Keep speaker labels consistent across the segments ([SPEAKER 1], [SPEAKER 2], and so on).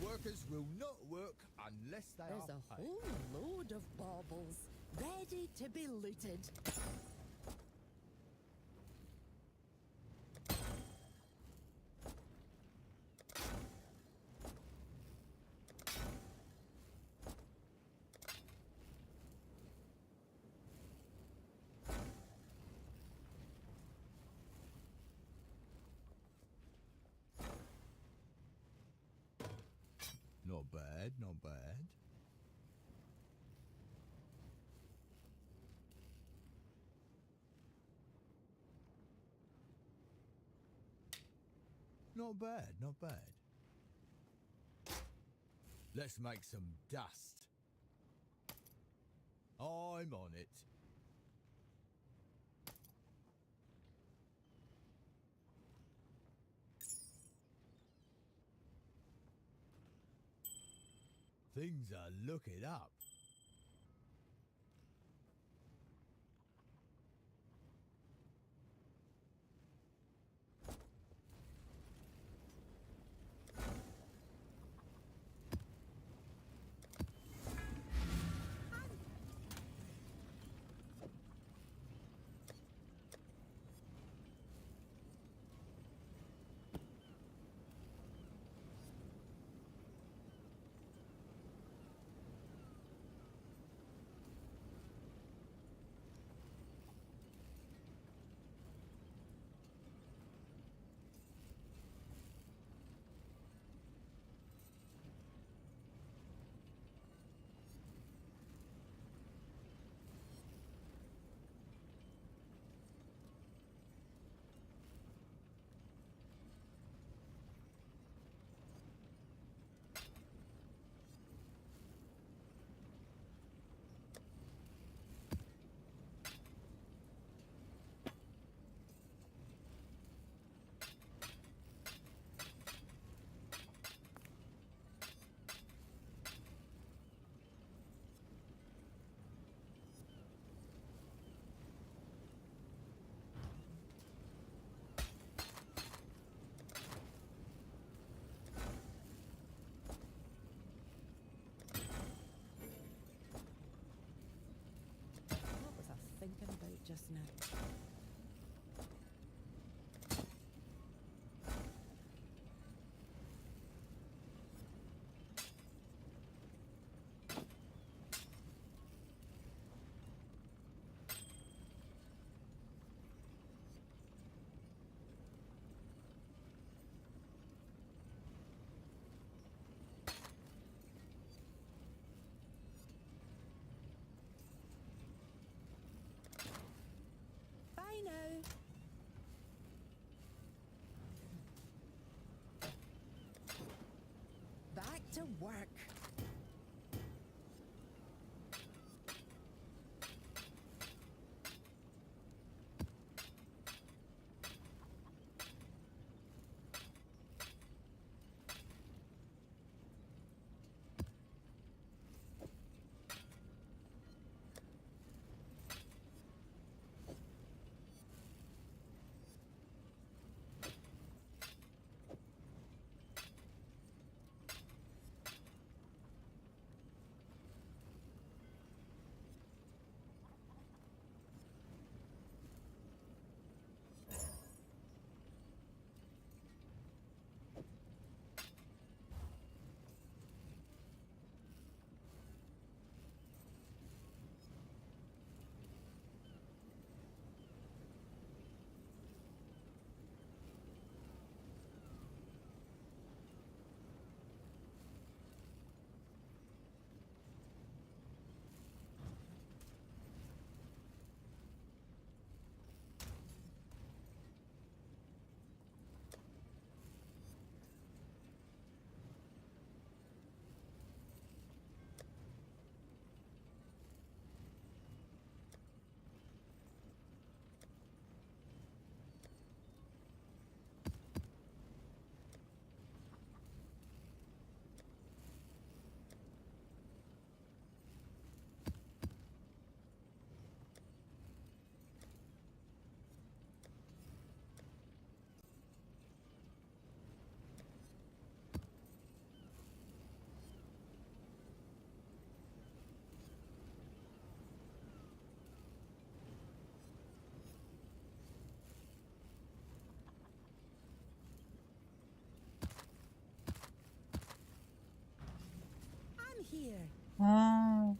[SPEAKER 1] workers will not work unless they
[SPEAKER 2] There's
[SPEAKER 1] are
[SPEAKER 2] a
[SPEAKER 1] paid.
[SPEAKER 2] whole load of baubles ready to be looted.
[SPEAKER 1] Not bad, not bad. Not bad, not bad. Let's make some dust. I'm on it. Things are looking up.
[SPEAKER 2] What was I thinking about just now? Bye now. Back to work. here.
[SPEAKER 3] 아,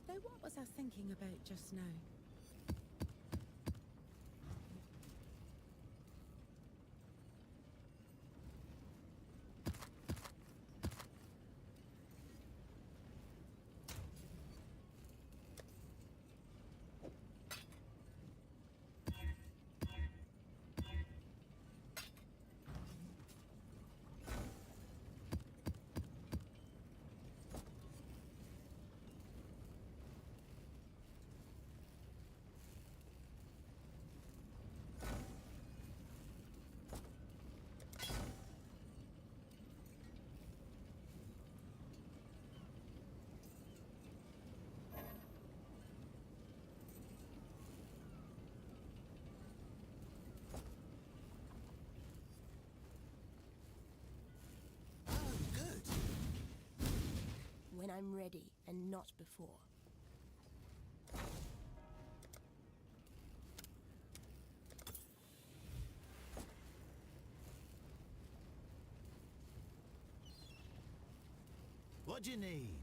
[SPEAKER 2] Though what was I thinking about just now?
[SPEAKER 4] Oh, good.
[SPEAKER 2] When I'm ready and not before.
[SPEAKER 4] What do you need?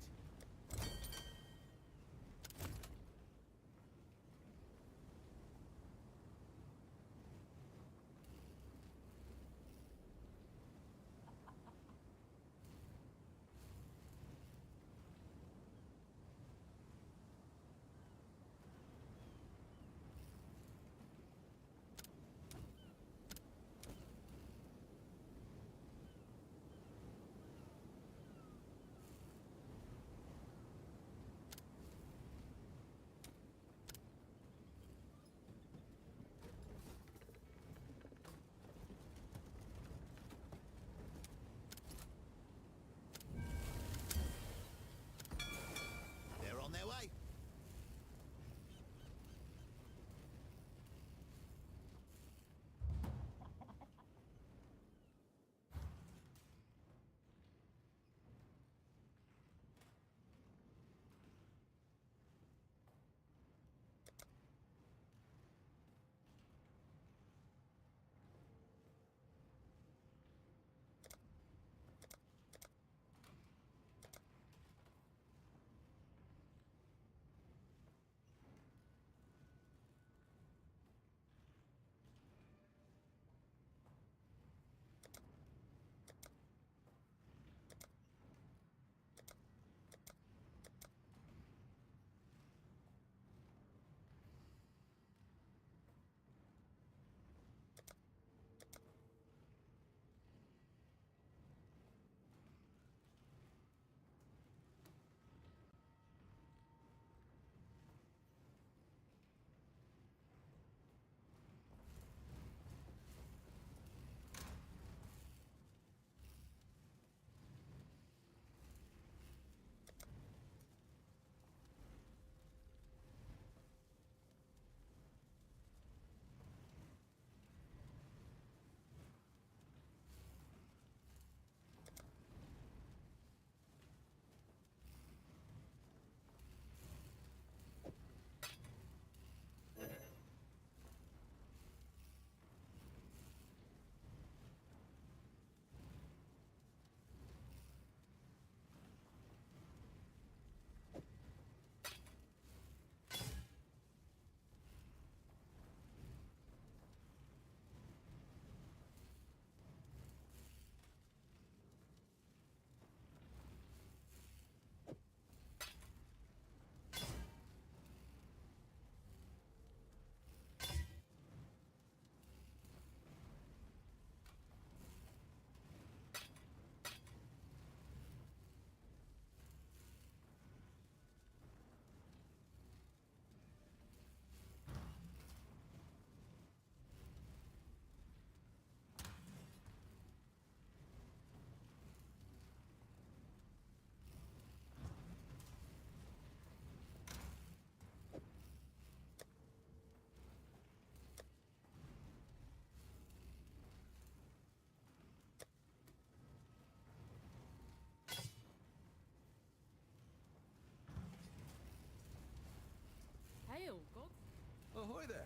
[SPEAKER 3] Ahoy there.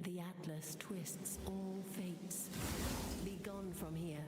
[SPEAKER 2] The Atlas twists all fates. Be gone from here.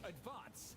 [SPEAKER 3] Advance!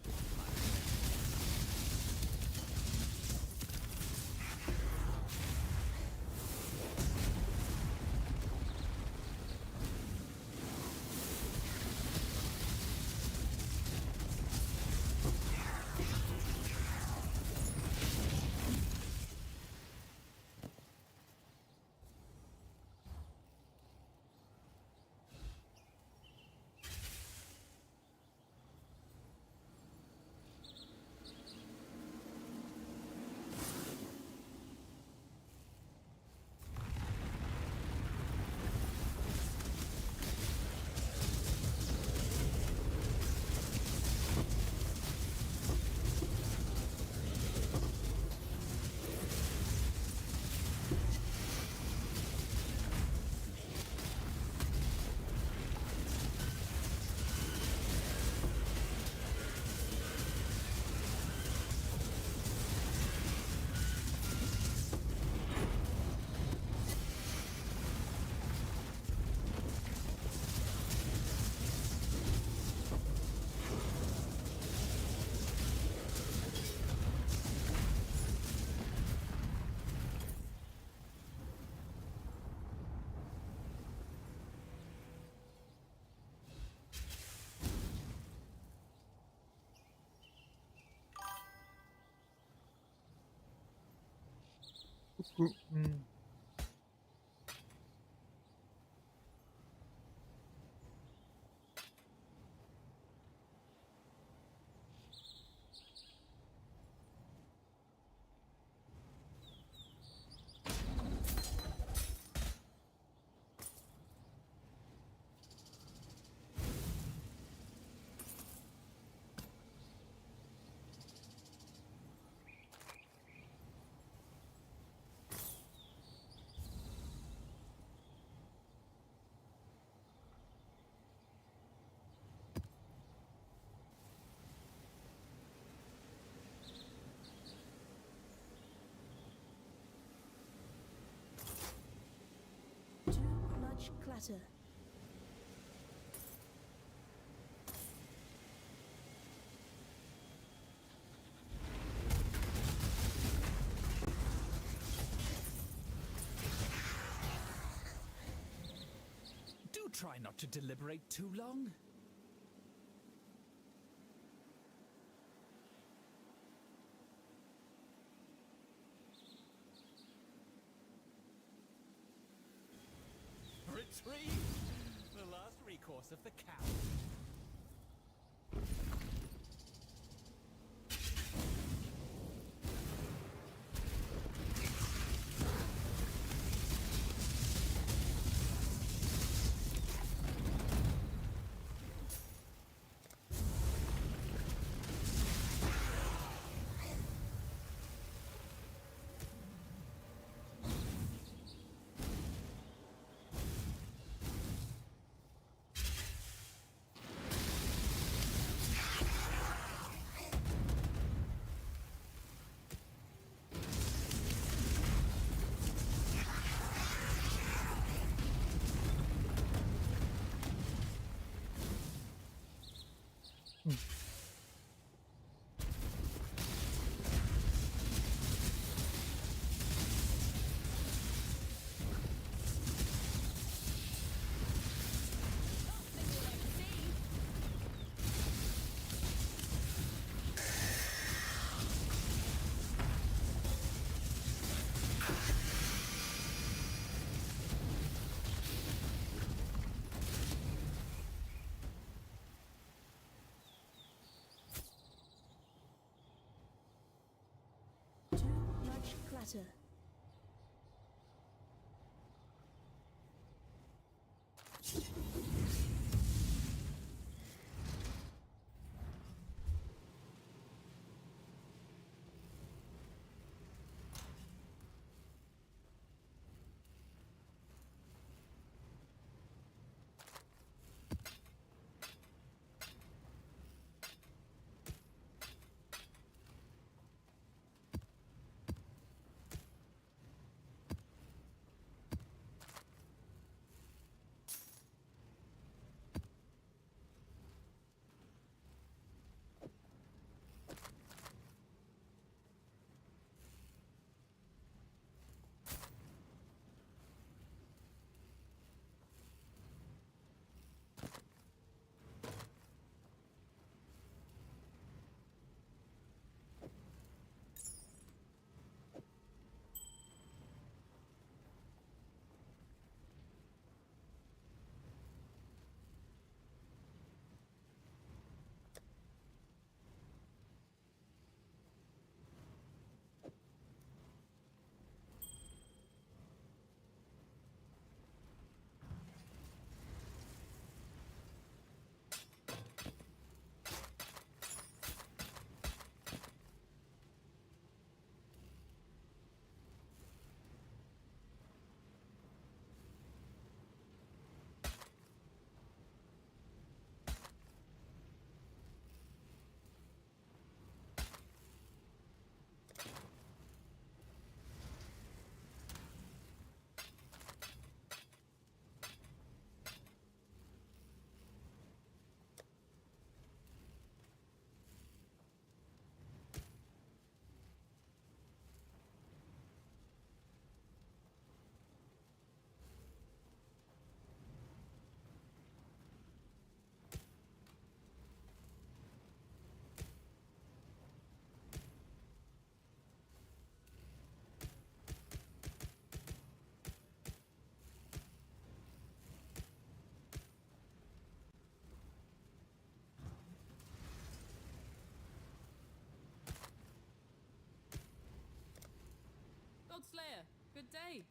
[SPEAKER 2] Too much clutter.
[SPEAKER 3] Do try not to deliberate too long. Retrieve! The last recourse of the cow.
[SPEAKER 2] Too much clutter.
[SPEAKER 5] Slayer, good day.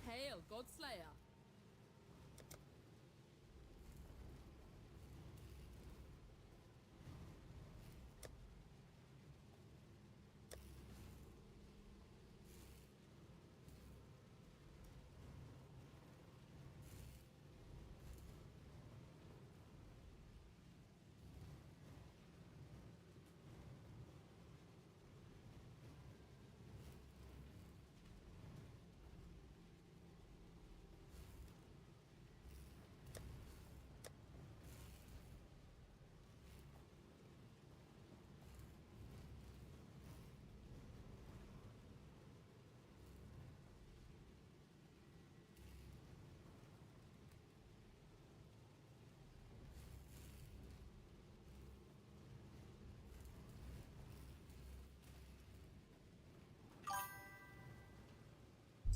[SPEAKER 5] Hail, Godslayer.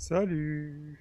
[SPEAKER 6] Salut.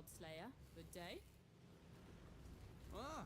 [SPEAKER 5] Godslayer. Good day.
[SPEAKER 3] Ah,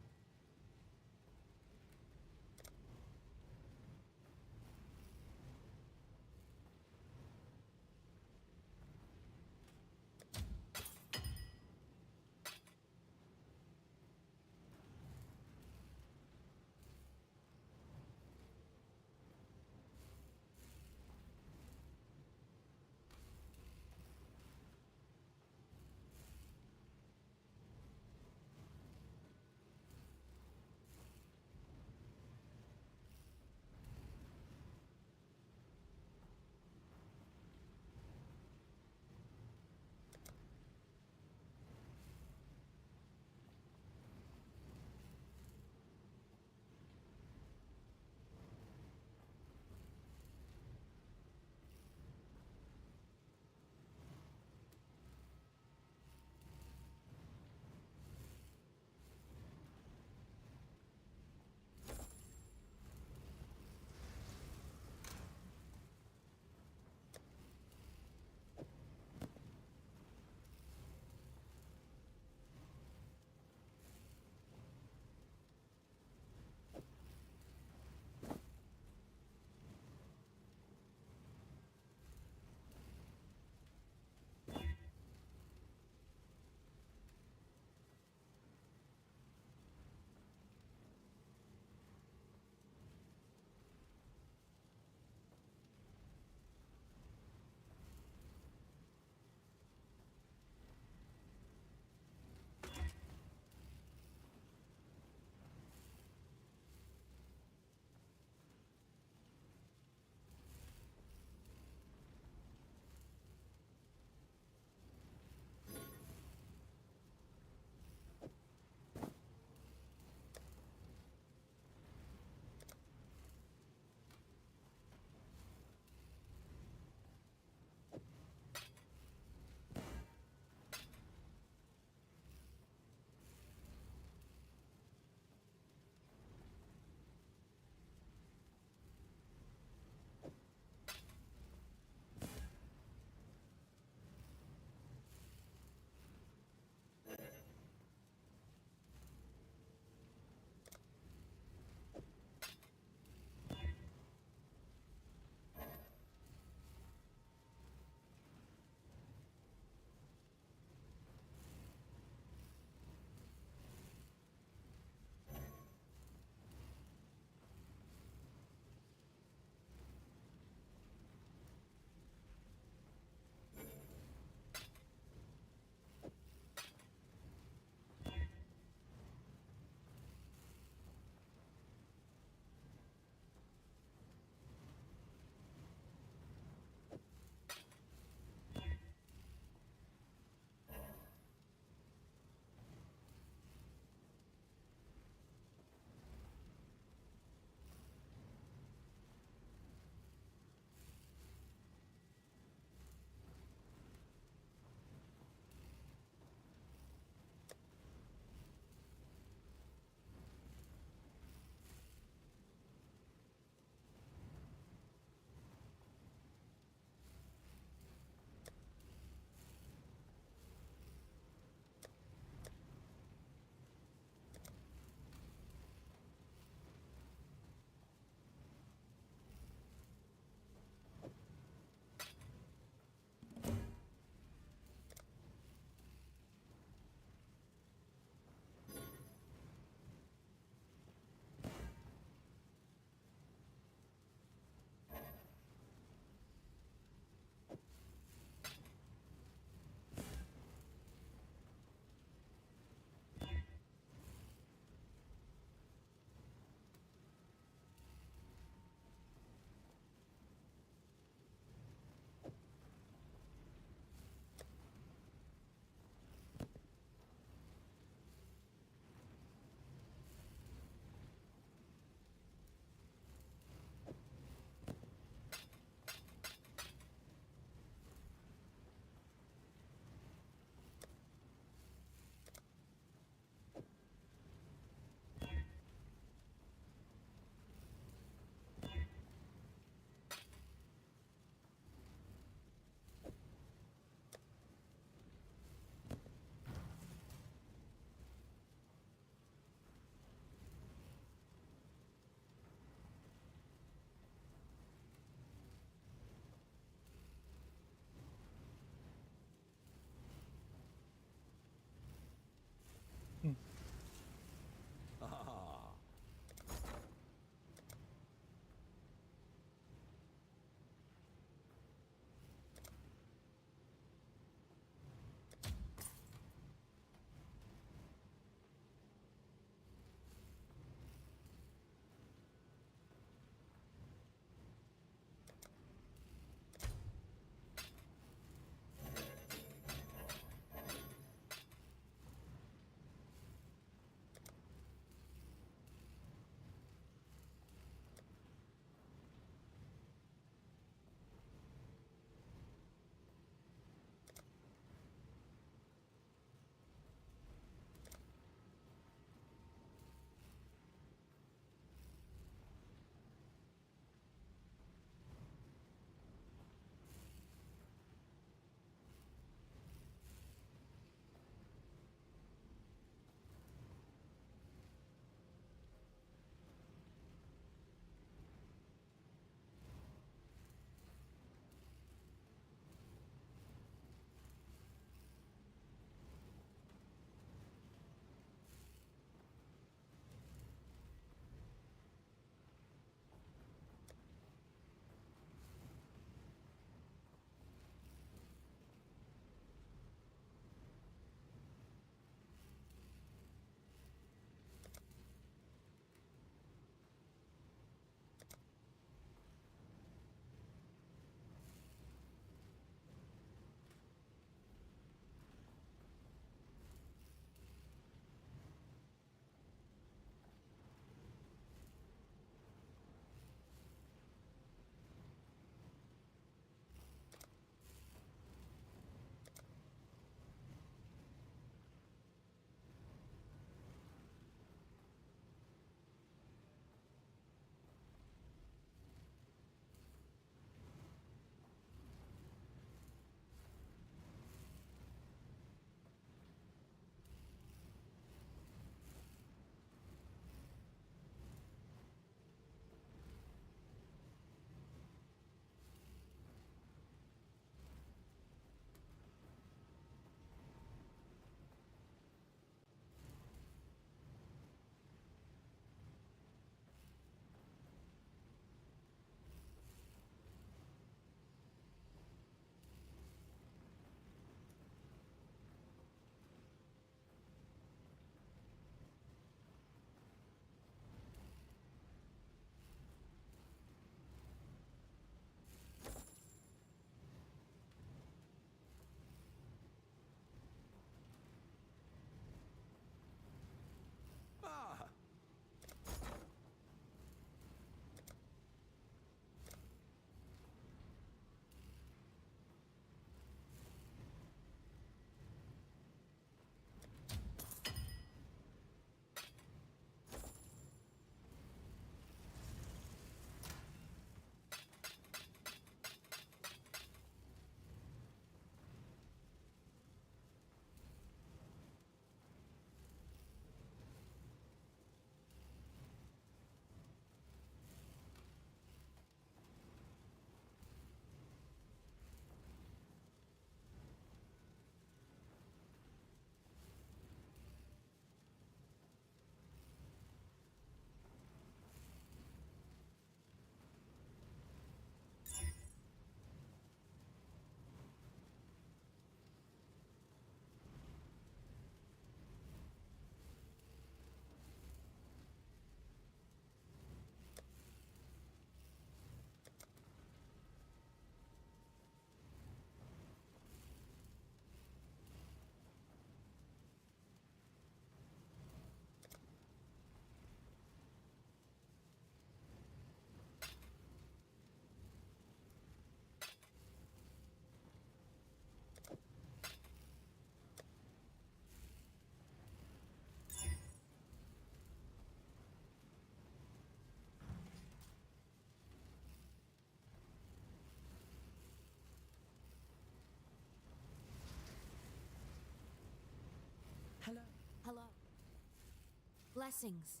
[SPEAKER 6] Blessings.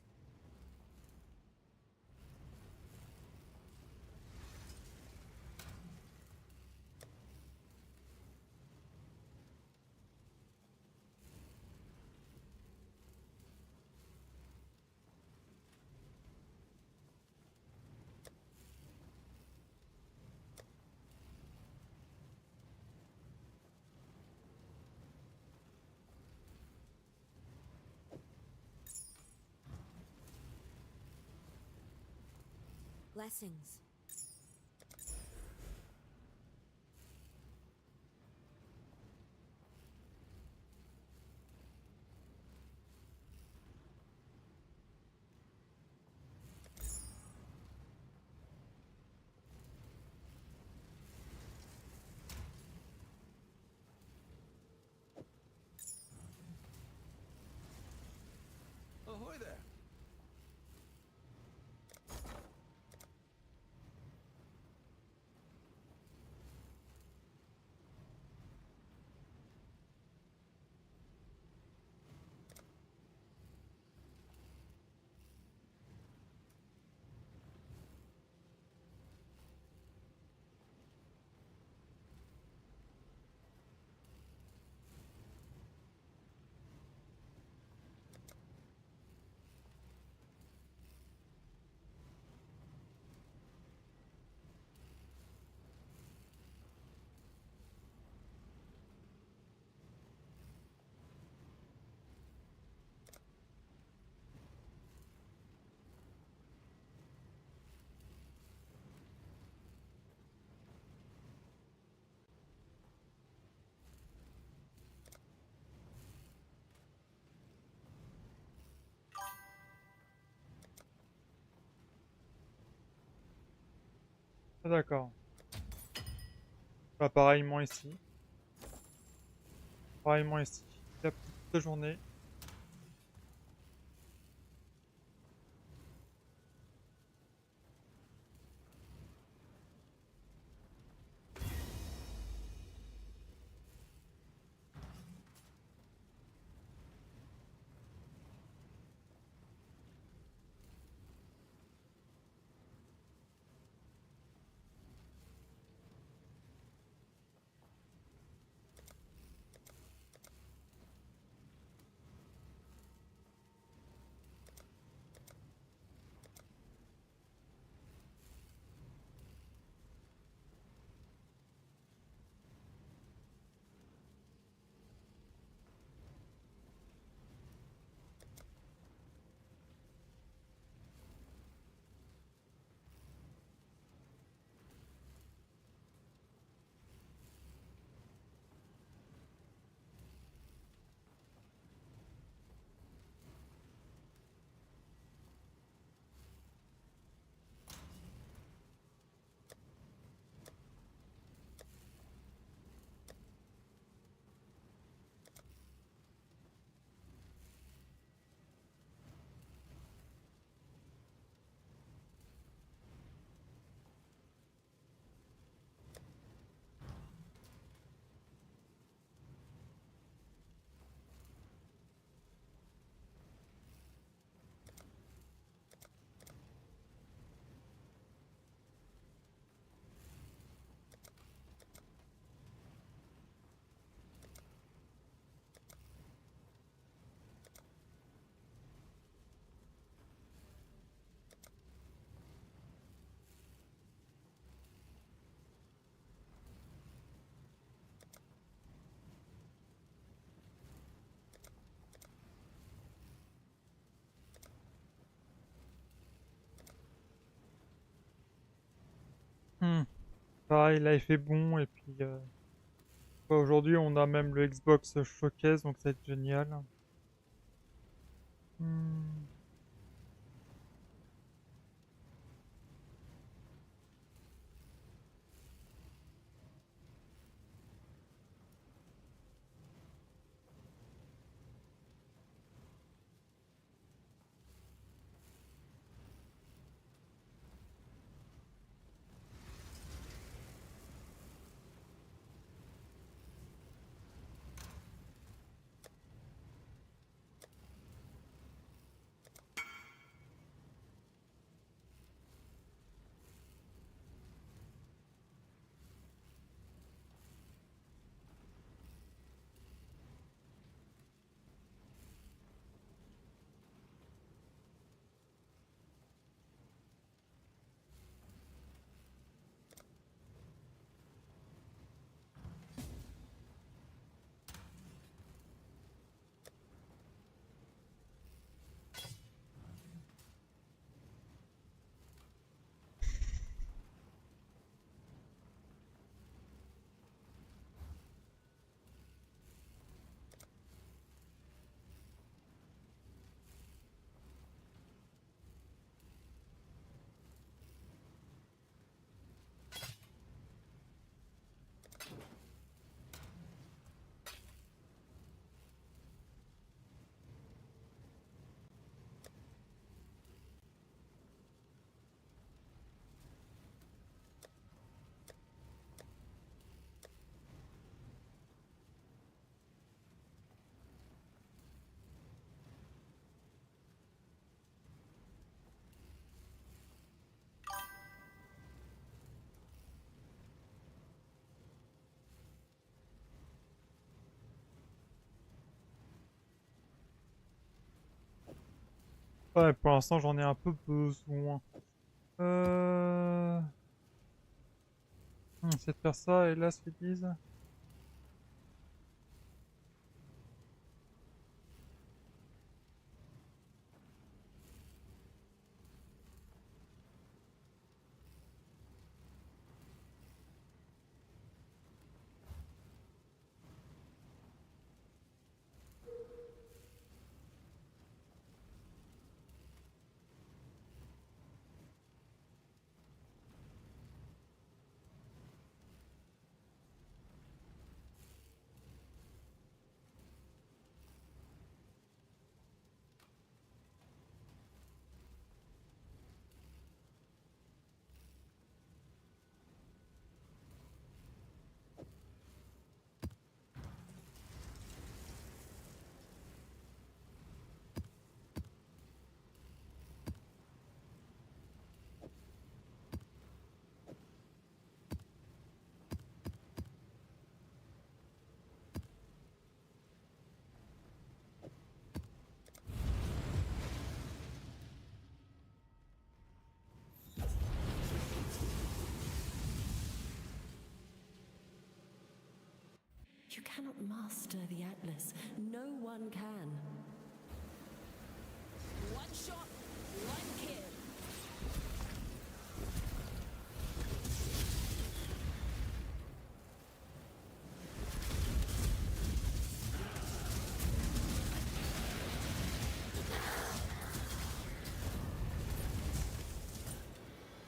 [SPEAKER 6] Blessings.
[SPEAKER 7] Ahoy there.
[SPEAKER 8] Ah, d'accord. Bah, pareillement ici. Pareillement ici. Il a pris toute la journée. Pareil, là il fait bon et puis aujourd'hui on a même le Xbox Showcase donc ça va être génial. Hmm. pas, et pour l'instant j'en ai un peu besoin. On essaie de faire ça, et là, ce qu'ils disent.
[SPEAKER 2] You cannot master the Atlas. No one can.
[SPEAKER 5] One shot, one kill.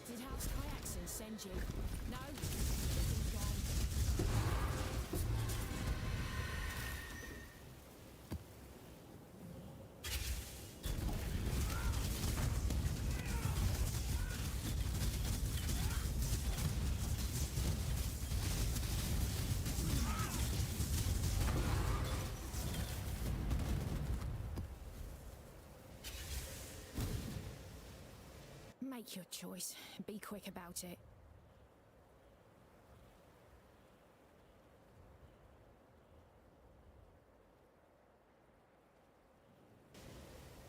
[SPEAKER 9] Did House Kayaksen send you? No? Everything's gone. Make your choice. Be quick about it.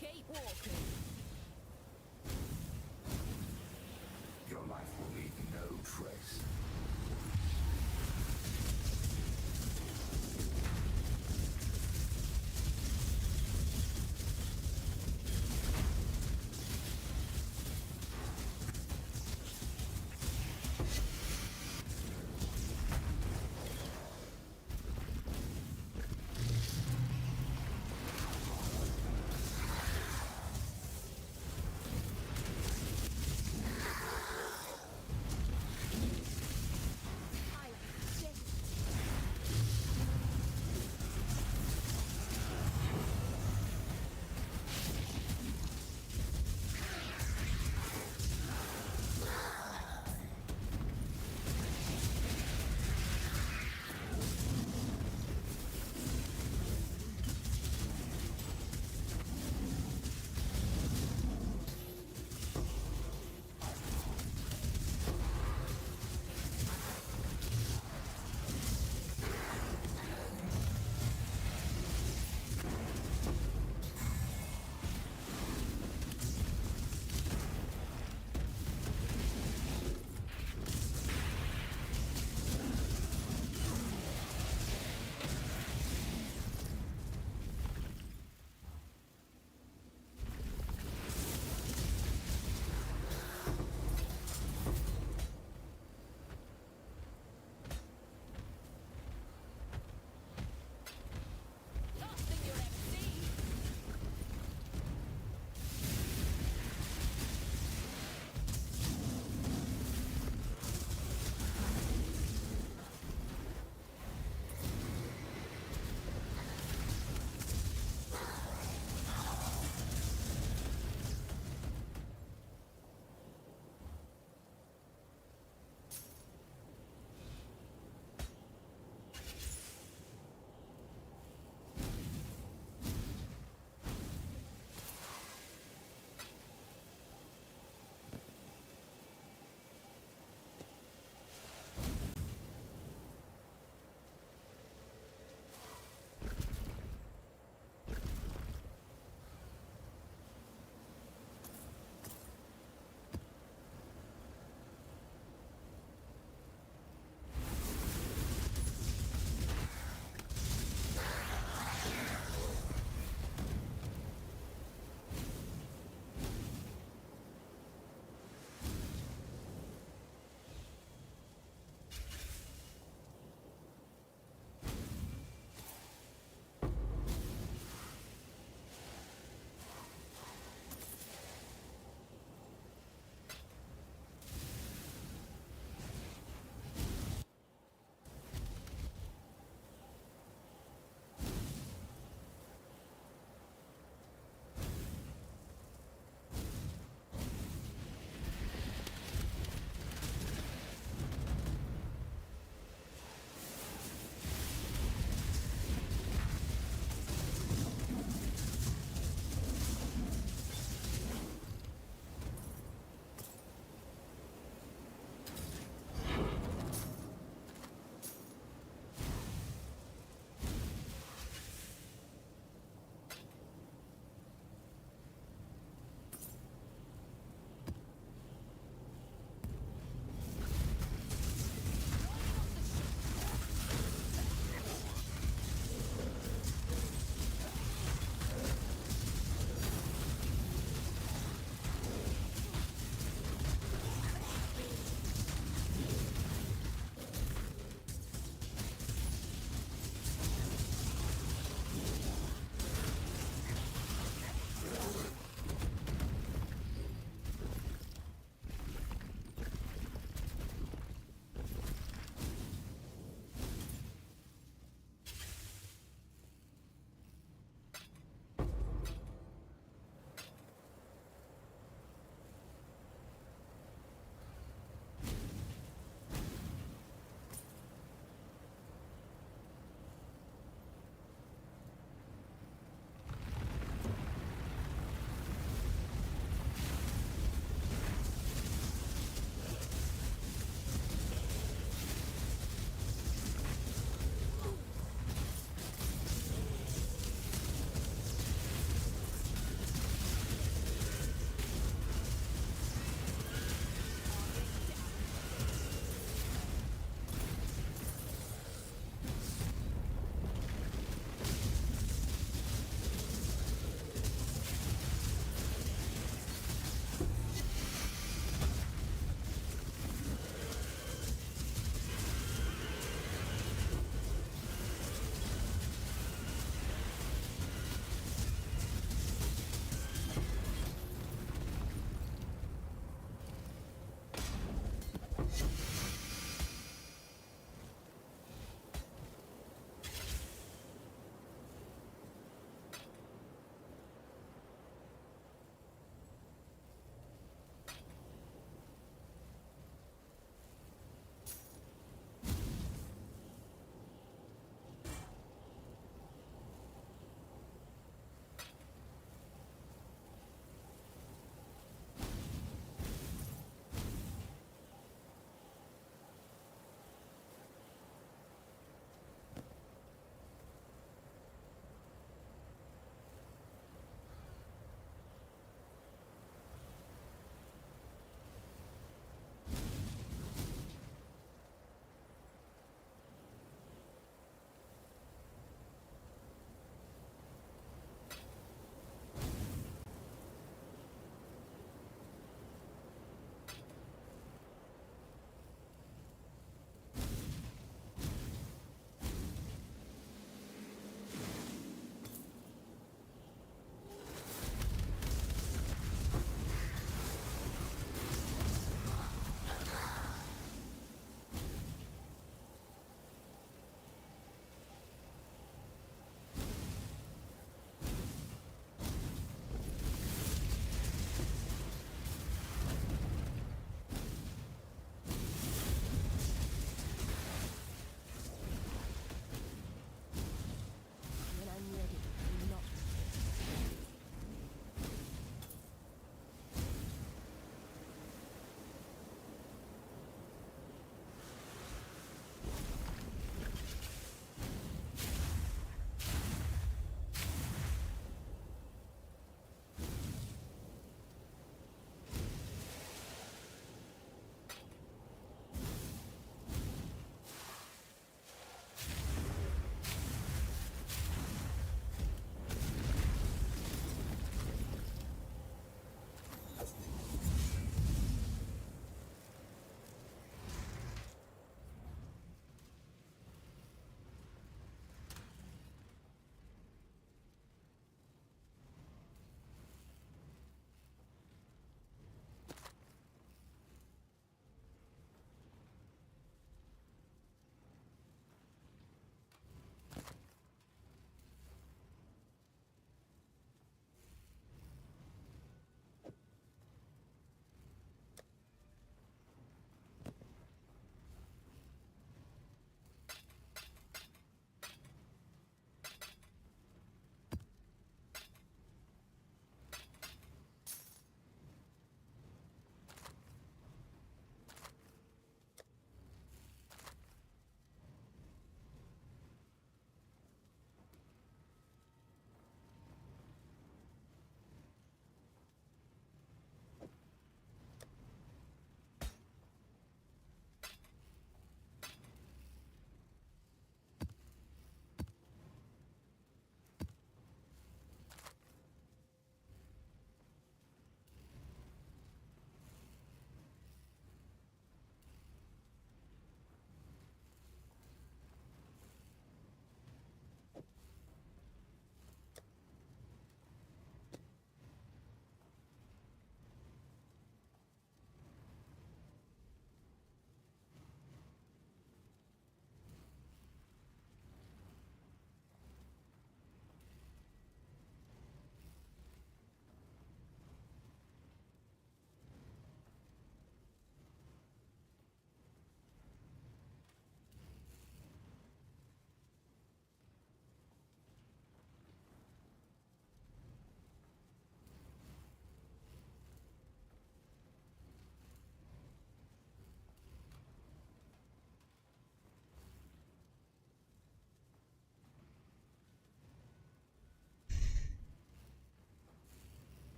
[SPEAKER 5] Keep walking.
[SPEAKER 7] Your life will leave no trace.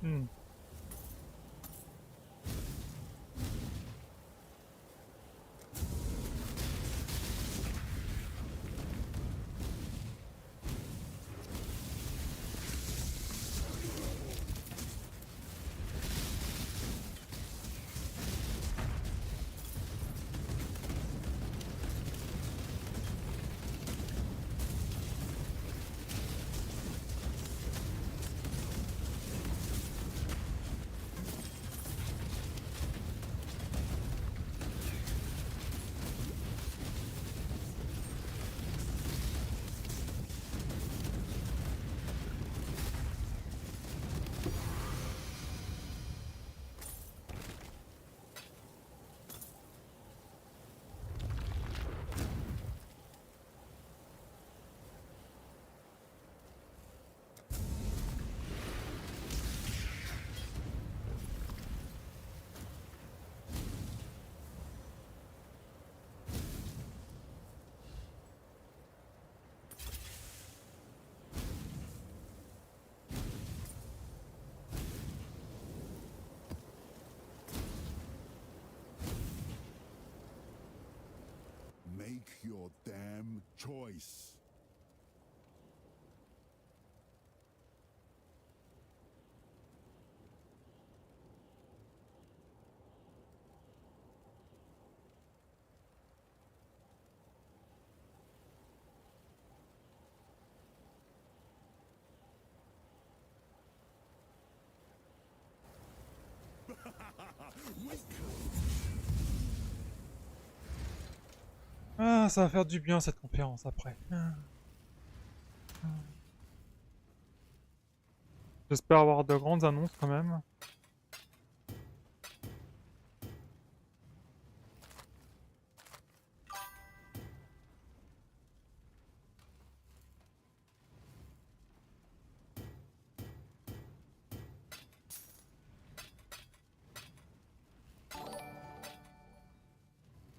[SPEAKER 8] Hmm.
[SPEAKER 7] Make your damn choice.
[SPEAKER 8] Ah, ça va faire du bien cette conférence après. J'espère avoir de grandes annonces quand même.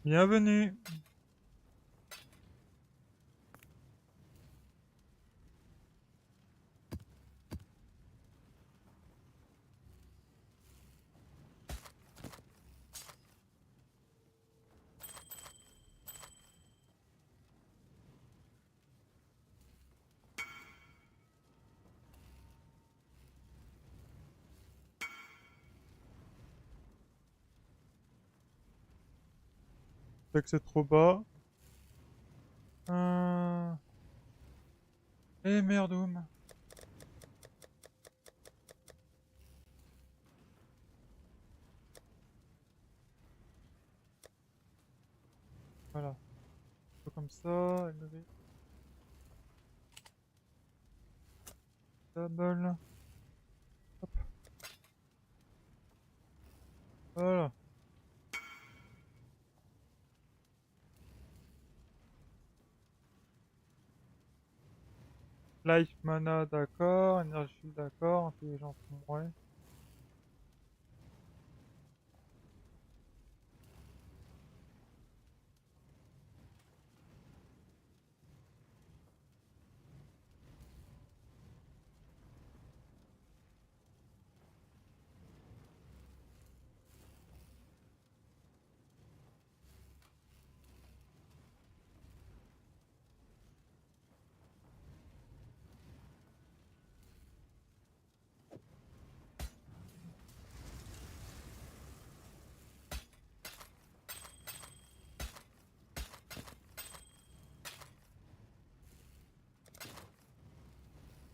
[SPEAKER 8] Bienvenue. C'est que c'est trop bas. Eh merdoum. Voilà. Un peu comme ça. Élevé. Double. Hop. Voilà. Life mana, d'accord. Énergie, d'accord. Intelligence, ouais.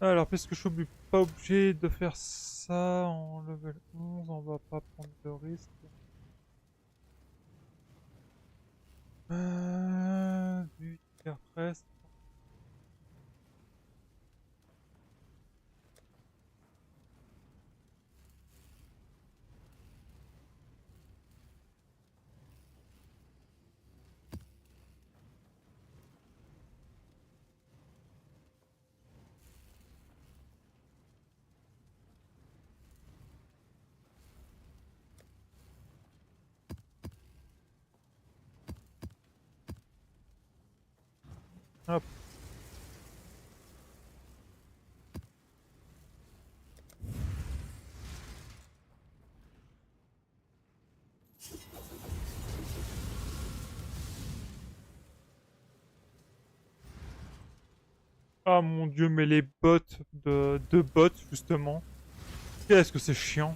[SPEAKER 8] Alors, puisque je suis pas obligé de faire ça en level 11, on va pas prendre de risque. Du tiers presque. Hop. Ah mon dieu, mais les bots de bots, justement. Qu'est-ce que c'est chiant.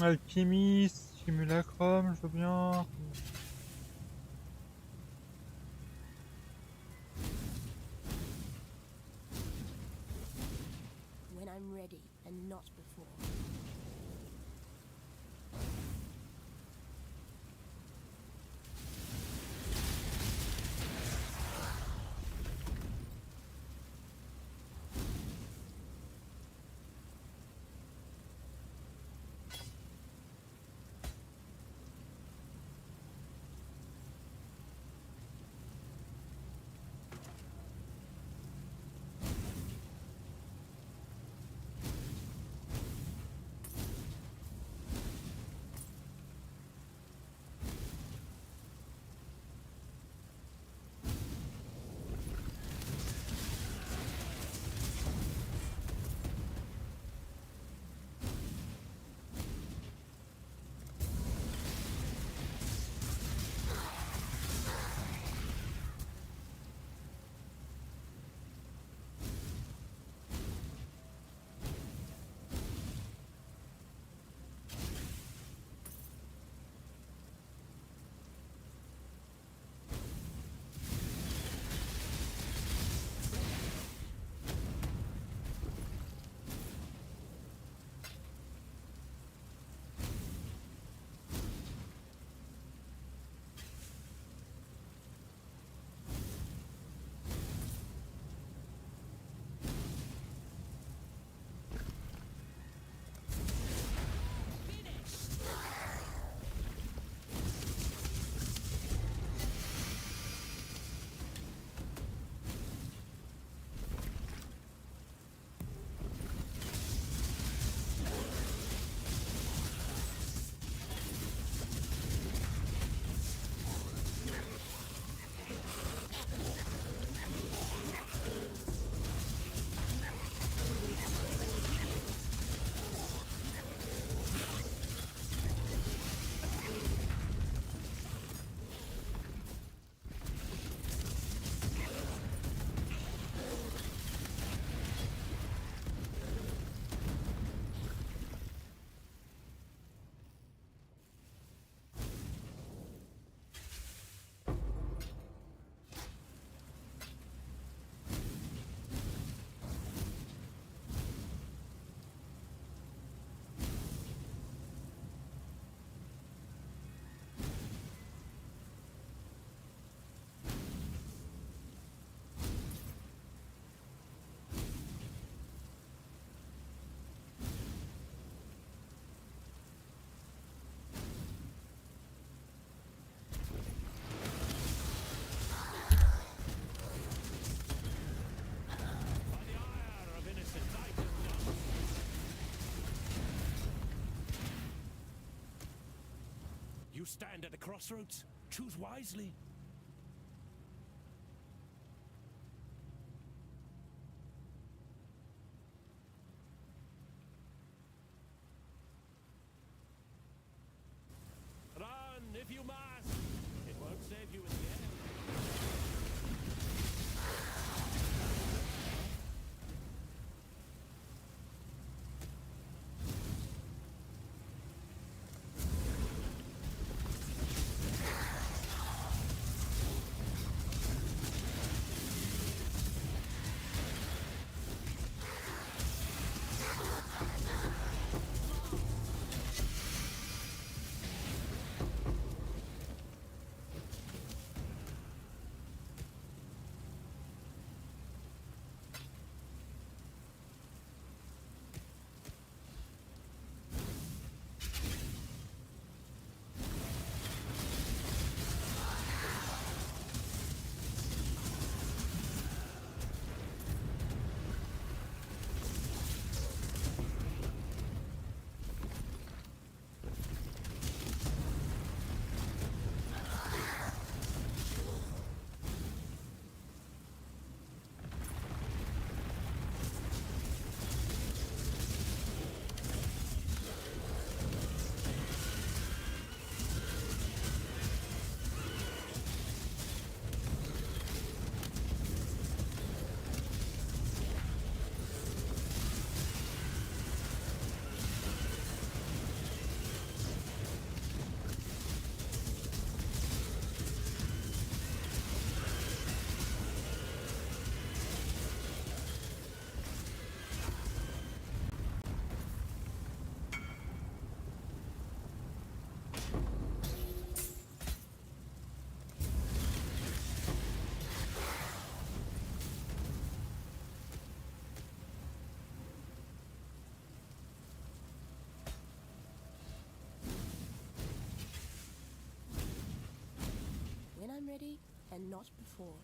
[SPEAKER 8] Alchimiste, simulacrum, je veux bien.
[SPEAKER 2] When I'm ready, and not before.
[SPEAKER 10] stand at a crossroads. Choose wisely. Run if you must. It won't save you in the end.
[SPEAKER 2] When I'm ready, and not before.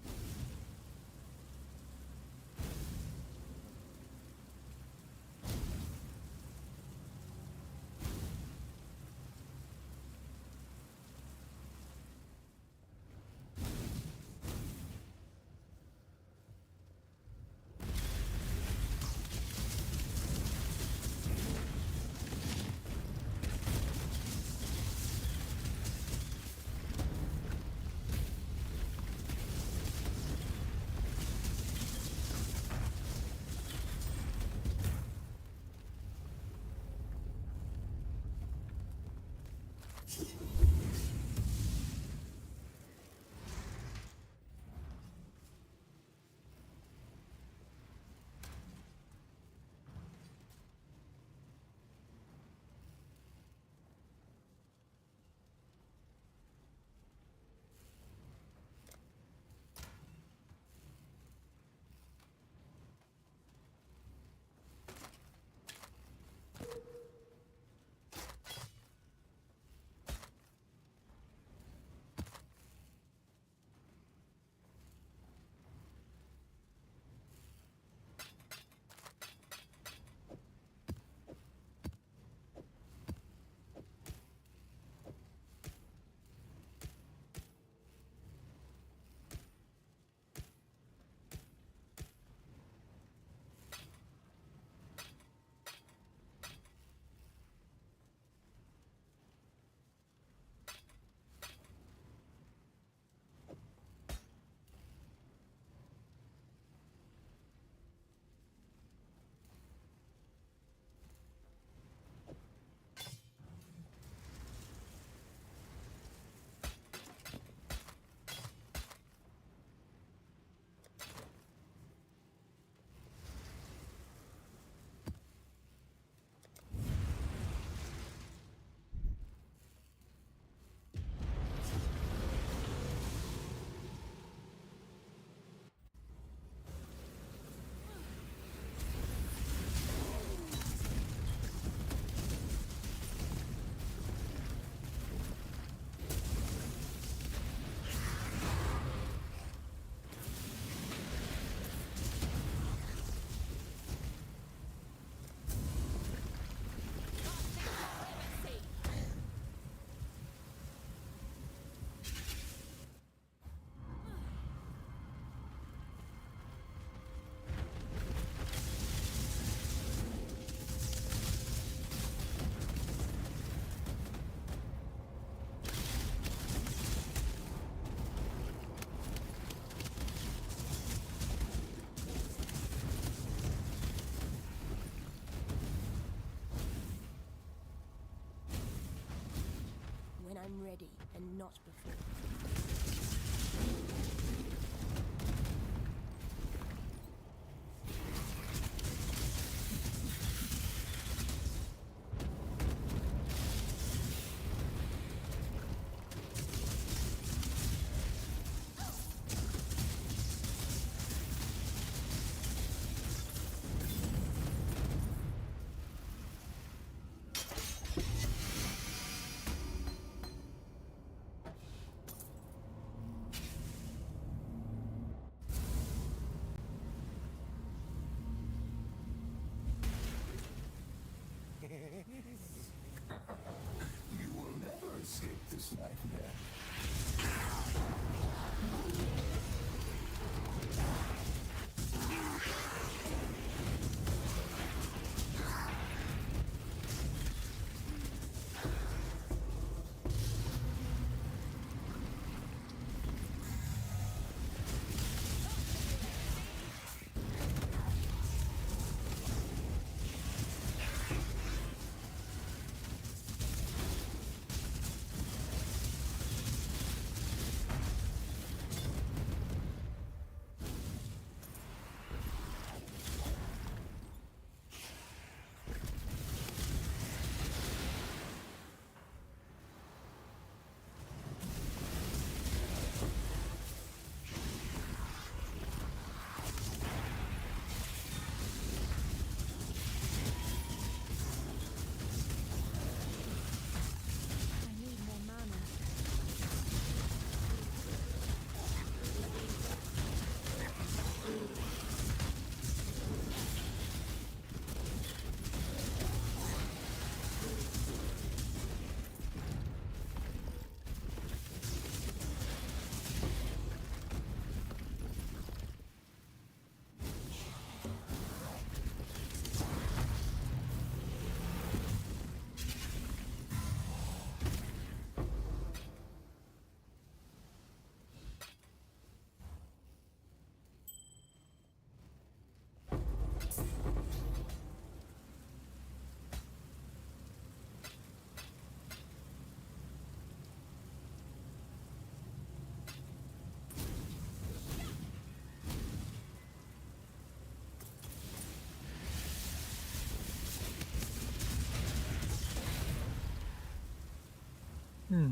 [SPEAKER 9] When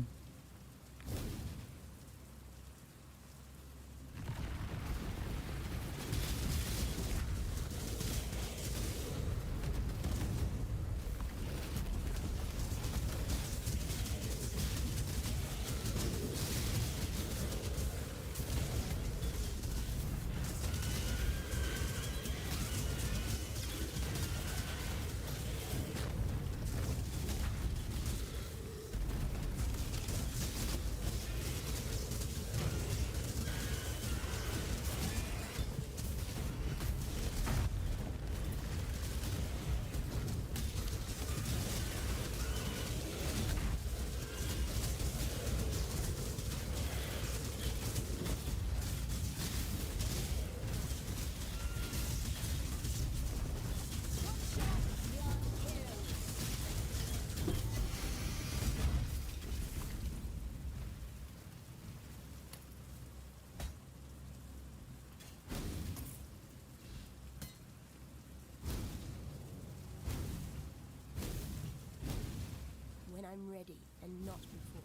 [SPEAKER 9] I'm ready and not before.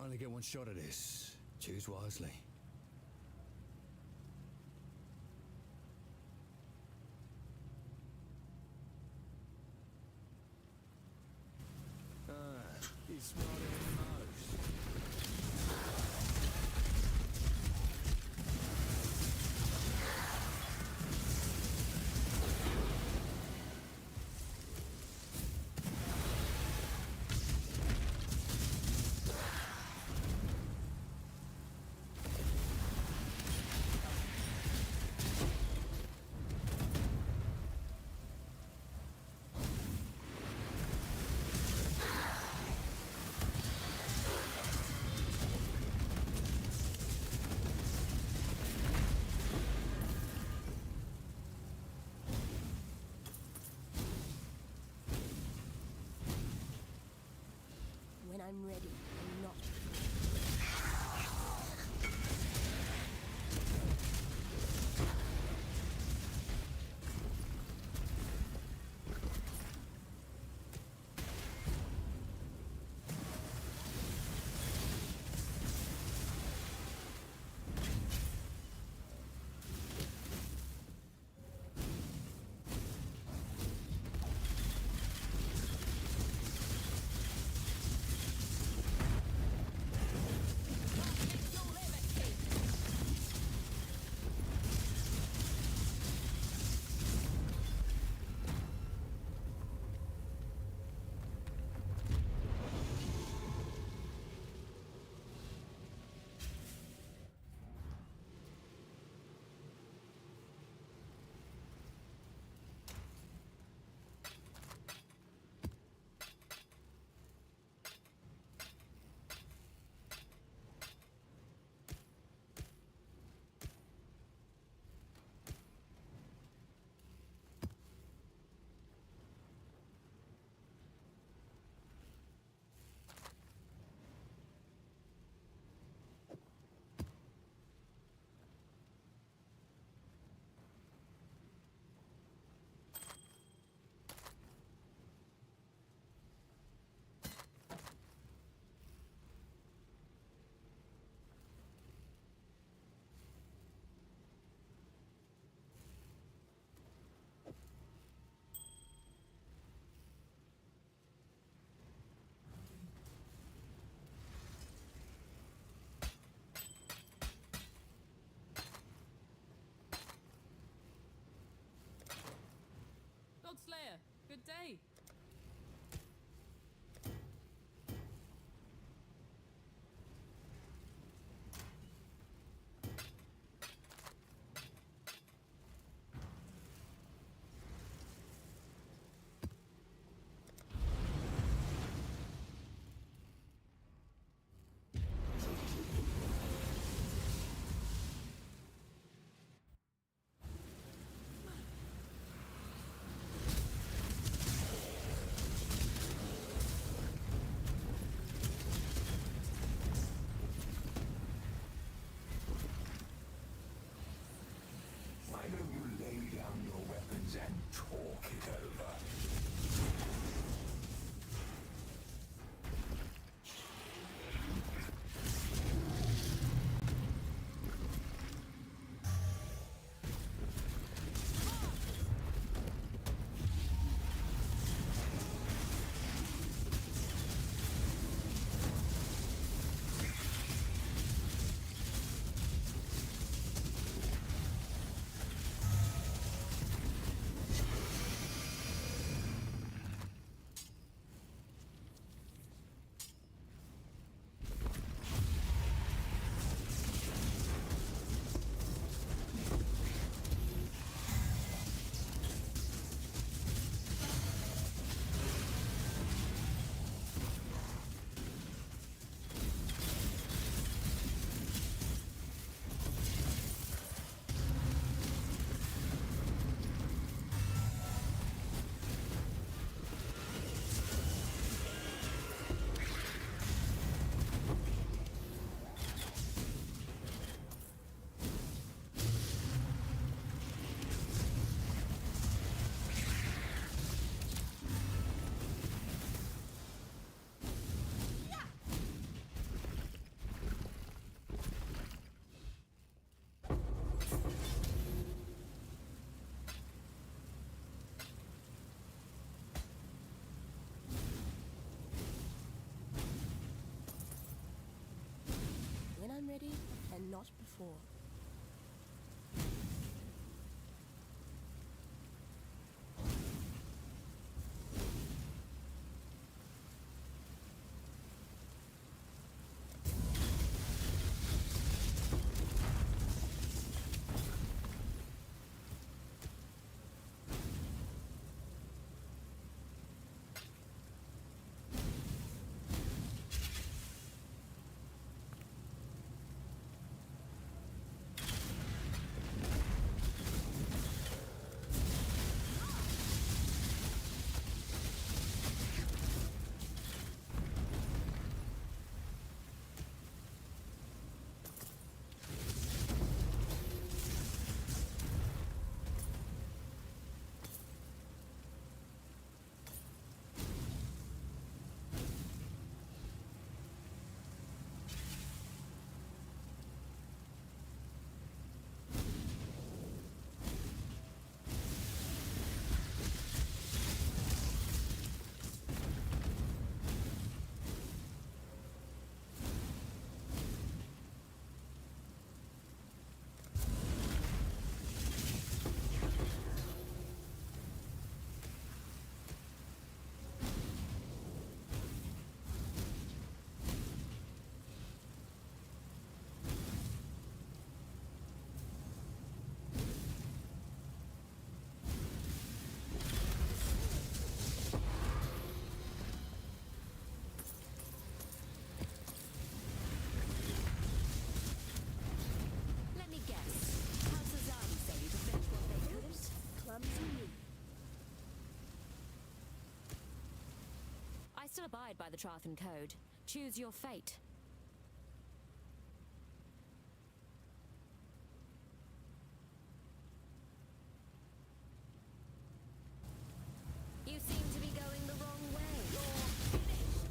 [SPEAKER 11] Only get one shot at this. Choose wisely. He's smarter than most.
[SPEAKER 9] I'm ready and not before.
[SPEAKER 5] Let me guess. How Sazari say you to finish what they couldn't?
[SPEAKER 9] Clumsy me.
[SPEAKER 5] I still abide by the Trathan Code. Choose your fate. You seem to be going the wrong way. You're finished.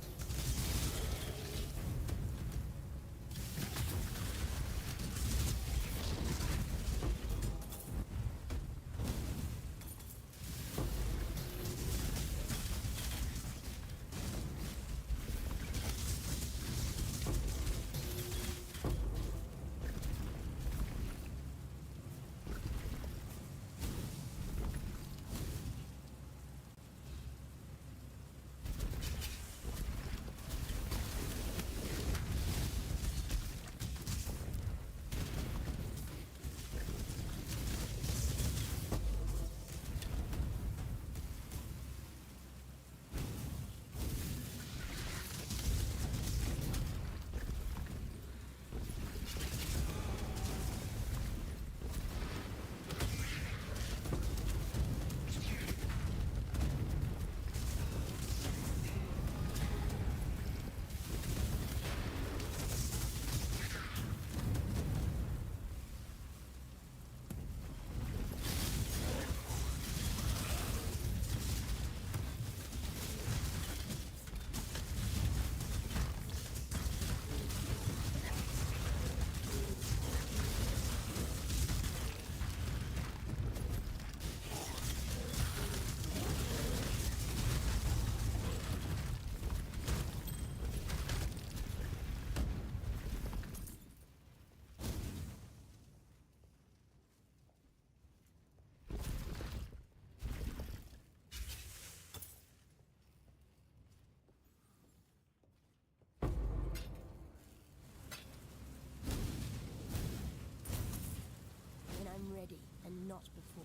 [SPEAKER 9] When I'm ready and not before.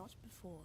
[SPEAKER 9] not before.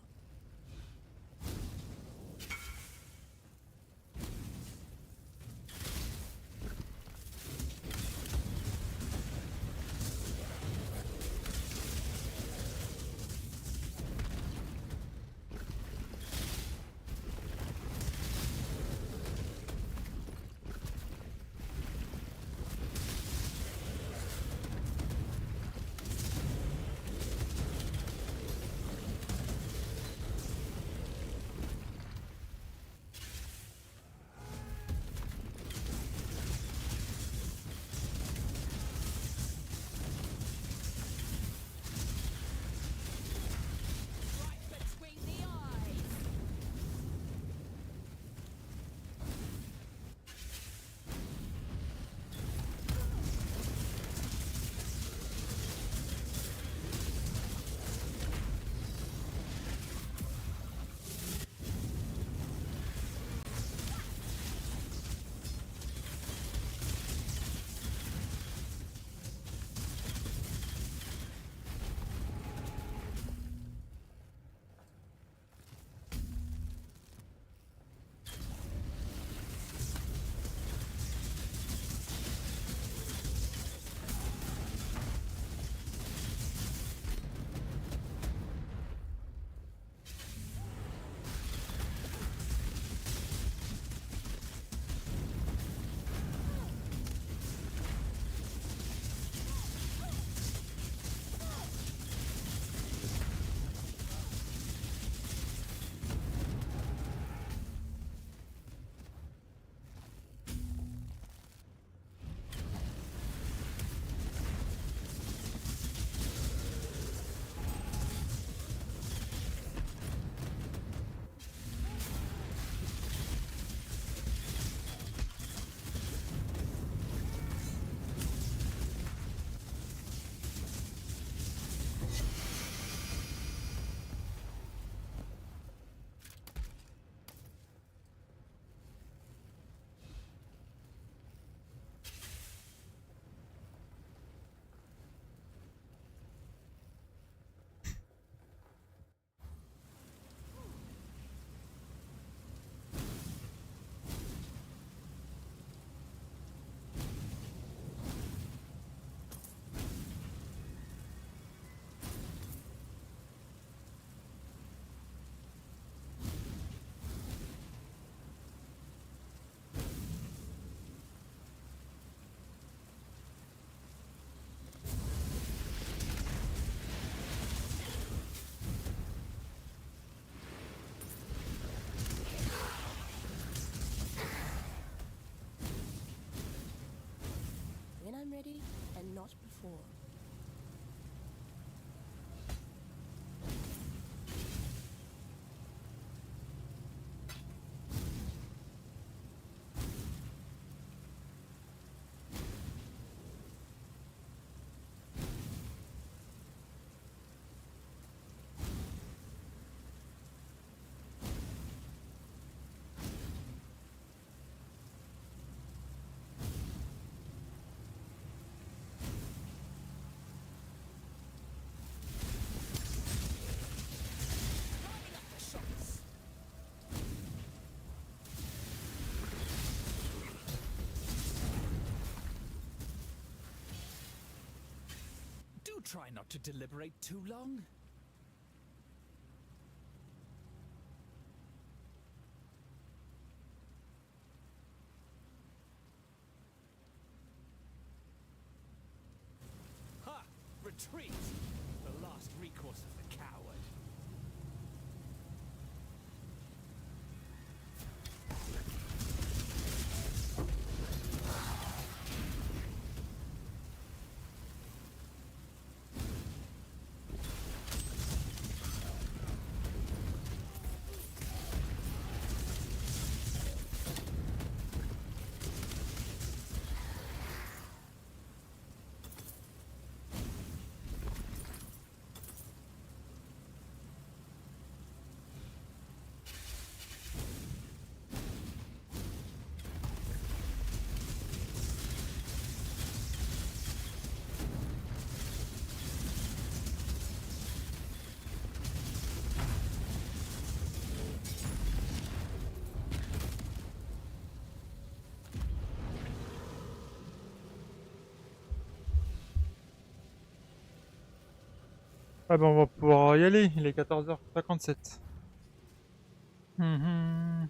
[SPEAKER 9] When I'm ready, and not before.
[SPEAKER 3] Do try not to deliberate too long.
[SPEAKER 10] Ha! Retreat! The last recourse of the coward.
[SPEAKER 8] Ah ben on va pouvoir y aller, il est 14h57. Hum.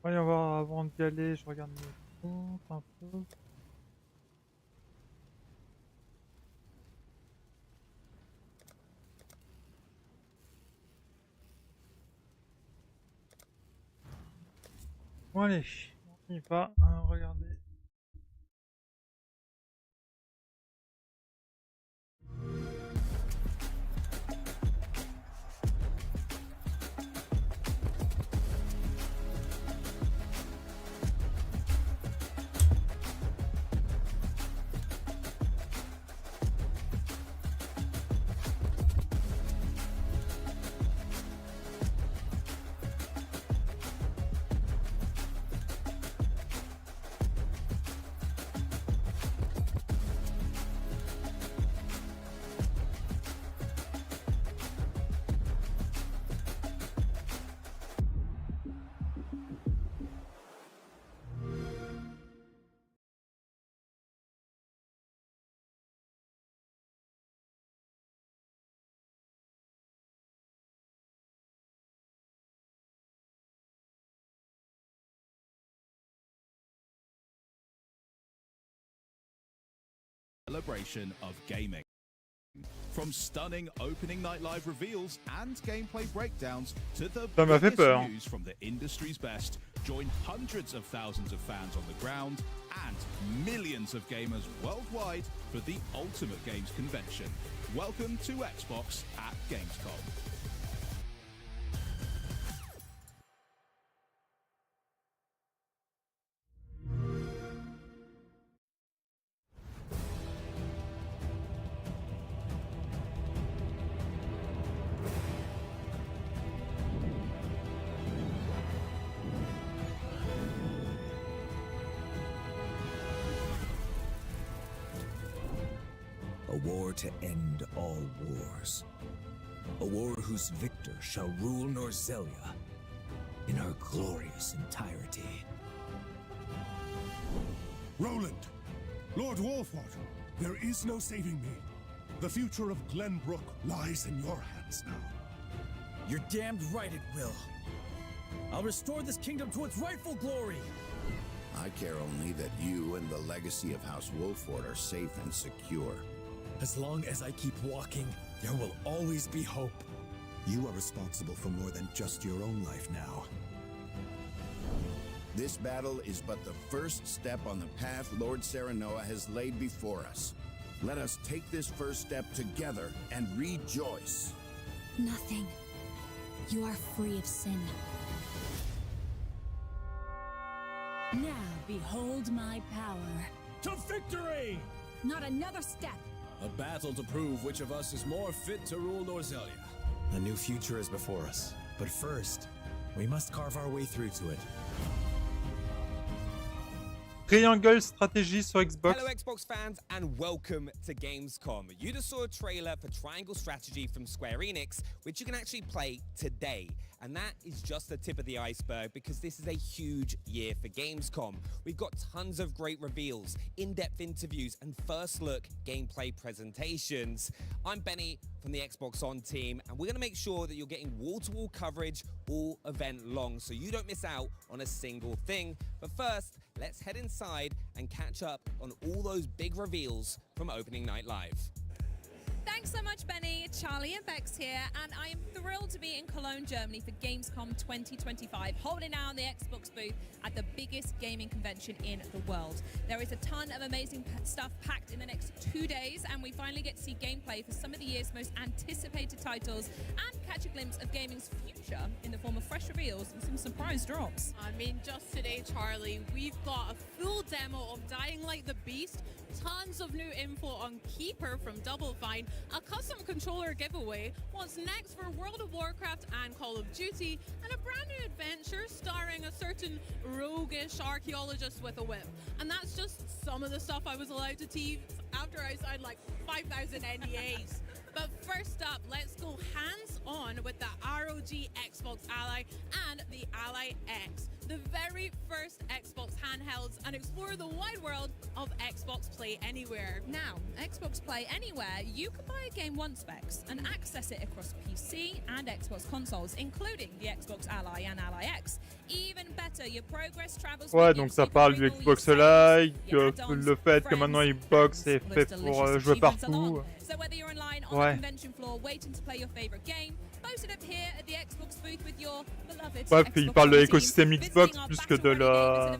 [SPEAKER 8] Voyons voir, avant d'y aller, je regarde mes comptes un peu. Bon allez, on y va, regardez.
[SPEAKER 12] Celebration of gaming. From stunning opening night live reveals and gameplay breakdowns to the
[SPEAKER 8] Ça m'a fait
[SPEAKER 12] biggest
[SPEAKER 8] peur.
[SPEAKER 12] news from the industry's best, join hundreds of thousands of fans on the ground and millions of gamers worldwide for the Ultimate Games Convention. Welcome to Xbox at Gamescom.
[SPEAKER 11] A war to end all wars. A war whose victor shall rule Norzelia in her glorious entirety.
[SPEAKER 13] Roland! Lord Wolford! There is no saving me. The future of Glenbrook lies in your hands now.
[SPEAKER 14] You're damned right it will. I'll restore this kingdom to its rightful glory.
[SPEAKER 15] I care only that you and the legacy of House Wolford are safe and secure.
[SPEAKER 14] As long as I keep walking, there will always be hope.
[SPEAKER 13] You are responsible for more than just your own life now.
[SPEAKER 15] This battle is but the first step on the path Lord Serenoa has laid before us. Let us take this first step together and rejoice.
[SPEAKER 6] Nothing. You are free of sin.
[SPEAKER 9] Now behold my power.
[SPEAKER 14] To victory!
[SPEAKER 9] Not another step.
[SPEAKER 14] A battle to prove which of us is more fit to rule Norzelia.
[SPEAKER 11] A new future is before us. But first, we must carve our way through to it.
[SPEAKER 8] Triangle stratégie sur Xbox.
[SPEAKER 16] Hello Xbox fans and welcome to Gamescom. You just saw a trailer for Triangle Strategy from Square Enix, which you can actually play today. And that is just the tip of the iceberg because this is a huge year for Gamescom. We've got tons of great reveals, in-depth interviews, and first look gameplay presentations. I'm Benny from the Xbox On team, and we're going to make sure that you're getting wall-to-wall coverage all event long so you don't miss out on a single thing. But first, let's head inside and catch up on all those big reveals from Opening Night Live.
[SPEAKER 17] Thanks so much, Benny. Charlie and Bex here, and I am thrilled to be in Cologne, Germany for Gamescom 2025, holding down the Xbox booth at the biggest gaming convention in the world. There is a ton of amazing stuff packed in the next 2 days, and we finally get to see gameplay for some of the year's most anticipated titles and catch a glimpse of gaming's future in the form of fresh reveals and some surprise drops.
[SPEAKER 18] I mean, just today, Charlie, we've got a full demo of Dying Like the Beast, tons of new info on Keeper from Double Fine, a custom controller giveaway, what's next for World of Warcraft and Call of Duty, and a brand new adventure starring a certain roguish archaeologist with a whip. And that's just some of the stuff I was allowed to tease after I signed like 5,000 NDAs. But first up, let's go hands-on with the ROG Xbox Ally and the Ally X, the very first Xbox handhelds, and explore the wide world of Xbox Play Anywhere.
[SPEAKER 17] Now, Xbox Play Anywhere, you can buy a game once, Bex, and access it across PC and Xbox consoles, including the Xbox Ally and Ally X. Even better, your progress travels
[SPEAKER 8] Ouais,
[SPEAKER 17] with
[SPEAKER 8] donc
[SPEAKER 17] you,
[SPEAKER 8] ça parle du Xbox Live, le fait que maintenant Xbox est fait pour jouer partout.
[SPEAKER 17] So whether you're online on the convention floor waiting to play your favorite game, posted up here at the Xbox booth with your beloved
[SPEAKER 8] Ouais, puis il parle de l'écosystème Xbox plus que de la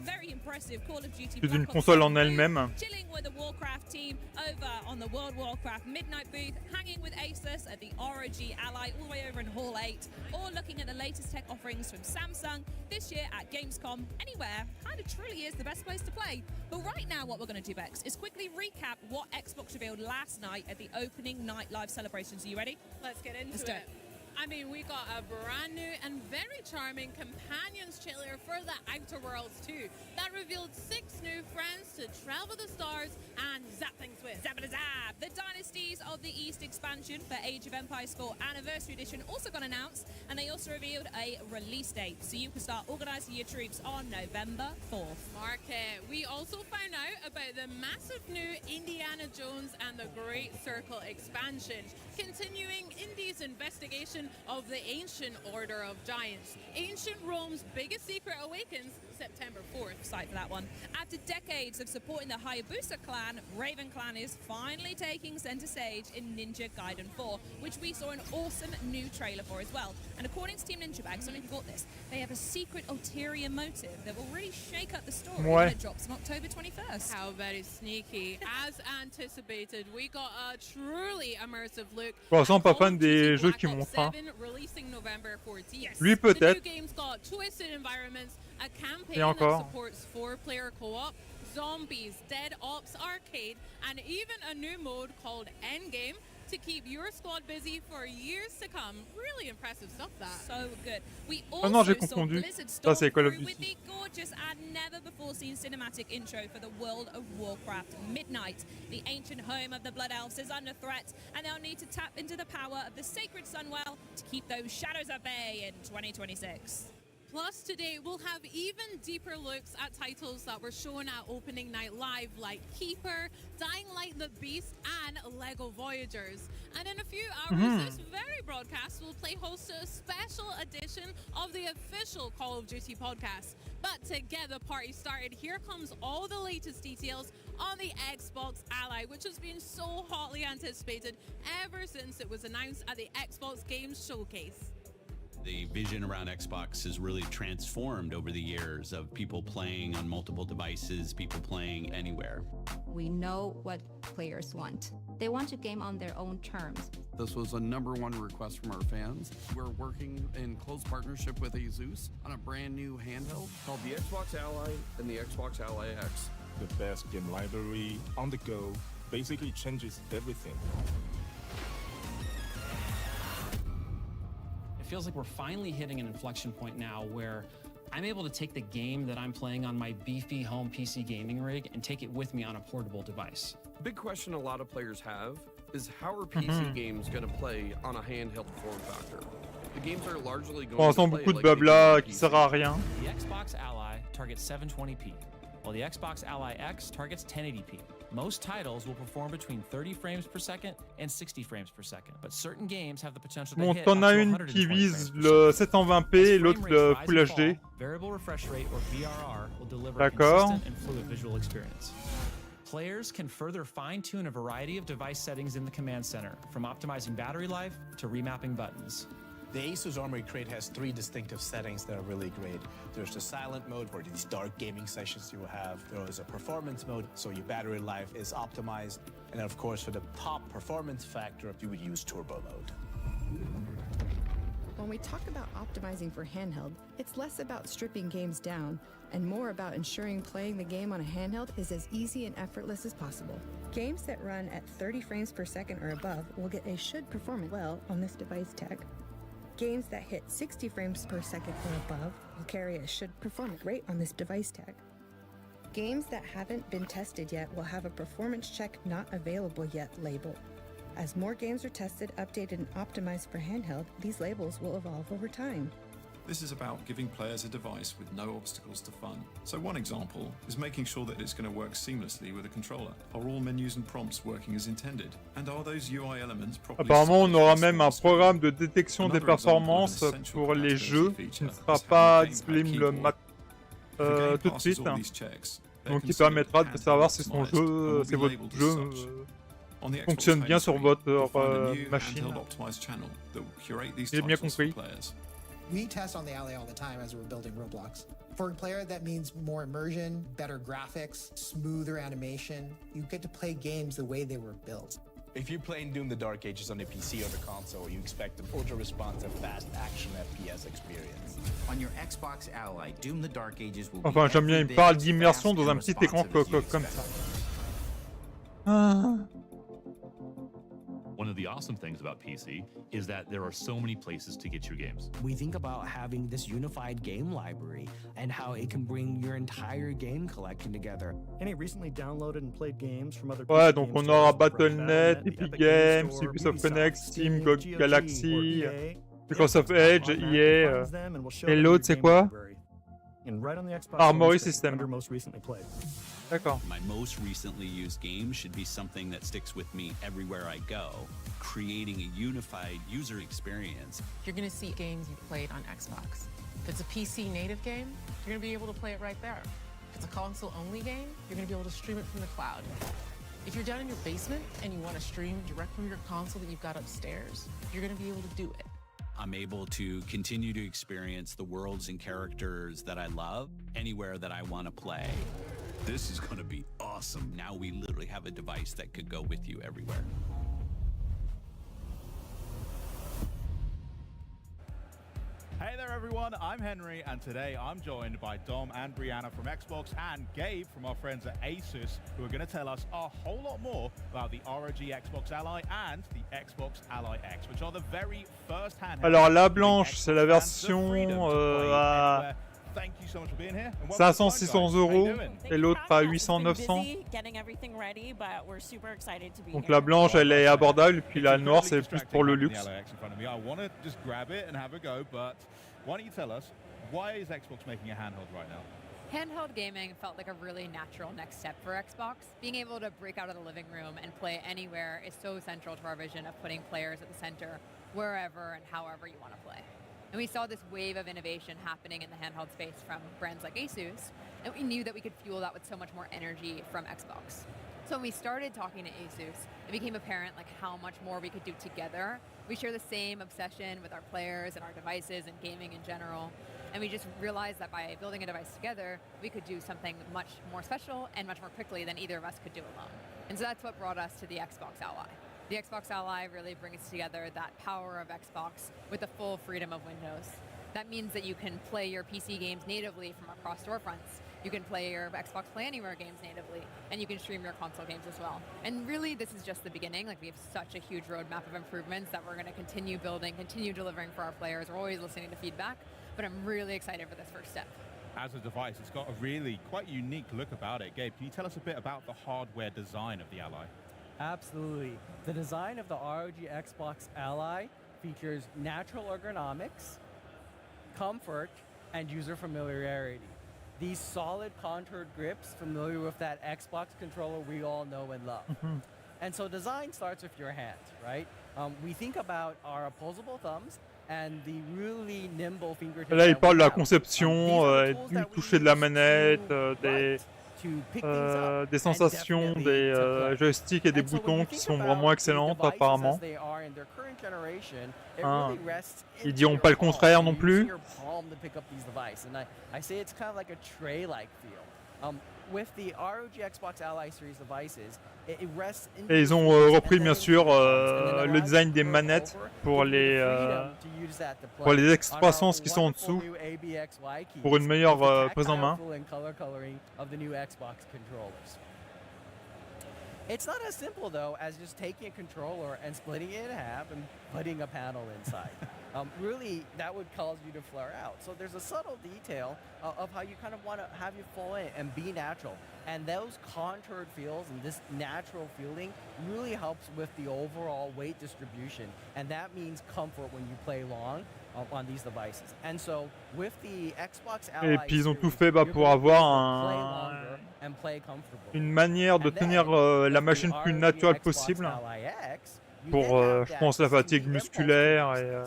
[SPEAKER 8] d'une console en elle-même.
[SPEAKER 17] Chilling with the Warcraft team over on the World Warcraft Midnight booth, hanging with Asus at the ROG Ally all the way over in Hall 8, or looking at the latest tech offerings from Samsung this year at Gamescom. Anywhere kind of truly is the best place to play. But right now what we're going to do, Bex, is quickly recap what Xbox revealed last night at the Opening Night Live celebrations. Are you ready?
[SPEAKER 18] Let's get into it. I mean, we got a brand new and very charming Companions trailer for the Outer Worlds 2 that revealed 6 new friends to travel the stars and zap things with.
[SPEAKER 17] Zap zap! The Dynasties of the East expansion for Age of Empires 4 Anniversary Edition also got announced, and they also revealed a release date, so you can start organising your troops on November 4th.
[SPEAKER 18] Mark it. We also found out about the massive new Indiana Jones and the Great Circle expansion, continuing Indy's investigation of the Ancient Order of Giants. Ancient Rome's biggest secret awakens September 4th.
[SPEAKER 17] Excited for that one. After decades of supporting the Hayabusa clan, Raven Clan is finally taking center stage in Ninja Gaiden 4, which we saw an awesome new trailer for as well. And according to Team Ninja Bag, some of you got this, they have a secret ulterior motive that will really shake up the story when it drops on October 21st.
[SPEAKER 18] How very sneaky. As anticipated, we got a truly immersive look.
[SPEAKER 8] Pour l'instant, pas fan des jeux qui montrent. Hein.
[SPEAKER 18] Releasing November 14th.
[SPEAKER 8] Lui peut-être.
[SPEAKER 18] The new game's got twisted environments, a campaign that supports 4-player co-op, zombies, Dead Ops Arcade, and even a new mode called Endgame to keep your squad busy for years to come. Really impressive stuff, that.
[SPEAKER 17] So good. We also saw Blizzard storm through with the gorgeous and never-before-seen cinematic intro for the World of Warcraft Midnight. The ancient home of the Blood Elves is under threat, and they'll need to tap into the power of the sacred Sunwell to keep those shadows at bay in 2026.
[SPEAKER 18] Plus, today we'll have even deeper looks at titles that were shown at Opening Night Live, like Keeper, Dying Like the Beast, and LEGO Voyagers. And in a few hours, this very broadcast will play host to a special edition of the official Call of Duty podcast. But to get the party started, here comes all the latest details on the Xbox Ally, which has been so hotly anticipated ever since it was announced at the Xbox Games Showcase.
[SPEAKER 19] The vision around Xbox has really transformed over the years of people playing on multiple devices, people playing anywhere.
[SPEAKER 20] We know what players want. They want to game on their own terms.
[SPEAKER 21] This was a #1 request from our fans. We're working in close partnership with ASUS on a brand new handheld called the Xbox Ally and the Xbox Ally X.
[SPEAKER 22] The best game library on the go basically changes everything.
[SPEAKER 23] It feels like we're finally hitting an inflection point now where I'm able to take the game that I'm playing on my beefy home PC gaming rig and take it with me on a portable device.
[SPEAKER 21] The big question a lot of players have is how are PC games going to play on a handheld form factor? The games are largely going
[SPEAKER 8] Pour
[SPEAKER 21] to
[SPEAKER 8] l'instant,
[SPEAKER 21] play
[SPEAKER 8] beaucoup de
[SPEAKER 21] like they do
[SPEAKER 8] blabla
[SPEAKER 21] on
[SPEAKER 8] qui
[SPEAKER 21] PC.
[SPEAKER 8] sert à rien.
[SPEAKER 23] The Xbox Ally targets 720p, while the Xbox Ally X targets 1080p. Most titles will perform between 30 frames per second and 60 frames per second, but certain games have the potential to
[SPEAKER 8] Bon,
[SPEAKER 23] hit
[SPEAKER 8] t'en
[SPEAKER 23] up
[SPEAKER 8] as
[SPEAKER 23] to
[SPEAKER 8] une
[SPEAKER 23] 120
[SPEAKER 8] qui
[SPEAKER 23] frames
[SPEAKER 8] vise
[SPEAKER 23] per
[SPEAKER 8] le
[SPEAKER 23] second.
[SPEAKER 8] 720p et l'autre le Full HD.
[SPEAKER 23] Variable refresh rate, or VRR, will deliver a
[SPEAKER 8] D'accord.
[SPEAKER 23] consistent and fluid visual experience. Players can further fine-tune a variety of device settings in the command center, from optimizing battery life to remapping buttons.
[SPEAKER 24] The Asus Armory Crate has 3 distinctive settings that are really great. There's the silent mode, for these dark gaming sessions you will have. There is a performance mode, so your battery life is optimized. And then, of course, for the top performance factor, you would use turbo mode.
[SPEAKER 25] When we talk about optimizing for handheld, it's less about stripping games down and more about ensuring playing the game on a handheld is as easy and effortless as possible. Games that run at 30 frames per second or above will get a should perform well on this device tag. Games that hit 60 frames per second or above will carry a should perform great on this device tag. Games that haven't been tested yet will have a performance check not available yet label. As more games are tested, updated, and optimized for handheld, these labels will evolve over time.
[SPEAKER 26] This is about giving players a device with no obstacles to fun. So one example is making sure that it's going to work seamlessly with a controller. Are all menus and prompts working as intended? And are those UI elements properly
[SPEAKER 8] Apparemment, on
[SPEAKER 26] sized
[SPEAKER 8] aura
[SPEAKER 26] for
[SPEAKER 8] même un
[SPEAKER 26] screen?
[SPEAKER 8] programme de détection des
[SPEAKER 26] Another example of an
[SPEAKER 8] performances
[SPEAKER 26] essential
[SPEAKER 8] pour les
[SPEAKER 26] compatibility
[SPEAKER 8] jeux qui
[SPEAKER 26] feature
[SPEAKER 8] ne
[SPEAKER 26] is
[SPEAKER 8] sera
[SPEAKER 26] having
[SPEAKER 8] pas
[SPEAKER 26] a gamepad
[SPEAKER 8] disponible
[SPEAKER 26] keyboard. If a game
[SPEAKER 8] tout de
[SPEAKER 26] passes
[SPEAKER 8] suite.
[SPEAKER 26] all these checks, they're
[SPEAKER 8] Donc, qui
[SPEAKER 26] considered
[SPEAKER 8] permettra de
[SPEAKER 26] handheld
[SPEAKER 8] savoir si son
[SPEAKER 26] optimized and will
[SPEAKER 8] jeu,
[SPEAKER 26] be
[SPEAKER 8] si votre
[SPEAKER 26] labeled as
[SPEAKER 8] jeu
[SPEAKER 26] such. On the Xbox
[SPEAKER 8] fonctionne bien
[SPEAKER 26] home
[SPEAKER 8] sur
[SPEAKER 26] screen, you'll
[SPEAKER 8] votre
[SPEAKER 26] find a new
[SPEAKER 8] machine.
[SPEAKER 26] handheld optimized channel that will curate these
[SPEAKER 8] J'ai bien
[SPEAKER 26] titles for
[SPEAKER 8] compris.
[SPEAKER 26] players.
[SPEAKER 27] We test on the Ally all the time as we're building Roblox. For a player, that means more immersion, better graphics, smoother animation. You get to play games the way they were built.
[SPEAKER 24] If you're playing Doom the Dark Ages on the PC or the console, you expect an ultra-responsive, fast action FPS experience.
[SPEAKER 28] On your Xbox Ally, Doom the Dark Ages will
[SPEAKER 8] Enfin,
[SPEAKER 28] be
[SPEAKER 8] j'aime bien, il me parle d'immersion dans un
[SPEAKER 28] fast
[SPEAKER 8] petit
[SPEAKER 28] and
[SPEAKER 8] écran
[SPEAKER 28] responsive as you
[SPEAKER 8] comme
[SPEAKER 28] expect.
[SPEAKER 8] ça. Ah.
[SPEAKER 29] One of the awesome things about PC is that there are so many places to get your games.
[SPEAKER 30] We think about having this unified game library and how it can bring your entire game collection together.
[SPEAKER 31] Any recently downloaded and played games from other
[SPEAKER 8] Ouais,
[SPEAKER 31] PC
[SPEAKER 8] donc
[SPEAKER 31] game
[SPEAKER 8] on aura
[SPEAKER 31] stores from
[SPEAKER 8] Battle.net,
[SPEAKER 31] Battle.net, the
[SPEAKER 8] Epic
[SPEAKER 31] Epic Games
[SPEAKER 8] Games,
[SPEAKER 31] Store,
[SPEAKER 8] Ubisoft Connect, Steam,
[SPEAKER 31] Steam,
[SPEAKER 8] GOG
[SPEAKER 31] GOG,
[SPEAKER 8] Galaxy,
[SPEAKER 31] or EA.
[SPEAKER 8] Microsoft
[SPEAKER 31] It'll
[SPEAKER 8] Edge,
[SPEAKER 31] automatically
[SPEAKER 8] EA,
[SPEAKER 31] finds them and will show
[SPEAKER 8] et
[SPEAKER 31] them
[SPEAKER 8] l'autre
[SPEAKER 31] your
[SPEAKER 8] c'est
[SPEAKER 31] game
[SPEAKER 8] quoi?
[SPEAKER 31] library. And right on the Xbox
[SPEAKER 8] Armory
[SPEAKER 31] home screen,
[SPEAKER 8] System.
[SPEAKER 31] under most recently played.
[SPEAKER 8] D'accord.
[SPEAKER 19] My most recently used game should be something that sticks with me everywhere I go, creating a unified user experience.
[SPEAKER 32] You're going to see games you've played on Xbox. If it's a PC native game, you're going to be able to play it right there. If it's a console-only game, you're going to be able to stream it from the cloud. If you're down in your basement and you want to stream direct from your console that you've got upstairs, you're going to be able to do it.
[SPEAKER 19] I'm able to continue to experience the worlds and characters that I love anywhere that I want to play. This is going to be awesome. Now we literally have a device that could go with you everywhere.
[SPEAKER 33] Hey there everyone, I'm Henry, and today I'm joined by Dom and Brianna from Xbox and Gabe from our friends at Asus, who are going to tell us a whole lot more about the ROG Xbox Ally and the Xbox Ally X, which are the very first handheld.
[SPEAKER 8] Alors la blanche, c'est la version à
[SPEAKER 33] Thank you so much for being here.
[SPEAKER 8] 500-600 euros et l'autre à 800-900. Donc la blanche elle est abordable et puis la noire c'est plus pour le luxe.
[SPEAKER 33] I want to just grab it and have a go, but why don't you tell us, why is Xbox making a handheld right now?
[SPEAKER 34] Handheld gaming felt like a really natural next step for Xbox. Being able to break out of the living room and play anywhere is so central to our vision of putting players at the center wherever and however you want to play. And we saw this wave of innovation happening in the handheld space from brands like Asus, and we knew that we could fuel that with so much more energy from Xbox. So when we started talking to Asus, it became apparent like how much more we could do together. We share the same obsession with our players and our devices and gaming in general. And we just realized that by building a device together, we could do something much more special and much more quickly than either of us could do alone. And so that's what brought us to the Xbox Ally. The Xbox Ally really brings together that power of Xbox with the full freedom of Windows. That means that you can play your PC games natively from across storefronts. You can play your Xbox Play Anywhere games natively, and you can stream your console games as well. And really, this is just the beginning. Like, we have such a huge roadmap of improvements that we're going to continue building, continue delivering for our players. We're always listening to feedback, but I'm really excited for this first step.
[SPEAKER 33] As a device, it's got a really quite unique look about it. Gabe, can you tell us a bit about the hardware design of the Ally?
[SPEAKER 1] Absolutely. The design of the ROG Xbox Ally features natural ergonomics, comfort, and user familiarity. These solid contoured grips, familiar with that Xbox controller we all know and love. And so design starts with your hands, right? We think about our opposable thumbs and the really nimble fingertips.
[SPEAKER 8] Là, il parle de la conception, du toucher de la manette, des sensations, des joysticks et des boutons qui sont vraiment excellentes apparemment. Ils diront pas le contraire non plus. Et ils ont repris bien sûr le design des manettes pour les excroissances qui sont en dessous pour une meilleure prise en main.
[SPEAKER 1] It's not as simple though as just taking a controller and splitting it in half and putting a panel inside. Really, that would cause you to flare out. So there's a subtle detail of how you kind of want to have you fall in and be natural. And those contoured feels and this natural feeling really helps with the overall weight distribution. And that means comfort when you play long on these devices. And so with the Xbox Ally,
[SPEAKER 8] et puis ils ont tout fait pour avoir une manière de tenir la machine plus naturelle possible pour, je pense, la fatigue musculaire et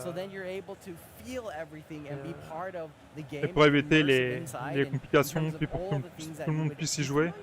[SPEAKER 8] pour éviter les complications, puis pour que tout le monde puisse y jouer.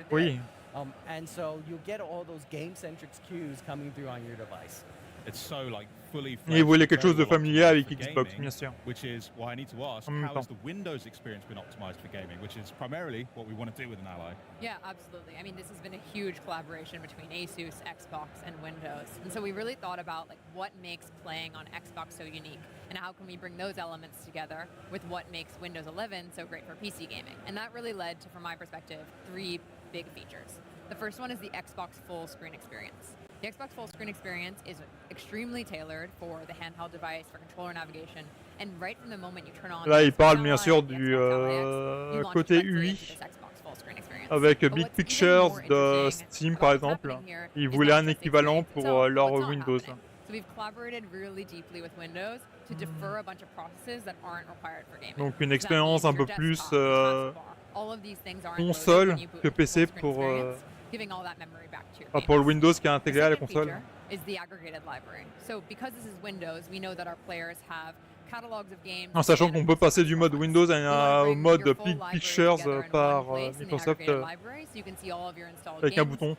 [SPEAKER 8] Oui.
[SPEAKER 1] And so you'll get all those game-centric cues coming through on your device.
[SPEAKER 33] It's so like fully
[SPEAKER 8] Et ils voulaient quelque chose de familier avec Xbox, bien sûr.
[SPEAKER 33] Which is why I need to ask, how has the Windows experience been optimized for gaming, which is primarily what we want to do with an Ally?
[SPEAKER 34] Yeah, absolutely. I mean, this has been a huge collaboration between Asus, Xbox, and Windows. And so we really thought about like what makes playing on Xbox so unique, and how can we bring those elements together with what makes Windows 11 so great for PC gaming. And that really led to, from my perspective, 3 big features. The first one is the Xbox full screen experience. The Xbox full screen experience is extremely tailored for the handheld device, for controller navigation, and right from the moment you turn on.
[SPEAKER 8] Là, il parle bien sûr du côté UI avec Big Pictures de Steam par exemple. Ils voulaient un équivalent pour leur Windows.
[SPEAKER 34] So we've collaborated really deeply with Windows to defer a bunch of processes that aren't required for gaming.
[SPEAKER 8] Donc une expérience un peu plus console que PC pour le Windows qui est intégré à la console. En sachant qu'on peut passer du mode Windows au mode Big Pictures par Microsoft avec un bouton.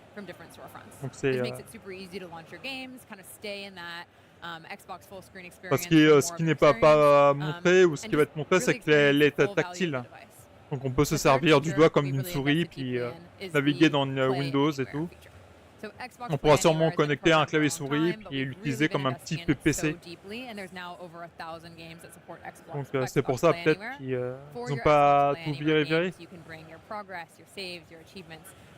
[SPEAKER 8] Donc c'est parce que ce qui n'est pas montré ou ce qui va être montré, c'est que les tactiles. Donc on peut se servir du doigt comme d'une souris puis naviguer dans Windows et tout. On pourra sûrement connecter un clavier souris puis l'utiliser comme un petit PC. Donc c'est pour ça peut-être qu'ils n'ont pas tout viré.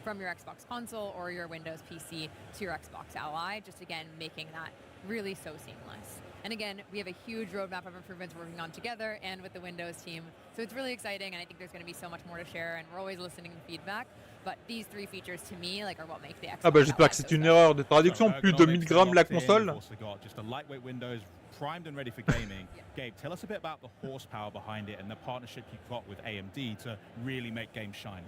[SPEAKER 34] From your Xbox console or your Windows PC to your Xbox Ally, just again making that really so seamless. And again, we have a huge roadmap of improvements we're working on together and with the Windows team. So it's really exciting, and I think there's going to be so much more to share, and we're always listening to feedback. But these 3 features to me like are what make the Xbox.
[SPEAKER 8] Ah bah j'espère que c'est une erreur de traduction. Plus de 1000 grammes la console.
[SPEAKER 33] Just a lightweight Windows primed and ready for gaming. Gabe, tell us a bit about the horsepower behind it and the partnership you've got with AMD to really make games shine.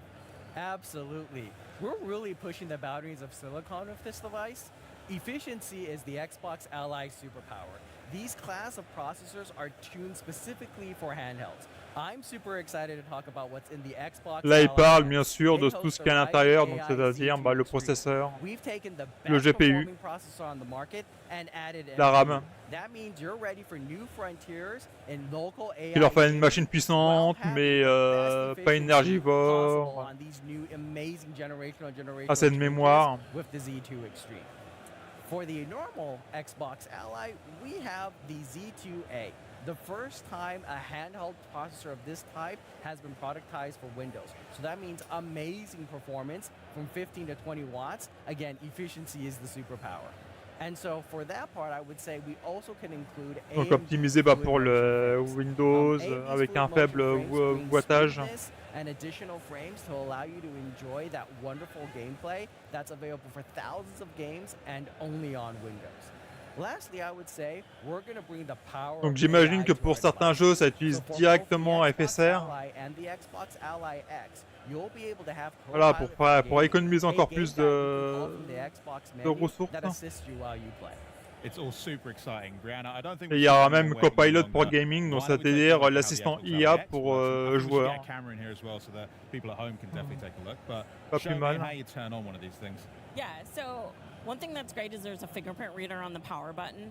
[SPEAKER 1] Absolutely. We're really pushing the boundaries of silicon with this device. Efficiency is the Xbox Ally superpower. These class of processors are tuned specifically for handhelds. I'm super excited to talk about what's in the Xbox
[SPEAKER 8] Là, il
[SPEAKER 1] Ally
[SPEAKER 8] parle
[SPEAKER 1] X.
[SPEAKER 8] bien sûr
[SPEAKER 1] It
[SPEAKER 8] de
[SPEAKER 1] hosts
[SPEAKER 8] tout ce
[SPEAKER 1] the
[SPEAKER 8] qu'il y a à
[SPEAKER 1] Ryzen
[SPEAKER 8] l'intérieur, donc
[SPEAKER 1] AI
[SPEAKER 8] c'est-à-dire
[SPEAKER 1] Z2
[SPEAKER 8] le
[SPEAKER 1] Extreme.
[SPEAKER 8] processeur,
[SPEAKER 1] We've taken the
[SPEAKER 8] le
[SPEAKER 1] best
[SPEAKER 8] GPU,
[SPEAKER 1] performing processor on the market and added
[SPEAKER 8] la
[SPEAKER 1] NPU.
[SPEAKER 8] RAM,
[SPEAKER 1] That means you're ready for new frontiers in local AI
[SPEAKER 8] qui leur fait une
[SPEAKER 1] gaming
[SPEAKER 8] machine
[SPEAKER 1] while
[SPEAKER 8] puissante,
[SPEAKER 1] having
[SPEAKER 8] mais
[SPEAKER 1] the best
[SPEAKER 8] pas
[SPEAKER 1] efficiency possible
[SPEAKER 8] énergivore,
[SPEAKER 1] on these new amazing generational
[SPEAKER 8] assez de
[SPEAKER 1] changes
[SPEAKER 8] mémoire.
[SPEAKER 1] with the Z2 Extreme. For the normal Xbox Ally, we have the Z2A, the first time a handheld processor of this type has been productized for Windows. So that means amazing performance from 15 to 20 watts. Again, efficiency is the superpower. And so for that part, I would say we also can include
[SPEAKER 8] Donc
[SPEAKER 1] AMD
[SPEAKER 8] optimisé
[SPEAKER 1] fluid
[SPEAKER 8] pour
[SPEAKER 1] motion
[SPEAKER 8] le
[SPEAKER 1] frames.
[SPEAKER 8] Windows
[SPEAKER 1] AMD's
[SPEAKER 8] avec un
[SPEAKER 1] fluid
[SPEAKER 8] faible
[SPEAKER 1] motion frames bring
[SPEAKER 8] wattage.
[SPEAKER 1] smoothness and additional frames to allow you to enjoy that wonderful gameplay that's available for thousands of games and only on Windows. Lastly, I would say we're going to bring the power
[SPEAKER 8] Donc
[SPEAKER 1] of
[SPEAKER 8] j'imagine
[SPEAKER 1] AI
[SPEAKER 8] que
[SPEAKER 1] to
[SPEAKER 8] pour
[SPEAKER 1] our
[SPEAKER 8] certains
[SPEAKER 1] devices.
[SPEAKER 8] jeux, ça utilise
[SPEAKER 1] So for both
[SPEAKER 8] directement
[SPEAKER 1] the Xbox
[SPEAKER 8] FSR.
[SPEAKER 1] Ally and the Xbox Ally X, you'll be able to have
[SPEAKER 8] Voilà,
[SPEAKER 1] co-pilot
[SPEAKER 8] pour économiser
[SPEAKER 1] a
[SPEAKER 8] encore
[SPEAKER 1] game
[SPEAKER 8] plus
[SPEAKER 1] guide you can call from the Xbox
[SPEAKER 8] de
[SPEAKER 1] menu
[SPEAKER 8] ressources.
[SPEAKER 1] that assists you while you play.
[SPEAKER 33] It's all super exciting, Brianna. I don't think
[SPEAKER 8] Et
[SPEAKER 33] we
[SPEAKER 8] il y
[SPEAKER 33] should
[SPEAKER 8] aura
[SPEAKER 33] keep
[SPEAKER 8] même
[SPEAKER 33] anyone waiting
[SPEAKER 8] Copilot
[SPEAKER 33] any
[SPEAKER 8] pour
[SPEAKER 33] longer.
[SPEAKER 8] gaming, donc
[SPEAKER 33] Why don't we take a
[SPEAKER 8] c'est-à-dire
[SPEAKER 33] look at how the
[SPEAKER 8] l'assistant
[SPEAKER 33] Xbox
[SPEAKER 8] IA
[SPEAKER 33] Ally X
[SPEAKER 8] pour
[SPEAKER 33] works? I think we should
[SPEAKER 8] joueurs.
[SPEAKER 33] get a camera in here as well so that people at home can definitely take a look. But
[SPEAKER 8] Pas
[SPEAKER 33] show
[SPEAKER 8] plus
[SPEAKER 33] me
[SPEAKER 8] mal.
[SPEAKER 33] how you turn on one of these things.
[SPEAKER 2] Yeah, so one thing that's great is there's a fingerprint reader on the power button.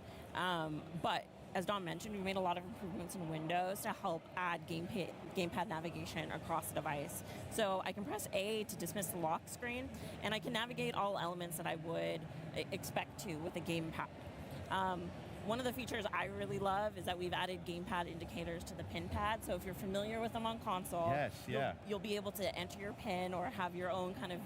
[SPEAKER 2] But as Dom mentioned, we made a lot of improvements in Windows to help add gamepad navigation across the device. So I can press A to dismiss the lock screen, and I can navigate all elements that I would expect to with a gamepad. One of the features I really love is that we've added gamepad indicators to the pin pad. So if you're familiar with them on console, you'll be able to enter your pin or have your own kind of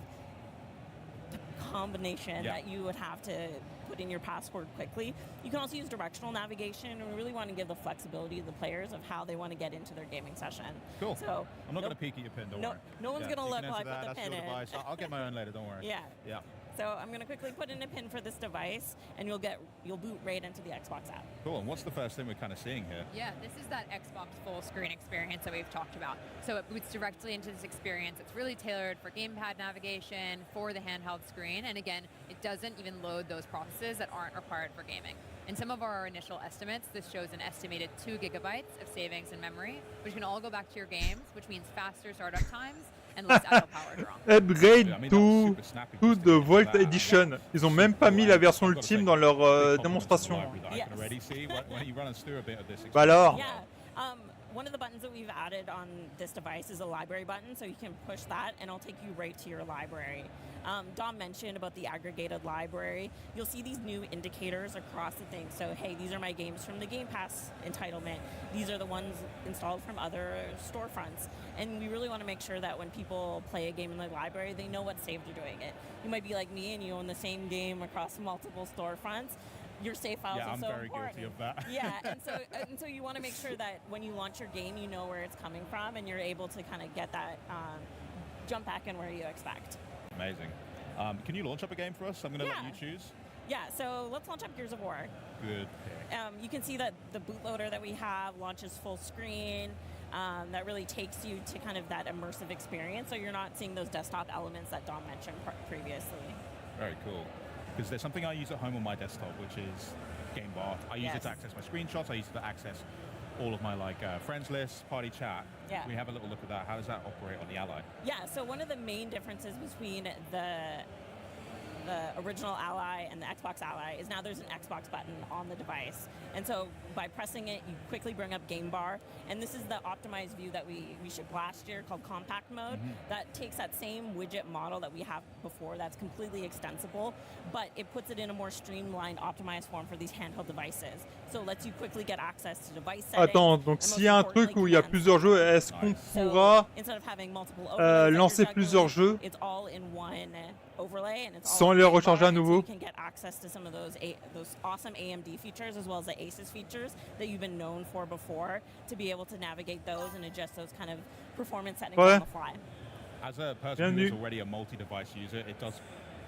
[SPEAKER 2] combination that you would have to put in your password quickly. You can also use directional navigation, and we really want to give the flexibility to the players of how they want to get into their gaming session.
[SPEAKER 33] Cool.
[SPEAKER 2] So
[SPEAKER 33] I'm not going to peek at your pin, don't worry.
[SPEAKER 2] No one's going to look like
[SPEAKER 33] that.
[SPEAKER 2] what the
[SPEAKER 33] That's
[SPEAKER 2] pin
[SPEAKER 33] your
[SPEAKER 2] is.
[SPEAKER 33] device. I'll get my own later, don't worry.
[SPEAKER 2] Yeah. So I'm going to quickly put in a pin for this device, and you'll boot right into the Xbox app.
[SPEAKER 33] Cool. And what's the first thing we're kind of seeing here?
[SPEAKER 34] Yeah, this is that Xbox full screen experience that we've talked about. So it boots directly into this experience. It's really tailored for gamepad navigation, for the handheld screen, and again, it doesn't even load those processes that aren't required for gaming. In some of our initial estimates, this shows an estimated 2 gigabytes of savings in memory, which can all go back to your games, which means faster startup times and less idle power draw.
[SPEAKER 8] Upgrade to the Vault Edition. Ils ont même pas mis la version ultime dans leur démonstration. Bah alors.
[SPEAKER 2] One of the buttons that we've added on this device is a library button, so you can push that and it'll take you right to your library. Dom mentioned about the aggregated library. You'll see these new indicators across the thing. So, hey, these are my games from the Game Pass entitlement. These are the ones installed from other storefronts. And we really want to make sure that when people play a game in the library, they know what save they're doing it. You might be like me and you own the same game across multiple storefronts. Your save files are so
[SPEAKER 33] very
[SPEAKER 2] important.
[SPEAKER 33] guilty of that.
[SPEAKER 2] Yeah, and so you want to make sure that when you launch your game, you know where it's coming from, and you're able to kind of get that jump back in where you expect.
[SPEAKER 33] Amazing. Can you launch up a game for us? I'm going to let you choose.
[SPEAKER 2] Yeah, so let's launch up Gears of War.
[SPEAKER 33] Good.
[SPEAKER 2] You can see that the bootloader that we have launches full screen. That really takes you to kind of that immersive experience, so you're not seeing those desktop elements that Dom mentioned previously.
[SPEAKER 33] Very cool. Because there's something I use at home on my desktop, which is Game Bar. I use it to access my screenshots. I use it to access all of my friends lists, party chat.
[SPEAKER 2] Yeah.
[SPEAKER 33] Can we have a little look at that? How does that operate on the Ally?
[SPEAKER 2] Yeah, so one of the main differences between the original Ally and the Xbox Ally is now there's an Xbox button on the device. And so by pressing it, you quickly bring up Game Bar. And this is the optimized view that we shipped last year called Compact Mode. That takes that same widget model that we have before that's completely extensible, but it puts it in a more streamlined, optimized form for these handheld devices. So it lets you quickly get access to device settings.
[SPEAKER 8] Attends, donc s'il y a un truc où il y a plusieurs jeux, est-ce qu'on pourra lancer plusieurs jeux sans les recharger à nouveau?
[SPEAKER 2] You can get access to some of those awesome AMD features as well as the Asus features that you've been known for before, to be able to navigate those and adjust those kind of performance settings on the fly.
[SPEAKER 33] As a person who is already a multi-device user, it does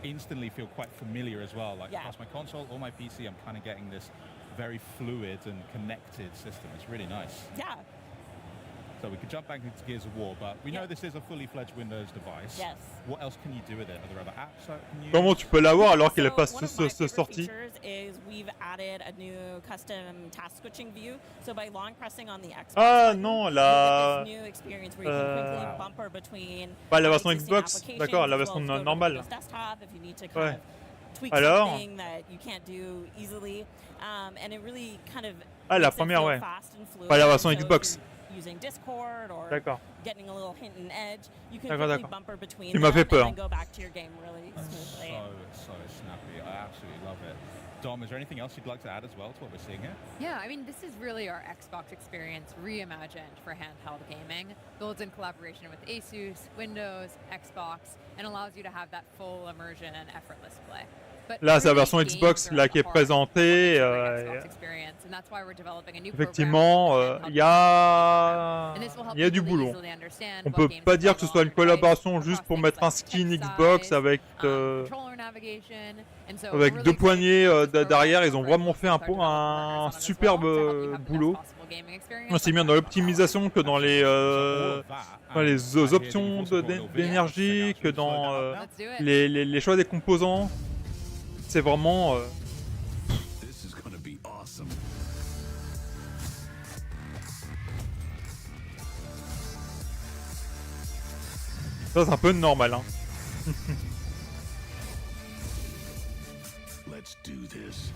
[SPEAKER 33] instantly feel quite familiar as well. Like across my console or my PC, I'm kind of getting this very fluid and connected system. It's really nice.
[SPEAKER 2] Yeah.
[SPEAKER 33] So we could jump back into Gears of War, but we know this is a fully fledged Windows device.
[SPEAKER 2] Yes.
[SPEAKER 33] What else can you do with it? Are there other apps that can use?
[SPEAKER 8] Comment tu peux l'avoir alors qu'elle est pas
[SPEAKER 2] One of my favorite
[SPEAKER 8] sortie?
[SPEAKER 2] features is we've added a new custom task switching view. So by long pressing on the Xbox
[SPEAKER 8] Ah
[SPEAKER 2] button,
[SPEAKER 8] non,
[SPEAKER 2] you
[SPEAKER 8] la...
[SPEAKER 2] get this new experience where you can quickly bumper between
[SPEAKER 8] Pas la version
[SPEAKER 2] existing
[SPEAKER 8] Xbox,
[SPEAKER 2] applications,
[SPEAKER 8] d'accord, la
[SPEAKER 2] as
[SPEAKER 8] version
[SPEAKER 2] well as go to
[SPEAKER 8] normale.
[SPEAKER 2] Windows Desktop if you need to kind
[SPEAKER 8] Ouais.
[SPEAKER 2] of tweak
[SPEAKER 8] Alors?
[SPEAKER 2] something that you can't do easily, and it really kind of
[SPEAKER 8] Ah, la
[SPEAKER 2] makes it
[SPEAKER 8] première,
[SPEAKER 2] feel
[SPEAKER 8] ouais.
[SPEAKER 2] fast and fluid.
[SPEAKER 8] Pas la version
[SPEAKER 2] So if
[SPEAKER 8] Xbox.
[SPEAKER 2] you're using Discord or
[SPEAKER 8] D'accord.
[SPEAKER 2] getting a little hint and edge, you can
[SPEAKER 8] D'accord,
[SPEAKER 2] quickly
[SPEAKER 8] d'accord.
[SPEAKER 2] bumper between
[SPEAKER 8] Tu m'as
[SPEAKER 2] them
[SPEAKER 8] fait peur.
[SPEAKER 2] and then go back to your game really smoothly.
[SPEAKER 33] So snappy. I absolutely love it. Dom, is there anything else you'd like to add as well to what we're seeing here?
[SPEAKER 34] Yeah, I mean, this is really our Xbox experience reimagined for handheld gaming. Builds in collaboration with Asus, Windows, Xbox, and allows you to have that full immersion and effortless play. But
[SPEAKER 8] Là, c'est la
[SPEAKER 34] really,
[SPEAKER 8] version
[SPEAKER 34] games
[SPEAKER 8] Xbox
[SPEAKER 34] are
[SPEAKER 8] là
[SPEAKER 34] at
[SPEAKER 8] qui est
[SPEAKER 34] the heart
[SPEAKER 8] présentée.
[SPEAKER 34] of the Xbox experience, and that's why we're developing a new
[SPEAKER 8] Effectivement,
[SPEAKER 34] program
[SPEAKER 8] il y a du boulot. On peut pas dire que ce soit une collaboration juste pour mettre un skin Xbox avec deux poignées derrière. Ils ont vraiment fait un superbe boulot. Aussi bien dans l'optimisation que dans les options d'énergie, que dans les choix des composants. C'est vraiment...
[SPEAKER 19] This is gonna be awesome.
[SPEAKER 8] Ça, c'est un peu normal. Hein.
[SPEAKER 19] Let's do this.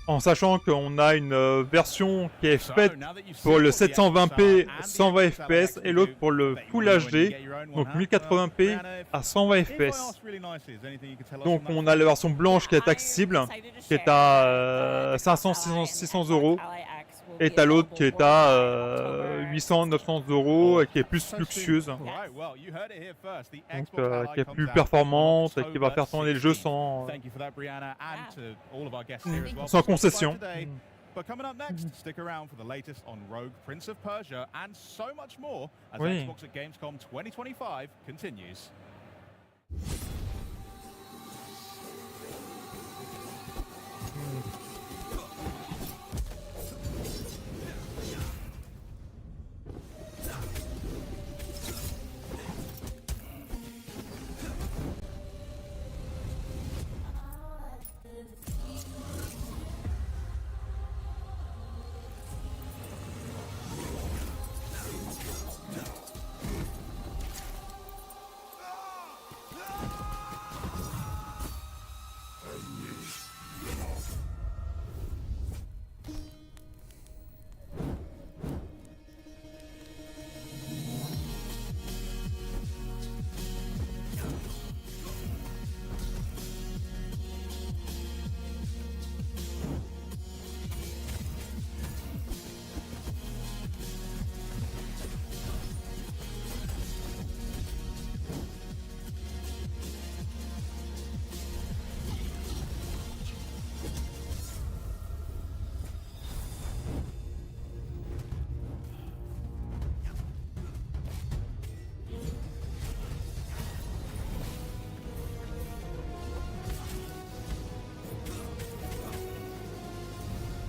[SPEAKER 8] En sachant qu'on a une version qui est faite pour le 720p 120 fps et l'autre pour le Full HD, donc 1080p à 120 fps. Donc on a la version blanche qui est accessible, qui est à 500-600 euros, et t'as l'autre qui est à 800-900 euros et qui est plus luxueuse, donc qui est plus performante et qui va faire tourner le jeu sans concession.
[SPEAKER 33] But coming up next, stick around for the latest on Rogue, Prince of Persia, and so much more as
[SPEAKER 8] Oui.
[SPEAKER 33] Xbox at Gamescom 2025 continues.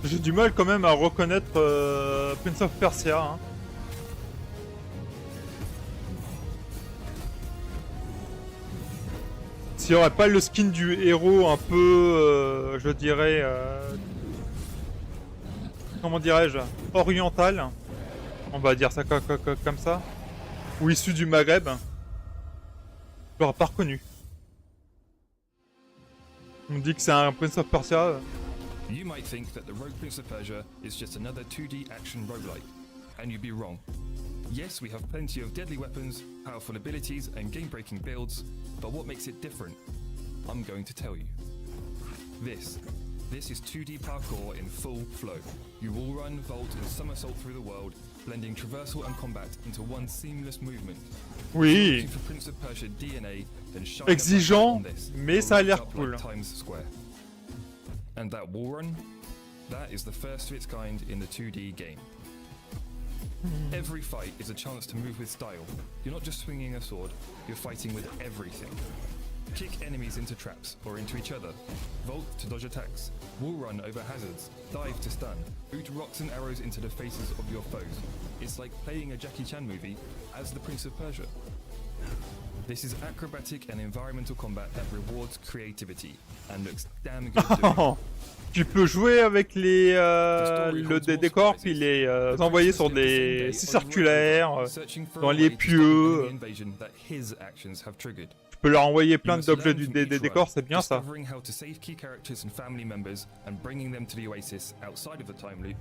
[SPEAKER 8] J'ai du mal quand même à reconnaître Prince of Persia. Hein. S'il n'y aurait pas le skin du héros un peu, je dirais, comment dirais-je, oriental, on va dire ça comme ça, ou issu du Maghreb, je l'aurais pas reconnu. On me dit que c'est un Prince of Persia.
[SPEAKER 3] You might think that the Rogue Prince of Persia is just another 2D action roguelike, and you'd be wrong. Yes, we have plenty of deadly weapons, powerful abilities, and game-breaking builds, but what makes it different? I'm going to tell you. This is 2D parkour in full flow. You will run, vault, and somersault through the world, blending traversal and combat into one seamless movement.
[SPEAKER 8] Oui.
[SPEAKER 3] For Prince of Persia DNA, then shine
[SPEAKER 8] Exigeant,
[SPEAKER 3] on this.
[SPEAKER 8] mais ça a l'air
[SPEAKER 3] Up
[SPEAKER 8] cool.
[SPEAKER 3] like Times Square. And that wall run, that is the first of its kind in the 2D game. Every fight is a chance to move with style. You're not just swinging a sword, you're fighting with everything. Kick enemies into traps or into each other. Vault to dodge attacks. Wall run over hazards. Dive to stun. Boot rocks and arrows into the faces of your foes. It's like playing a Jackie Chan movie as the Prince of Persia. This is acrobatic and environmental combat that rewards creativity and looks damn good doing.
[SPEAKER 8] Tu peux jouer avec des décors puis les envoyer sur des circulaires, dans les pieux. Tu peux leur envoyer plein d'objets des décors, c'est bien ça.
[SPEAKER 3] Discovering how to save key characters and family members and bringing them to the Oasis outside of the time loop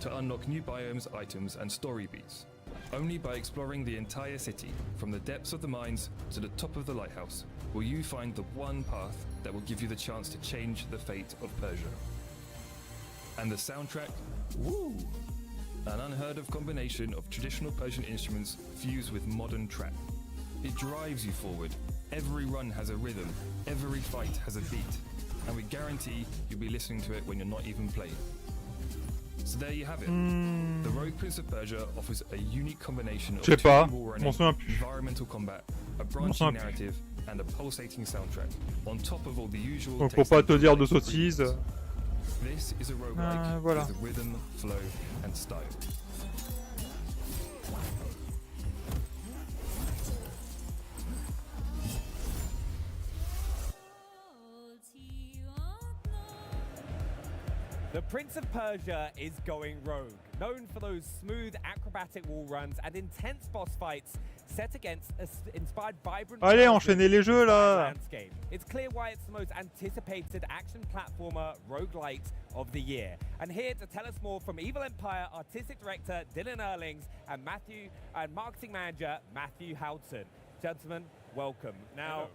[SPEAKER 3] to unlock new biomes, items and story beats. Only by exploring the entire city, from the depths of the mines to the top of the lighthouse, will you find the one path that will give you the chance to change the fate of Persia. And the soundtrack? Woo! An unheard of combination of traditional Persian instruments fused with modern trap. It drives you forward. Every run has a rhythm, every fight has a beat, and we guarantee you'll be listening to it when you're not even playing. So there you have it. The Rogue Prince of Persia offers a unique combination of 2D wall running, environmental combat, a branching narrative, and a pulsating soundtrack, on top of all the usual.
[SPEAKER 8] Donc pour pas te dire de sottises.
[SPEAKER 3] This is a roguelike
[SPEAKER 8] voilà.
[SPEAKER 3] with rhythm, flow, and style.
[SPEAKER 4] The Prince of Persia is going rogue, known for those smooth acrobatic wall runs and intense boss fights set against inspired vibrant
[SPEAKER 8] Allez, enchaînez les jeux là.
[SPEAKER 4] landscape. It's clear why it's the most anticipated action platformer roguelite of the year. And here to tell us more from Evil Empire artistic director Dylan Erlings and marketing manager Matthew Houghton. Gentlemen, welcome. Now,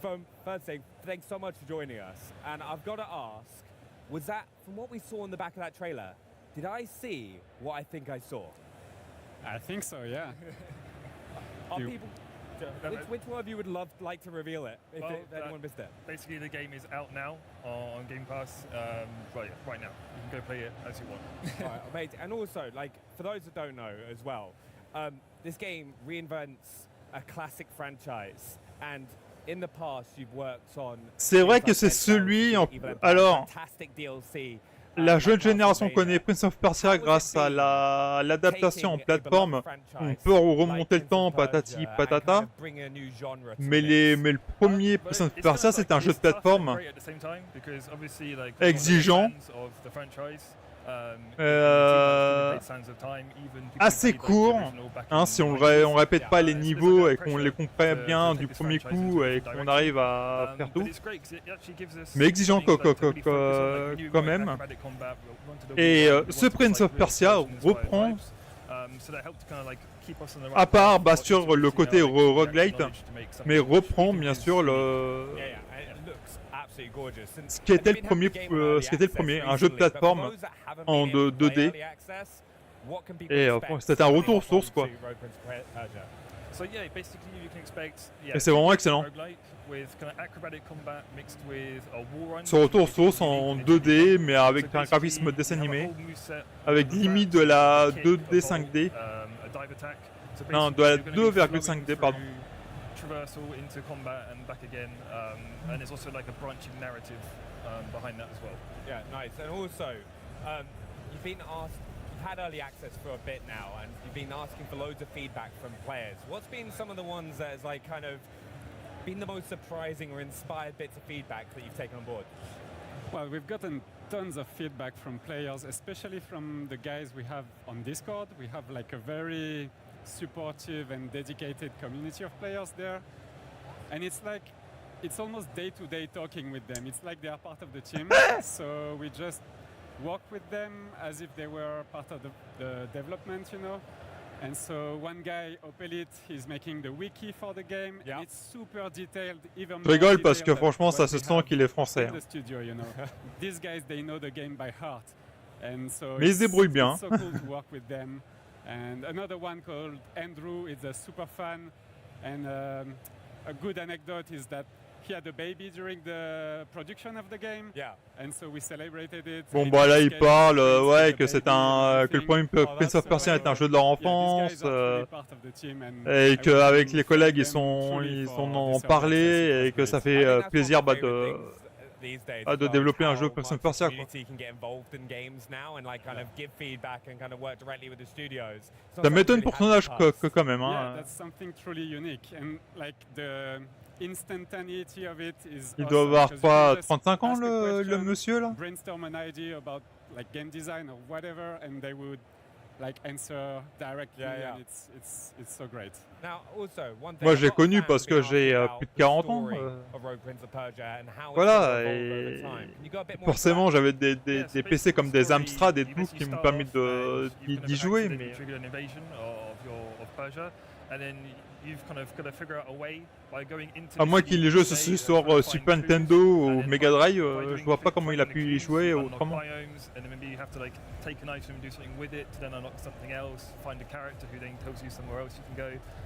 [SPEAKER 4] from first thing, thanks so much for joining us. And I've got to ask, was that, from what we saw in the back of that trailer, did I see what I think I saw?
[SPEAKER 5] I think so, yeah.
[SPEAKER 4] Are people, which one of you would like to reveal it, if anyone missed it?
[SPEAKER 6] Basically, the game is out now on Game Pass, right now. You can go play it as you want.
[SPEAKER 4] Right, amazing. And also, like, for those that don't know as well, this game reinvents a classic franchise, and in the past, you've worked on.
[SPEAKER 8] C'est vrai que c'est celui. Alors, la jeune génération connaît Prince of Persia grâce à l'adaptation en plateforme. On peut remonter le temps, patati patata. Mais le premier Prince of Persia, c'est un jeu de plateforme exigeant. Assez court, hein, si on répète pas les niveaux et qu'on les comprend bien du premier coup et qu'on arrive à faire tout, mais exigeant quand même. Et ce Prince of Persia reprend, à part bien sûr le côté roguelite, mais reprend bien sûr ce qui était le premier, un jeu de plateforme en 2D. Et c'était un retour aux sources, quoi. Et c'est vraiment excellent. Ce retour aux sources en 2D, mais avec un graphisme dessin animé, avec limite de la 2D 5D. Non, de la 2,5D, pardon.
[SPEAKER 6] Traversal into combat and back again, and there's also like a branching narrative behind that as well.
[SPEAKER 4] Yeah, nice. And also, you've had early access for a bit now, and you've been asking for loads of feedback from players. What's been some of the ones that has like kind of been the most surprising or inspired bits of feedback that you've taken on board?
[SPEAKER 5] Well, we've gotten tons of feedback from players, especially from the guys we have on Discord. We have like a very supportive and dedicated community of players there, and it's almost day-to-day talking with them. It's like they are part of the team, so we just work with them as if they were part of the development, you know. And so one guy, Opelit, he's making the wiki for the game, and it's super detailed, even
[SPEAKER 8] Je rigole parce que franchement ça se sent qu'il est français.
[SPEAKER 5] The studio, you know. These guys, they know the game by heart, and so
[SPEAKER 8] mais ils se débrouillent bien.
[SPEAKER 5] It's so cool to work with them. And another one called Andrew is a super fan, and a good anecdote is that he had a baby during the production of the game.
[SPEAKER 4] Yeah.
[SPEAKER 5] And so we celebrated it.
[SPEAKER 8] Bon, bah là, il parle, ouais, que c'est que le premier Prince of Persia est un jeu de leur enfance, et qu'avec les collègues, ils en ont parlé, et que ça fait plaisir de développer un jeu Prince of Persia, quoi. Ça m'étonne pour son âge quand même, hein. Il doit avoir quoi, 35 ans le monsieur là? Moi j'ai connu parce que j'ai plus de 40 ans. Voilà, et forcément j'avais des PC comme des Amstrad et tout qui m'ont permis d'y jouer. Mais... À moins qu'il les joue sur Super Nintendo ou Mega Drive, je vois pas comment il a pu y jouer autrement.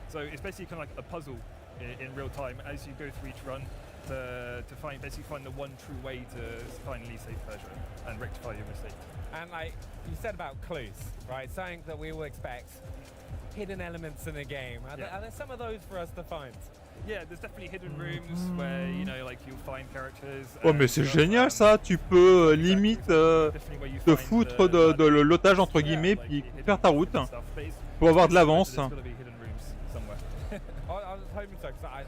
[SPEAKER 6] So it's basically kind of like a puzzle in real time as you go through each run to find the one true way to finally save Persia and rectify your mistake.
[SPEAKER 4] And like you said about clues, right? Something that we will expect. Hidden elements in a game. Are there some of those for us to find?
[SPEAKER 6] Yeah, there's definitely hidden rooms where, you know, like you'll find characters.
[SPEAKER 8] Oh mais c'est génial ça, tu peux limite te foutre de l'otage entre guillemets puis faire ta route pour avoir de l'avance.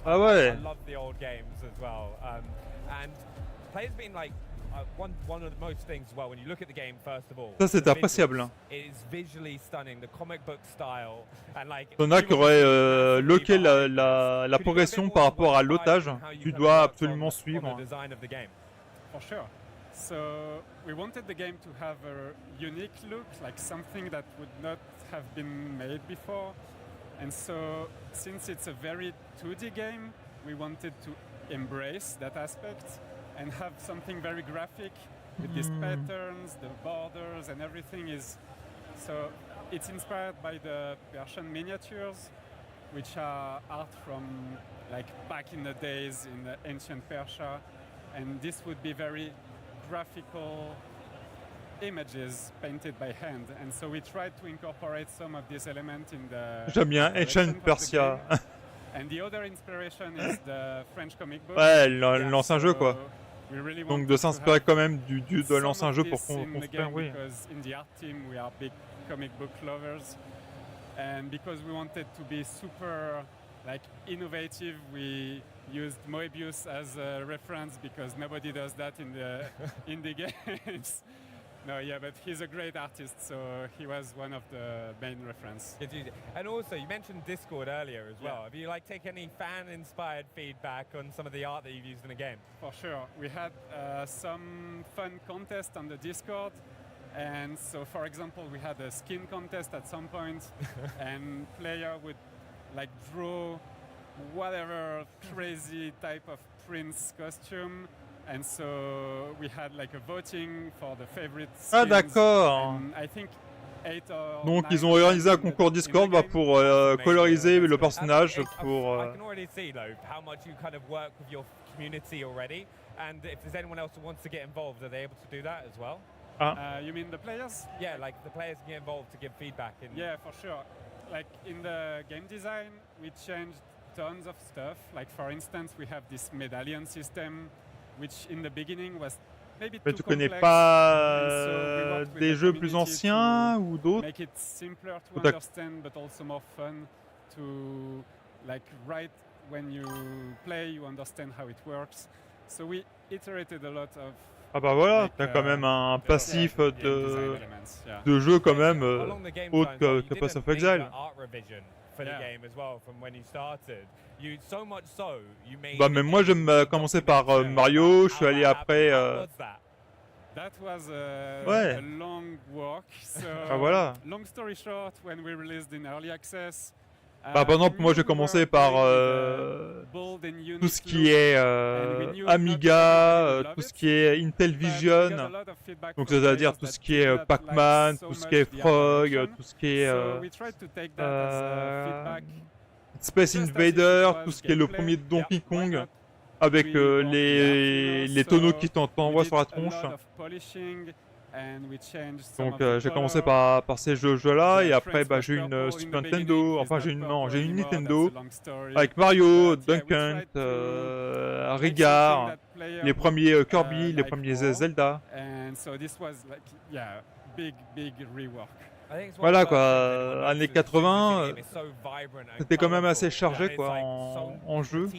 [SPEAKER 8] Ah ouais.
[SPEAKER 4] I love the old games as well. And players being like one of the most things as well when you look at the game first of all.
[SPEAKER 8] Ça c'est appréciable.
[SPEAKER 4] It is visually stunning, the comic book style and like.
[SPEAKER 8] Il y en a qui auraient loqué la progression par rapport à l'otage. Tu dois absolument suivre.
[SPEAKER 5] For sure. So we wanted the game to have a unique look, like something that would not have been made before. And so since it's a very 2D game, we wanted to embrace that aspect and have something very graphic with these patterns, the borders and everything is... So it's inspired by the Persian miniatures, which are art from like back in the days in the ancient Persia. And this would be very graphical images painted by hand. And so we tried to incorporate some of these elements in the...
[SPEAKER 8] J'aime bien Ancient Persia.
[SPEAKER 5] And the other inspiration is the French comic book.
[SPEAKER 8] Ouais, l'ancien jeu quoi. Donc de s'inspirer quand même de l'ancien jeu pour construire, oui.
[SPEAKER 5] Because in the art team we are big comic book lovers, and because we wanted to be super like innovative, we used Moebius as a reference because nobody does that in the games. No, yeah, but he's a great artist, so he was one of the main reference.
[SPEAKER 4] And also, you mentioned Discord earlier as well. Have you like taken any fan-inspired feedback on some of the art that you've used in the game?
[SPEAKER 5] For sure. We had some fun contests on the Discord. And so, for example, we had a skin contest at some point, and player would like draw whatever crazy type of prince costume. And so we had like a voting for the favorite skins.
[SPEAKER 8] Ah d'accord. Donc ils ont organisé un concours Discord pour coloriser le personnage pour.
[SPEAKER 4] I can already see though how much you kind of work with your community already, and if there's anyone else who wants to get involved, are they able to do that as well?
[SPEAKER 5] You mean the players?
[SPEAKER 4] Yeah, like the players can get involved to give feedback.
[SPEAKER 5] Yeah, for sure. Like in the game design, we changed tons of stuff. Like for instance, we have this medallion system. Which in the beginning was maybe
[SPEAKER 8] mais tu connais pas des jeux plus anciens ou d'autres?
[SPEAKER 5] Make it simpler to understand, but also more fun to like right when you play, you understand how it works. So we iterated a lot of.
[SPEAKER 8] Ah bah voilà, t'as quand même un passif de jeu quand même autre que Path of Exile. Bah même moi j'aime commencer par Mario, je suis allé après...
[SPEAKER 5] That was
[SPEAKER 8] ouais.
[SPEAKER 5] a long walk. So
[SPEAKER 8] ah voilà.
[SPEAKER 5] Long story short, when we released in early access,
[SPEAKER 8] bah, par exemple, moi j'ai commencé par tout ce qui est Amiga, tout ce qui est Intellivision, donc c'est-à-dire tout ce qui est Pac-Man, tout ce qui est Frog, tout ce qui est Space Invader, tout ce qui est le premier Donkey Kong. avec les tonneaux qui t'envoient sur la tronche. Donc j'ai commencé par ces jeux-là et après bah, j'ai eu une Super Nintendo, enfin j'ai une Nintendo avec Mario, Duck Hunt, Rigard, les premiers Kirby, les premiers Zelda. Voilà quoi, années 80, c'était quand même assez chargé quoi en jeu.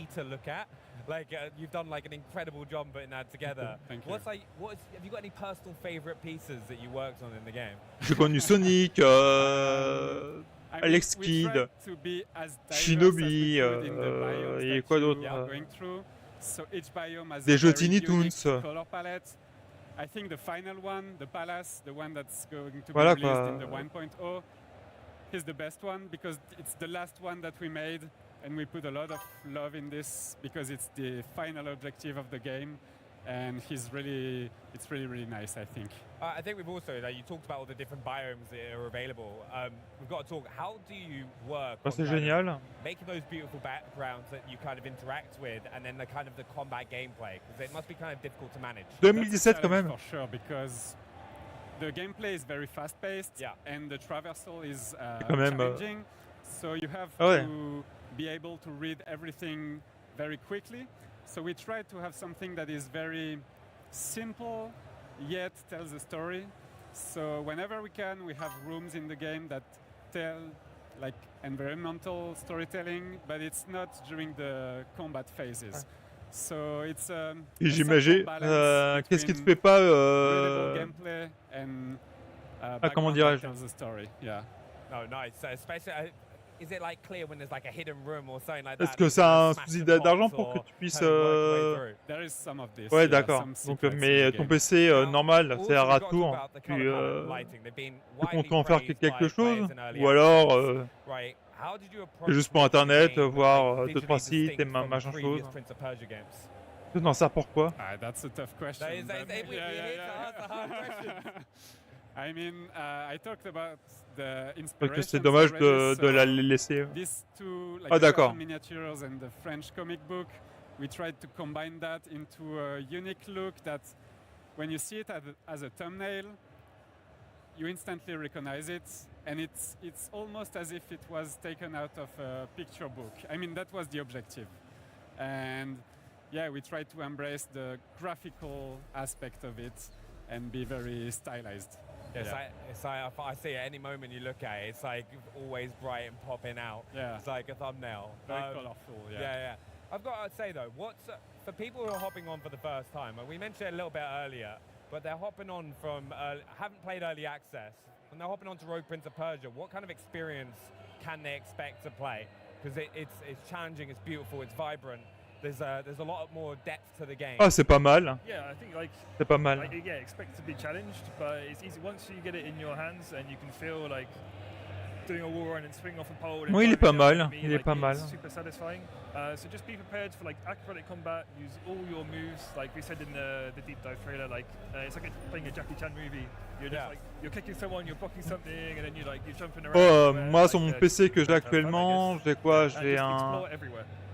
[SPEAKER 4] Like you've done like an incredible job putting that together. Have you got any personal favorite pieces that you worked on in the game?
[SPEAKER 8] J'ai connu Sonic, Alex Kidd, Shinobi, et quoi d'autre? Des jeux Tiny Toons.
[SPEAKER 5] I think the final one, the Palace, the one that's going to be
[SPEAKER 8] Voilà,
[SPEAKER 5] released
[SPEAKER 8] quoi.
[SPEAKER 5] in the 1.0, is the best one because it's the last one that we made, and we put a lot of love in this because it's the final objective of the game, and it's really nice, I think.
[SPEAKER 4] I think we've also, you talked about all the different biomes that are available. We've got to talk, how do you work on
[SPEAKER 8] C'est génial.
[SPEAKER 4] making those beautiful backgrounds that you kind of interact with, and then the kind of the combat gameplay? Because it must be kind of difficult to manage.
[SPEAKER 8] 2017 quand même.
[SPEAKER 5] For sure, because the gameplay is very fast-paced, and the traversal is challenging. So you have to be able to read everything very quickly. So we try to have something that is very simple, yet tells a story. So whenever we can, we have rooms in the game that tell like environmental storytelling, but it's not during the combat phases. So it's
[SPEAKER 8] Et j'imagine, qu'est-ce qui te fait pas comment dirais-je?
[SPEAKER 4] Oh, nice. So especially, is it like clear when there's like a hidden room or something like that?
[SPEAKER 8] Est-ce que ça a un souci d'argent pour que tu puisses Ouais, d'accord. Donc mais ton PC normal, c'est à ratour. Tu comptes en faire quelque chose ou alors c'est juste pour internet, voir 2-3 sites et machin chose. Tu t'en sers pourquoi?
[SPEAKER 5] That's a tough question. I mean, I talked about the
[SPEAKER 8] Parce que c'est dommage de la laisser.
[SPEAKER 5] These two, like
[SPEAKER 8] Ah d'accord.
[SPEAKER 5] miniatures and the French comic book, we tried to combine that into a unique look that, when you see it as a thumbnail, you instantly recognize it, and it's almost as if it was taken out of a picture book. I mean, that was the objective, and yeah, we tried to embrace the graphical aspect of it and be very stylized.
[SPEAKER 4] Yes, it's like I see at any moment you look at it, it's like always bright and popping out.
[SPEAKER 5] Yeah.
[SPEAKER 4] It's like a thumbnail.
[SPEAKER 5] Very colourful,
[SPEAKER 4] Yeah. I've got to say though, for people who are hopping on for the first time, and we mentioned it a little bit earlier, but they're hopping on from, haven't played early access, and they're hopping on to Rogue Prince of Persia, what kind of experience can they expect to play? Because it's challenging, it's beautiful, it's vibrant. There's a lot more depth to the game.
[SPEAKER 8] Ah, c'est pas mal.
[SPEAKER 6] Yeah, I think
[SPEAKER 8] c'est pas mal.
[SPEAKER 6] Yeah, expect to be challenged, but it's easy once you get it in your hands and you can feel like doing a wall run and swinging off a pole.
[SPEAKER 8] Oui, il est pas mal. Il est pas mal.
[SPEAKER 6] Super satisfying. So just be prepared for like acrobatic combat. Use all your moves, like we said in the deep dive trailer. Like it's like playing a Jackie Chan movie. You're just like you're kicking someone, you're blocking something, and then you're jumping around.
[SPEAKER 8] Moi, sur mon PC que j'ai actuellement, j'ai quoi? J'ai un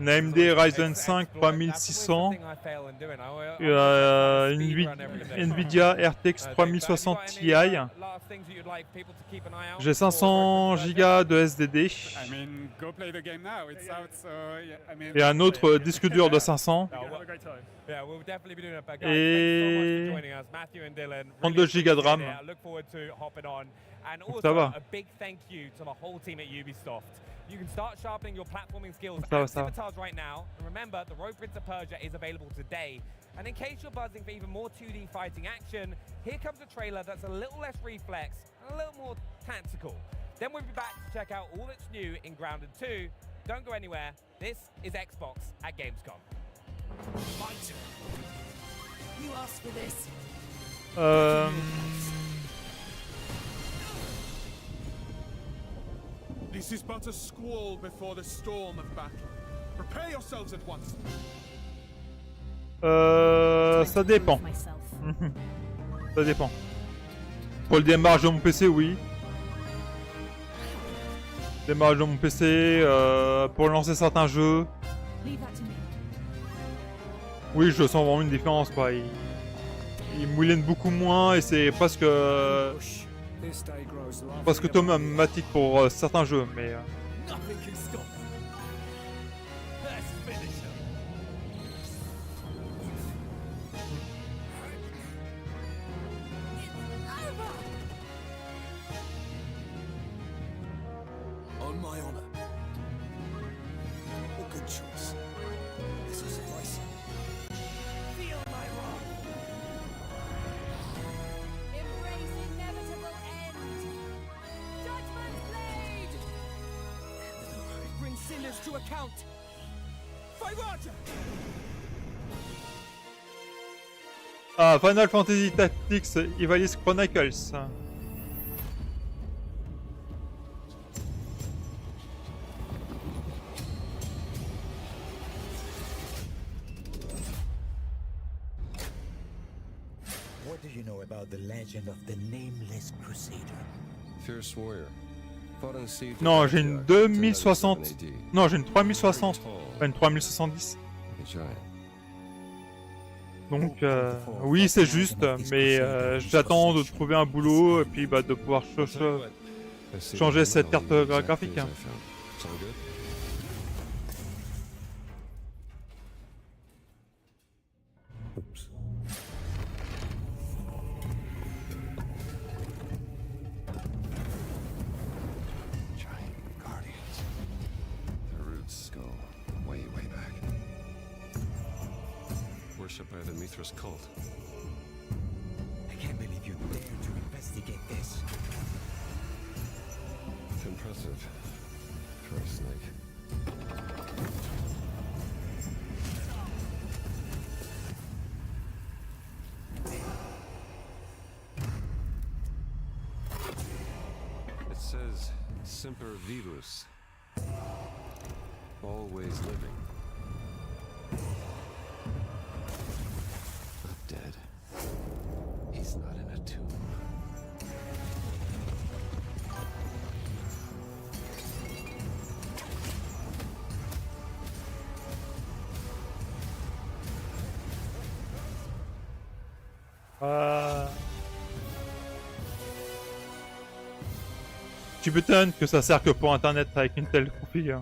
[SPEAKER 8] AMD Ryzen 5 3600, Nvidia RTX 3060 Ti. J'ai 500 Go de SSD et un autre disque dur de 500 et 32 Go de RAM. Donc ça va.
[SPEAKER 4] You can start sharpening your platforming skills
[SPEAKER 8] and
[SPEAKER 4] and scimitars right now. And remember, the Rogue Prince of Persia is available today. And in case you're buzzing for even more 2D fighting action, here comes a trailer that's a little less reflex and a little more tactical. Then we'll be back to check out all that's new in Grounded 2. Don't go anywhere. This is Xbox at Gamescom.
[SPEAKER 7] My turn. You asked for this.
[SPEAKER 9] This is but a squall before the storm of battle. Prepare yourselves at once.
[SPEAKER 8] Ça dépend. Ça dépend. Pour le démarrage de mon PC, oui. Démarrage de mon PC, pour lancer certains jeux. Oui, je sens vraiment une différence, quoi. Il mouline beaucoup moins et c'est presque automatique pour certains jeux, mais...
[SPEAKER 7] On my honor. A good choice. This will suffice. Feel my wrath. Embrace inevitable end. Judgment blade. Bring sinners to account. Fight
[SPEAKER 8] Ah, Final Fantasy Tactics Ivalice Chronicles.
[SPEAKER 10] What do you know about the legend of the Nameless Crusader?
[SPEAKER 11] Fierce warrior.
[SPEAKER 8] Non, j'ai une 2060. Non, j'ai une 3060. Pas une 3070. Donc, oui, c'est juste, mais j'attends de trouver un boulot et puis bah, de pouvoir changer cette carte graphique. Hein.
[SPEAKER 11] By the Mithras cult.
[SPEAKER 10] I can't believe you dare to investigate this.
[SPEAKER 11] It's impressive for a snake. It says Semper Vivus. Always living. Dead. He's not in a tomb.
[SPEAKER 8] Tu m'étonnes que ça sert que pour internet avec une telle config.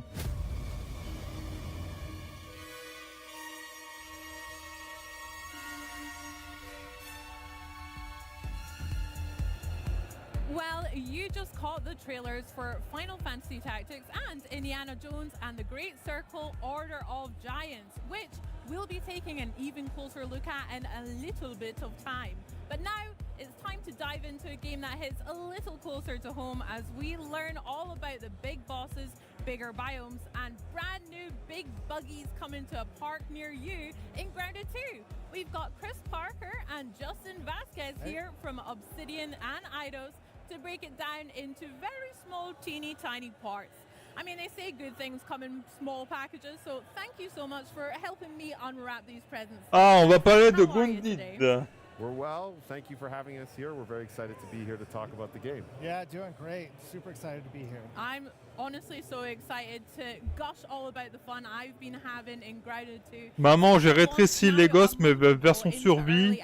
[SPEAKER 12] Well, you just caught the trailers for Final Fantasy Tactics and Indiana Jones and the Great Circle Order of Giants, which we'll be taking an even closer look at in a little bit of time. But now it's time to dive into a game that hits a little closer to home as we learn all about the big bosses, bigger biomes, and brand new big buggies coming to a park near you in Grounded 2. We've got Chris Parker and Justin Vasquez here from Obsidian and Eidos to break it down into very small, teeny tiny parts. I mean, they say good things come in small packages, so thank you so much for helping me unwrap these presents.
[SPEAKER 8] Ah, on va parler de Wounded.
[SPEAKER 13] We're well. Thank you for having us here. We're very excited to be here to talk about the game.
[SPEAKER 14] Yeah, doing great. Super excited to be here.
[SPEAKER 12] I'm honestly so excited to gush all about the fun I've been having in Grounded 2.
[SPEAKER 8] Maman, j'ai rétréci les gosses, mais version survie.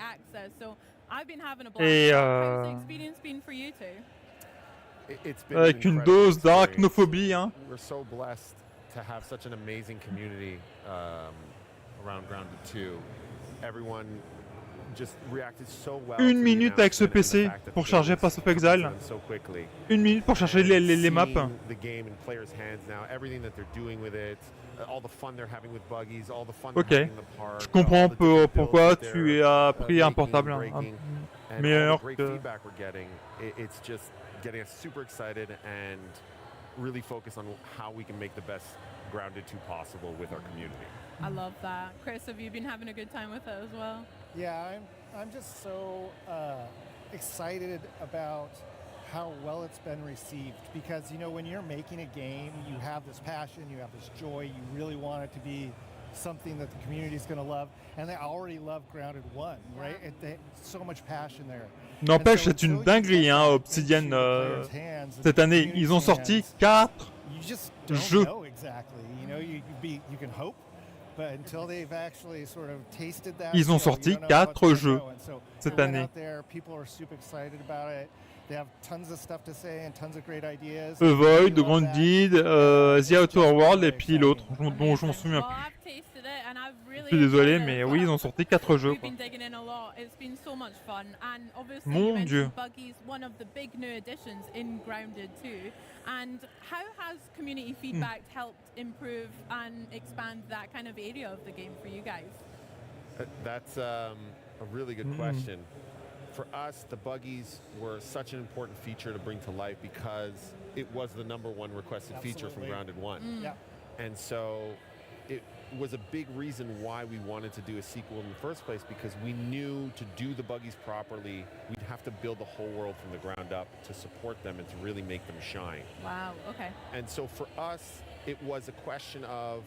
[SPEAKER 8] Et avec une dose d'arachnophobie, hein.
[SPEAKER 13] We're so blessed to have such an amazing community around Grounded 2. Everyone just reacted so well.
[SPEAKER 8] Une minute avec ce PC pour charger Pass of Exile. Une minute pour chercher les maps.
[SPEAKER 13] The game in players' hands now. Everything that they're doing with it. All the fun they're having with buggies, all the fun
[SPEAKER 8] Ok,
[SPEAKER 13] they're having in the park,
[SPEAKER 8] je comprends pourquoi
[SPEAKER 13] that
[SPEAKER 8] tu as pris un portable meilleur
[SPEAKER 13] great
[SPEAKER 8] que...
[SPEAKER 13] feedback we're getting. It's just getting us super excited and really focus on how we can make the best Grounded 2 possible with our community.
[SPEAKER 12] I love that. Chris, have you been having a good time with it as well?
[SPEAKER 14] Yeah, I'm just so excited about how well it's been received, because you know, when you're making a game, you have this passion, you have this joy, you really want it to be something that the community is going to love, and they already love Grounded 1, right? So much passion there.
[SPEAKER 8] N'empêche, c'est une dinguerie, hein, Obsidian, cette année. Ils ont sorti 4 jeux.
[SPEAKER 14] Exactly. You know, you can hope, but until they've actually sort of tasted that,
[SPEAKER 8] Ils ont sorti 4 jeux cette année.
[SPEAKER 14] People are super excited about it. They have tons of stuff to say and tons of great ideas.
[SPEAKER 8] Void, Grounded, The Outer World et puis l'autre dont je m'en souviens plus. Je suis désolé, mais oui, ils ont sorti 4 jeux. Quoi. Mon Dieu.
[SPEAKER 12] And how has community feedback helped improve and expand that kind of area of the game for you guys?
[SPEAKER 13] That's a really good question. For us, the buggies were such an important feature to bring to life because it was the #1 requested feature from Grounded 1.
[SPEAKER 14] Yeah.
[SPEAKER 13] And so it was a big reason why we wanted to do a sequel in the first place, because we knew to do the buggies properly, we'd have to build the whole world from the ground up to support them and to really make them shine.
[SPEAKER 12] Wow, okay.
[SPEAKER 13] And so for us, it was a question of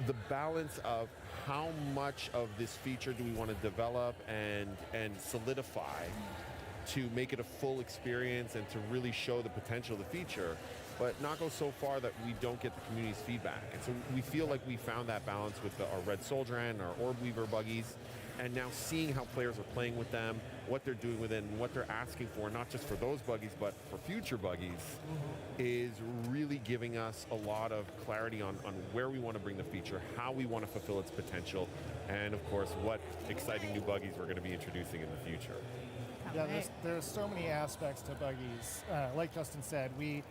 [SPEAKER 13] the balance of how much of this feature do we want to develop and solidify to make it a full experience and to really show the potential of the feature, but not go so far that we don't get the community's feedback. And so we feel like we found that balance with our Red Soldier and our Orb Weaver buggies, and now seeing how players are playing with them, what they're doing with it, and what they're asking for, not just for those buggies, but for future buggies, is really giving us a lot of clarity on where we want to bring the feature, how we want to fulfill its potential, and of course, what exciting new buggies we're going to be introducing in the future.
[SPEAKER 14] Yeah, there's so many aspects to buggies. Like Justin said, we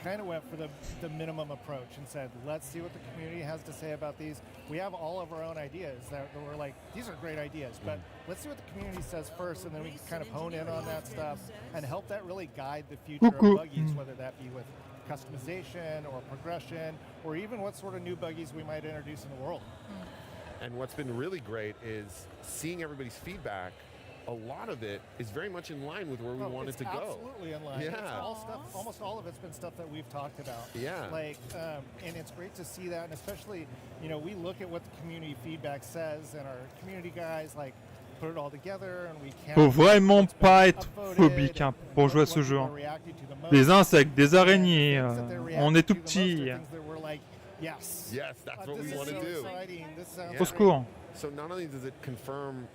[SPEAKER 14] kind of went for the minimum approach and said, let's see what the community has to say about these. We have all of our own ideas that we're like, these are great ideas, but let's see what the community says first, and then we can kind of hone in on that stuff and help that really guide the future of buggies, whether that be with customization or progression, or even what sort of new buggies we might introduce in the world.
[SPEAKER 13] And what's been really great is seeing everybody's feedback. A lot of it is very much in line with where we wanted to go.
[SPEAKER 14] Absolutely in line.
[SPEAKER 13] Yeah.
[SPEAKER 14] It's all stuff, almost all of it's been stuff that we've talked about.
[SPEAKER 13] Yeah.
[SPEAKER 14] Like, and it's great to see that, and especially, you know, we look at what the community feedback says, and our community guys like put it all together, and we can't.
[SPEAKER 8] Faut vraiment pas être phobique hein, pour jouer à ce jeu. Hein. Des insectes, des araignées, on est tout petit.
[SPEAKER 13] Yes, that's what we want to do.
[SPEAKER 8] Au secours.
[SPEAKER 13] So not only does it confirm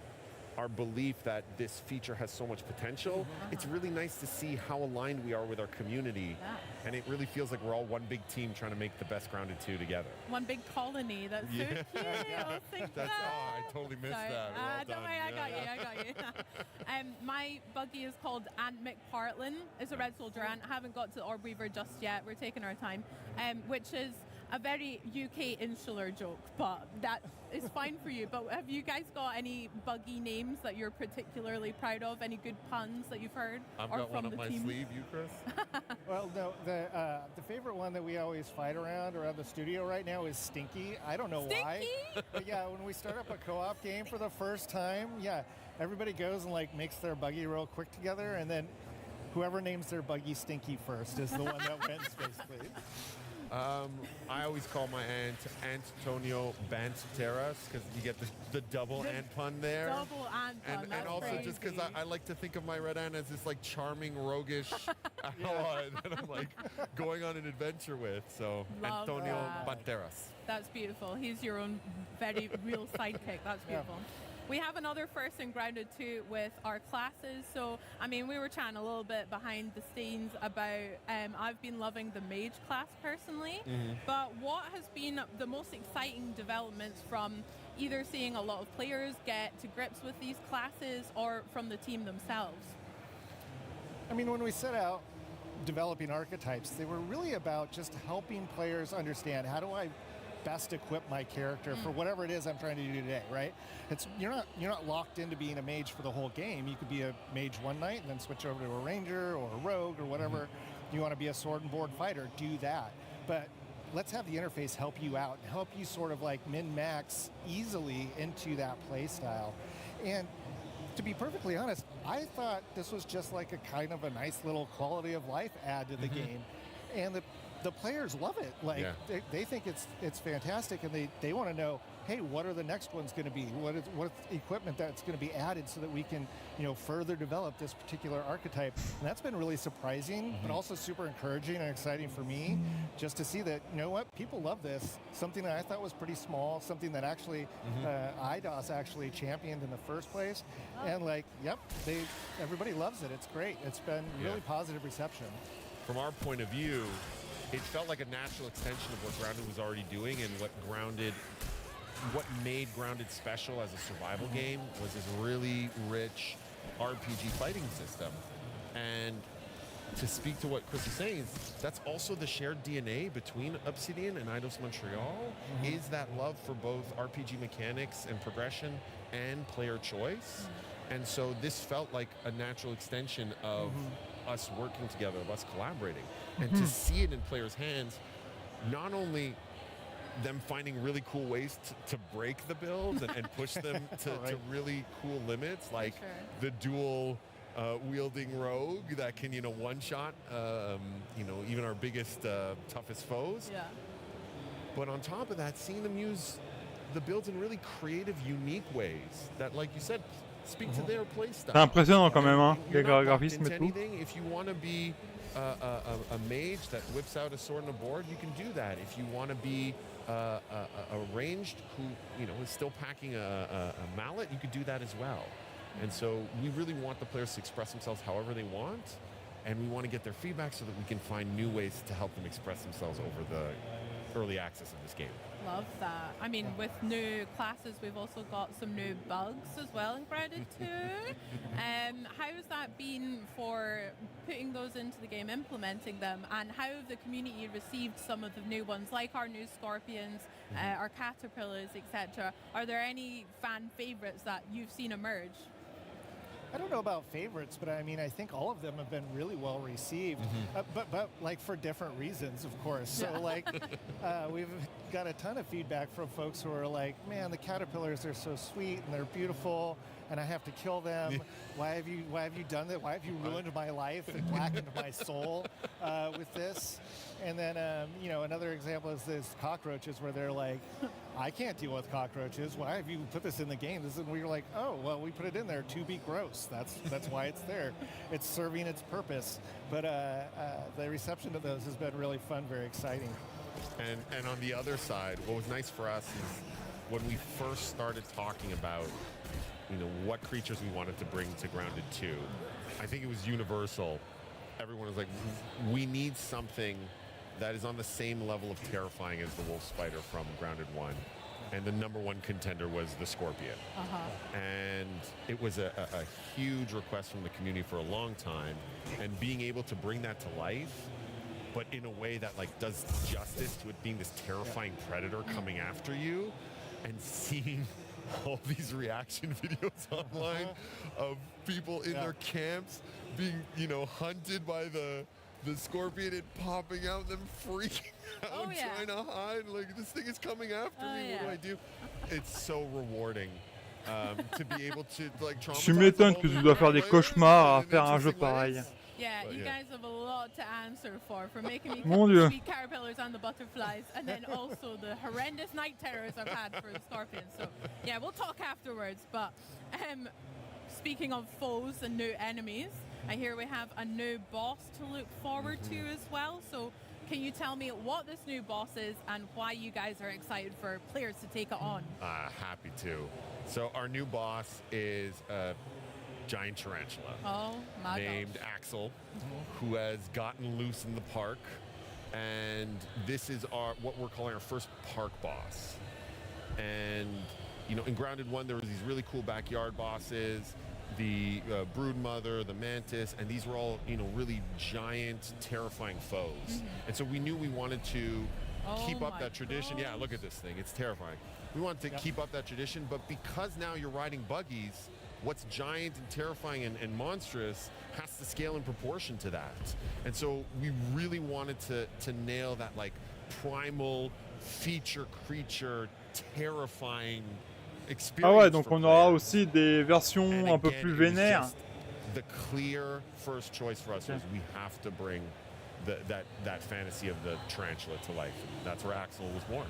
[SPEAKER 13] our belief that this feature has so much potential, it's really nice to see how aligned we are with our community, and it really feels like we're all one big team trying to make the best Grounded 2 together.
[SPEAKER 12] One big colony, that's so cute.
[SPEAKER 13] I totally missed that. Well
[SPEAKER 12] don't worry, I got you. My buggy is called Ant McPartlin. It's a Red Soldier ant. I haven't got to Orb Weaver just yet. We're taking our time, which is a very UK insular joke, but that is fine for you. But have you guys got any buggy names that you're particularly proud of? Any good puns that you've heard?
[SPEAKER 13] I've got one up my sleeve. You, Chris?
[SPEAKER 14] Well, no, the favorite one that we always fight around the studio right now is Stinky. I don't know why. But yeah, when we start up a co-op game for the first time, everybody goes and like makes their buggy real quick together, and then whoever names their buggy Stinky first is the one that wins, basically.
[SPEAKER 13] I always call my aunt Antonio Banteras because you get the double ant pun there.
[SPEAKER 12] Double ant pun,
[SPEAKER 13] and also
[SPEAKER 12] crazy.
[SPEAKER 13] just because I like to think of my red ant as this like charming, roguish ally that I'm like going on an adventure with. So
[SPEAKER 12] Love
[SPEAKER 13] Antonio
[SPEAKER 12] that.
[SPEAKER 13] Banteras.
[SPEAKER 12] That's beautiful. He's your own very real sidekick. That's beautiful. We have another first in Grounded 2 with our classes. So, I mean, we were chatting a little bit behind the scenes about, I've been loving the mage class personally, but what has been the most exciting developments from either seeing a lot of players get to grips with these classes or from the team themselves?
[SPEAKER 14] I mean, when we set out developing archetypes, they were really about just helping players understand, how do I best equip my character for whatever it is I'm trying to do today, right? You're not locked into being a mage for the whole game. You could be a mage one night and then switch over to a ranger or a rogue or whatever. You want to be a sword and board fighter, do that. But let's have the interface help you out and help you sort of like min-max easily into that play style. And to be perfectly honest, I thought this was just like a kind of a nice little quality of life add to the game. And the the players love it. Like they think it's fantastic, and they want to know, hey, what are the next ones going to be? What's equipment that's going to be added so that we can, further develop this particular archetype? And that's been really surprising, but also super encouraging and exciting for me, just to see that, people love this. Something that I thought was pretty small, something that actually IDOS actually championed in the first place, and everybody loves it. It's great. It's been really positive reception.
[SPEAKER 13] From our point of view, it felt like a natural extension of what Grounded was already doing, and what made Grounded special as a survival game was this really rich RPG fighting system. And to speak to what Chris is saying, that's also the shared DNA between Obsidian and Eidos Montreal, is that love for both RPG mechanics and progression and player choice. And so this felt like a natural extension of us working together, of us collaborating. And to see it in players' hands, not only them finding really cool ways to break the builds and push them to really cool limits, like the dual wielding rogue that can, one-shot, even our biggest, toughest foes. Yeah. But on top of that, seeing them use the builds in really creative, unique ways that, like you said, speak to their play style.
[SPEAKER 8] C'est impressionnant quand même, hein, les graphismes et tout.
[SPEAKER 13] If you want to be a mage that whips out a sword and a board, you can do that. If you want to be a ranged who is still packing a mallet, you could do that as well. And so we really want the players to express themselves however they want, and we want to get their feedback so that we can find new ways to help them express themselves over the early access of this game.
[SPEAKER 12] Love that. I mean, with new classes, we've also got some new bugs as well in Grounded 2. How has that been for putting those into the game, implementing them, and how have the community received some of the new ones, like our new scorpions, our caterpillars, etc.? Are there any fan favorites that you've seen emerge?
[SPEAKER 14] I don't know about favorites, but I mean, I think all of them have been really well received, but like for different reasons, of course. So we've got a ton of feedback from folks who are like, man, the caterpillars are so sweet and they're beautiful, and I have to kill them. Why have you done that? Why have you ruined my life and blackened my soul with this? And then, another example is this cockroaches, where they're like, I can't deal with cockroaches. Why have you put this in the game? And we're like, oh, well, we put it in there to be gross. That's why it's there. It's serving its purpose. But the reception of those has been really fun, very exciting.
[SPEAKER 13] And on the other side, what was nice for us is when we first started talking about, what creatures we wanted to bring to Grounded 2, I think it was universal. Everyone was like, we need something that is on the same level of terrifying as the wolf spider from Grounded 1. And the number one contender was the scorpion. And it was a huge request from the community for a long time. And being able to bring that to life, but in a way that does justice to it being this terrifying predator coming after you, and seeing all these reaction videos online of people in their camps being, hunted by the scorpion and popping out, them freaking out, trying to hide. Like, this thing is coming after me. What do I do? It's so rewarding to be able to traumatize.
[SPEAKER 8] Tu m'étonnes que tu dois faire des cauchemars à faire un jeu pareil.
[SPEAKER 12] Yeah, you guys have a lot to answer for making me
[SPEAKER 8] Mon Dieu.
[SPEAKER 12] sweet caterpillars and the butterflies, and then also the horrendous night terrors I've had for the scorpions. So, yeah, we'll talk afterwards. But speaking of foes and new enemies, I hear we have a new boss to look forward to as well. So can you tell me what this new boss is and why you guys are excited for players to take it on?
[SPEAKER 13] Happy to. So our new boss is a giant tarantula named Axel, who has gotten loose in the park. And this is what we're calling our first park boss. And, in Grounded 1, there were these really cool backyard bosses, the broodmother, the mantis, and these were all, really giant, terrifying foes. And so we knew we wanted to keep up that tradition. Yeah, look at this thing. It's terrifying. We wanted to keep up that tradition, but because now you're riding buggies, what's giant and terrifying and monstrous has to scale in proportion to that. And so we really wanted to nail that primal feature creature terrifying experience.
[SPEAKER 8] Ah ouais, donc on aura aussi des versions un peu plus vénères.
[SPEAKER 13] The clear first choice for us was we have to bring that fantasy of the tarantula to life. And that's where Axel was born.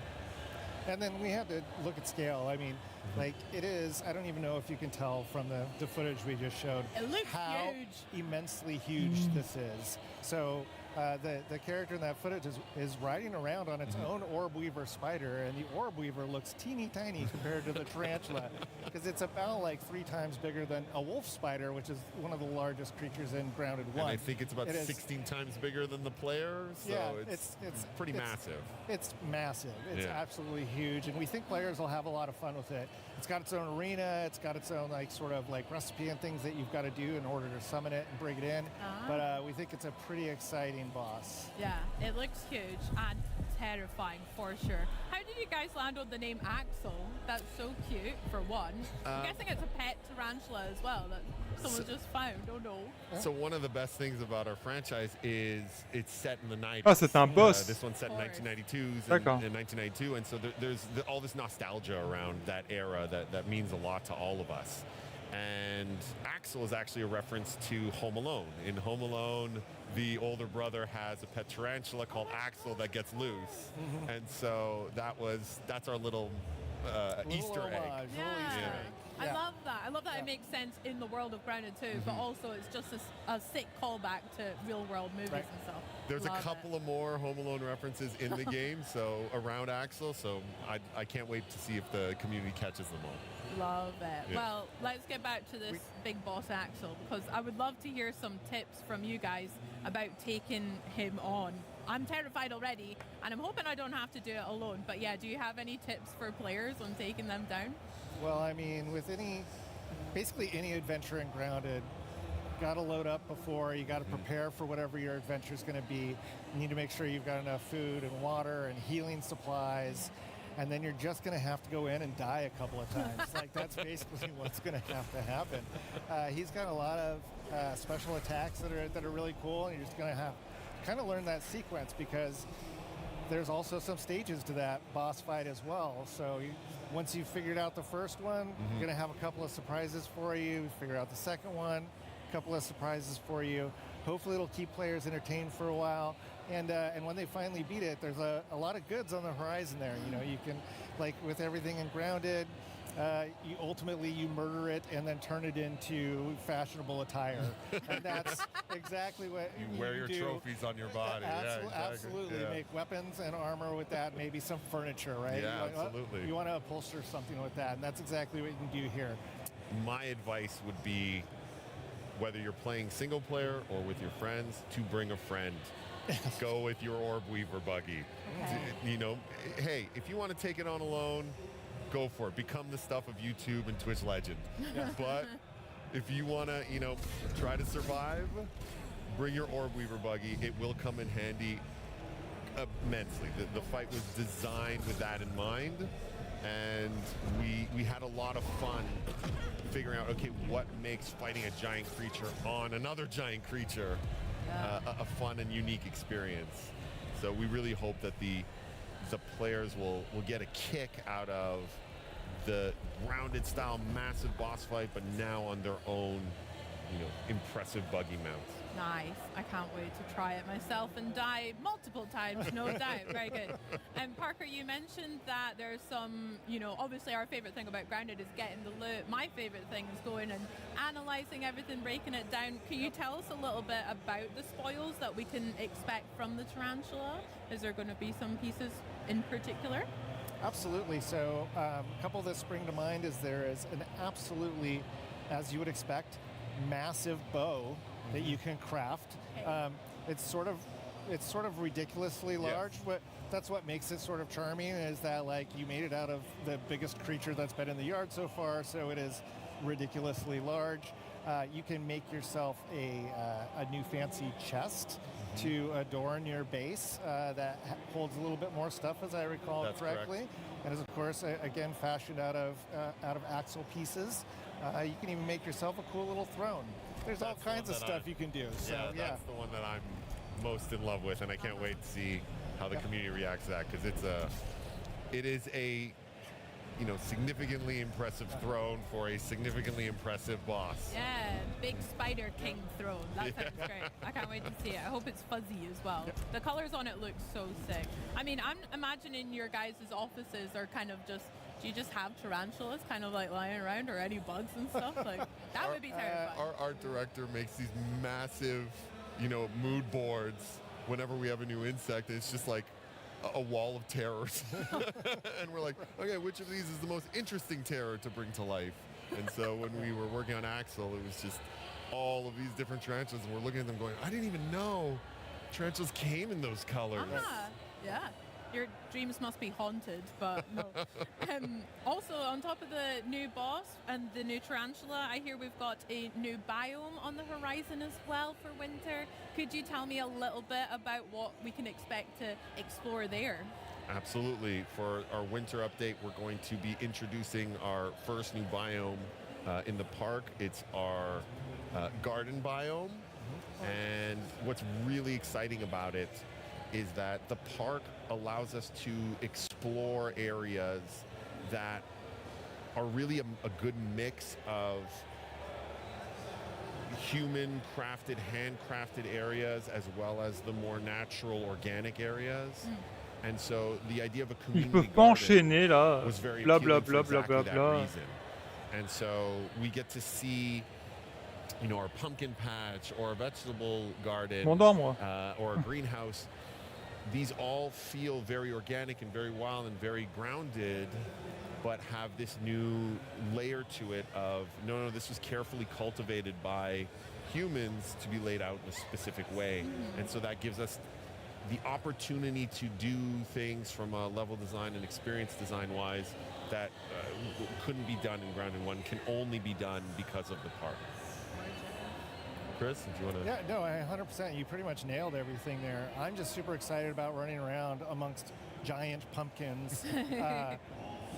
[SPEAKER 14] And then we have to look at scale. I mean, like it is, I don't even know if you can tell from the footage we just showed
[SPEAKER 12] It looks
[SPEAKER 14] how
[SPEAKER 12] huge.
[SPEAKER 14] immensely huge this is. So the character in that footage is riding around on its own orb weaver spider, and the orb weaver looks teeny tiny compared to the tarantula because it's about like 3 times bigger than a wolf spider, which is one of the largest creatures in Grounded 1.
[SPEAKER 13] And I think it's about 16 times bigger than the player, so
[SPEAKER 14] yeah,
[SPEAKER 13] it's pretty massive.
[SPEAKER 14] It's massive. It's
[SPEAKER 13] Yeah.
[SPEAKER 14] absolutely huge, and we think players will have a lot of fun with it. It's got its own arena. It's got its own like sort of like recipe and things that you've got to do in order to summon it and bring it in. But we think it's a pretty exciting boss.
[SPEAKER 12] Yeah, it looks huge and terrifying for sure. How did you guys land on the name Axel? That's so cute, for one. I'm guessing it's a pet tarantula as well that someone just found. Oh no.
[SPEAKER 13] So one of the best things about our franchise is it's set in the 90s.
[SPEAKER 8] Ah, c'est un boss.
[SPEAKER 13] This one's set in 1992,
[SPEAKER 8] D'accord.
[SPEAKER 13] in 1992, and so there's all this nostalgia around that era that means a lot to all of us. And Axel is actually a reference to Home Alone. In Home Alone, the older brother has a pet tarantula called Axel that gets loose, and so that's our little Easter egg.
[SPEAKER 12] Yeah. I love that. I love that it makes sense in the world of Grounded too, but also it's just a sick callback to real world movies and stuff.
[SPEAKER 13] There's
[SPEAKER 12] Love
[SPEAKER 13] a couple of more Home Alone references in the game, so around Axel, so I can't wait to see if the community catches them all.
[SPEAKER 12] Love it.
[SPEAKER 13] Yeah.
[SPEAKER 12] Well, let's get back to this big boss Axel, because I would love to hear some tips from you guys about taking him on. I'm terrified already, and I'm hoping I don't have to do it alone. But yeah, do you have any tips for players on taking them down?
[SPEAKER 14] Well, I mean, with basically any adventure in Grounded, you got to load up before, you got to prepare for whatever your adventure is going to be. You need to make sure you've got enough food and water and healing supplies, and then you're just going to have to go in and die a couple of times. Like, that's basically what's going to have to happen. He's got a lot of special attacks that are really cool, and you're just going to have to kind of learn that sequence, because there's also some stages to that boss fight as well. So once you've figured out the first one, you're going to have a couple of surprises for you. Figure out the second one, a couple of surprises for you. Hopefully it'll keep players entertained for a while. And when they finally beat it, there's a lot of goods on the horizon there. You know, you can, like with everything in Grounded, you ultimately murder it and then turn it into fashionable attire. And that's exactly what
[SPEAKER 13] you wear your
[SPEAKER 14] do.
[SPEAKER 13] trophies on your body.
[SPEAKER 14] Absolutely.
[SPEAKER 13] Yeah.
[SPEAKER 14] Make weapons and armor with that, maybe some furniture, right?
[SPEAKER 13] Yeah,
[SPEAKER 14] absolutely. You want to upholster something with that, and that's exactly what you can do here.
[SPEAKER 13] My advice would be, whether you're playing single player or with your friends, to bring a friend. Go with your Orb Weaver buggy.
[SPEAKER 12] Okay.
[SPEAKER 13] You know, hey, if you want to take it on alone, go for it. Become the stuff of YouTube and Twitch legend. But if you want to, try to survive, bring your Orb Weaver buggy. It will come in handy immensely. The fight was designed with that in mind, and we had a lot of fun figuring out, okay, what makes fighting a giant creature on another giant creature a fun and unique experience. So we really hope that the players will get a kick out of the Grounded style massive boss fight, but now on their own, impressive buggy mounts.
[SPEAKER 12] Nice. I can't wait to try it myself and die multiple times, no doubt. Very good. And Parker, you mentioned that there's some, obviously our favorite thing about Grounded is getting the loot. My favorite thing is going and analyzing everything, breaking it down. Can you tell us a little bit about the spoils that we can expect from the tarantula? Is there going to be some pieces in particular?
[SPEAKER 14] Absolutely. So a couple that spring to mind is there is an absolutely, as you would expect, massive bow that you can craft. It's sort of ridiculously large, but that's what makes it sort of charming, is that like you made it out of the biggest creature that's been in the yard so far, so it is ridiculously large. You can make yourself a new fancy chest to adorn your base that holds a little bit more stuff, as I recall correctly.
[SPEAKER 13] Correct.
[SPEAKER 14] And is of course again fashioned out of axle pieces. You can even make yourself a cool little throne. There's all kinds of stuff you can do. So
[SPEAKER 13] That's the one that I'm most in love with, and I can't wait to see how the community reacts to that, because significantly impressive throne for a significantly impressive boss.
[SPEAKER 12] Yeah, big Spider King throne. That sounds great. I can't wait to see it. I hope it's fuzzy as well. The colors on it look so sick. I mean, I'm imagining your guys' offices are kind of just, do you just have tarantulas kind of like lying around, or any bugs and stuff? Like, that would be terrifying.
[SPEAKER 13] Our art director makes these massive, mood boards whenever we have a new insect. It's just like a wall of terrors. And we're like, okay, which of these is the most interesting terror to bring to life? And so when we were working on Axel, it was just all of these different tarantulas, and we're looking at them going, I didn't even know tarantulas came in those colors.
[SPEAKER 12] Yeah. Your dreams must be haunted, but no. Also, on top of the new boss and the new tarantula, I hear we've got a new biome on the horizon as well for winter. Could you tell me a little bit about what we can expect to explore there?
[SPEAKER 13] Absolutely. For our winter update, we're going to be introducing our first new biome in the park. It's our garden biome. And what's really exciting about it is that the park allows us to explore areas that are really a good mix of human crafted, handcrafted areas, as well as the more natural, organic areas. And so the idea of a
[SPEAKER 8] Ils
[SPEAKER 13] community
[SPEAKER 8] peuvent pas enchaîner
[SPEAKER 13] garden
[SPEAKER 8] là.
[SPEAKER 13] was very
[SPEAKER 8] Bla
[SPEAKER 13] appealing
[SPEAKER 8] bla
[SPEAKER 13] for
[SPEAKER 8] bla bla
[SPEAKER 13] exactly
[SPEAKER 8] bla
[SPEAKER 13] that
[SPEAKER 8] bla.
[SPEAKER 13] reason. And so we get to see, our pumpkin patch or a vegetable garden
[SPEAKER 8] M'endors, moi.
[SPEAKER 13] or a greenhouse. These all feel very organic and very wild and very grounded, but have this new layer to it of, no, this was carefully cultivated by humans to be laid out in a specific way. And so that gives us the opportunity to do things from a level design and experience design wise that couldn't be done in Grounded 1, can only be done because of the park. Chris, did you want to?
[SPEAKER 14] Yeah, no, 100%. You pretty much nailed everything there. I'm just super excited about running around amongst giant pumpkins.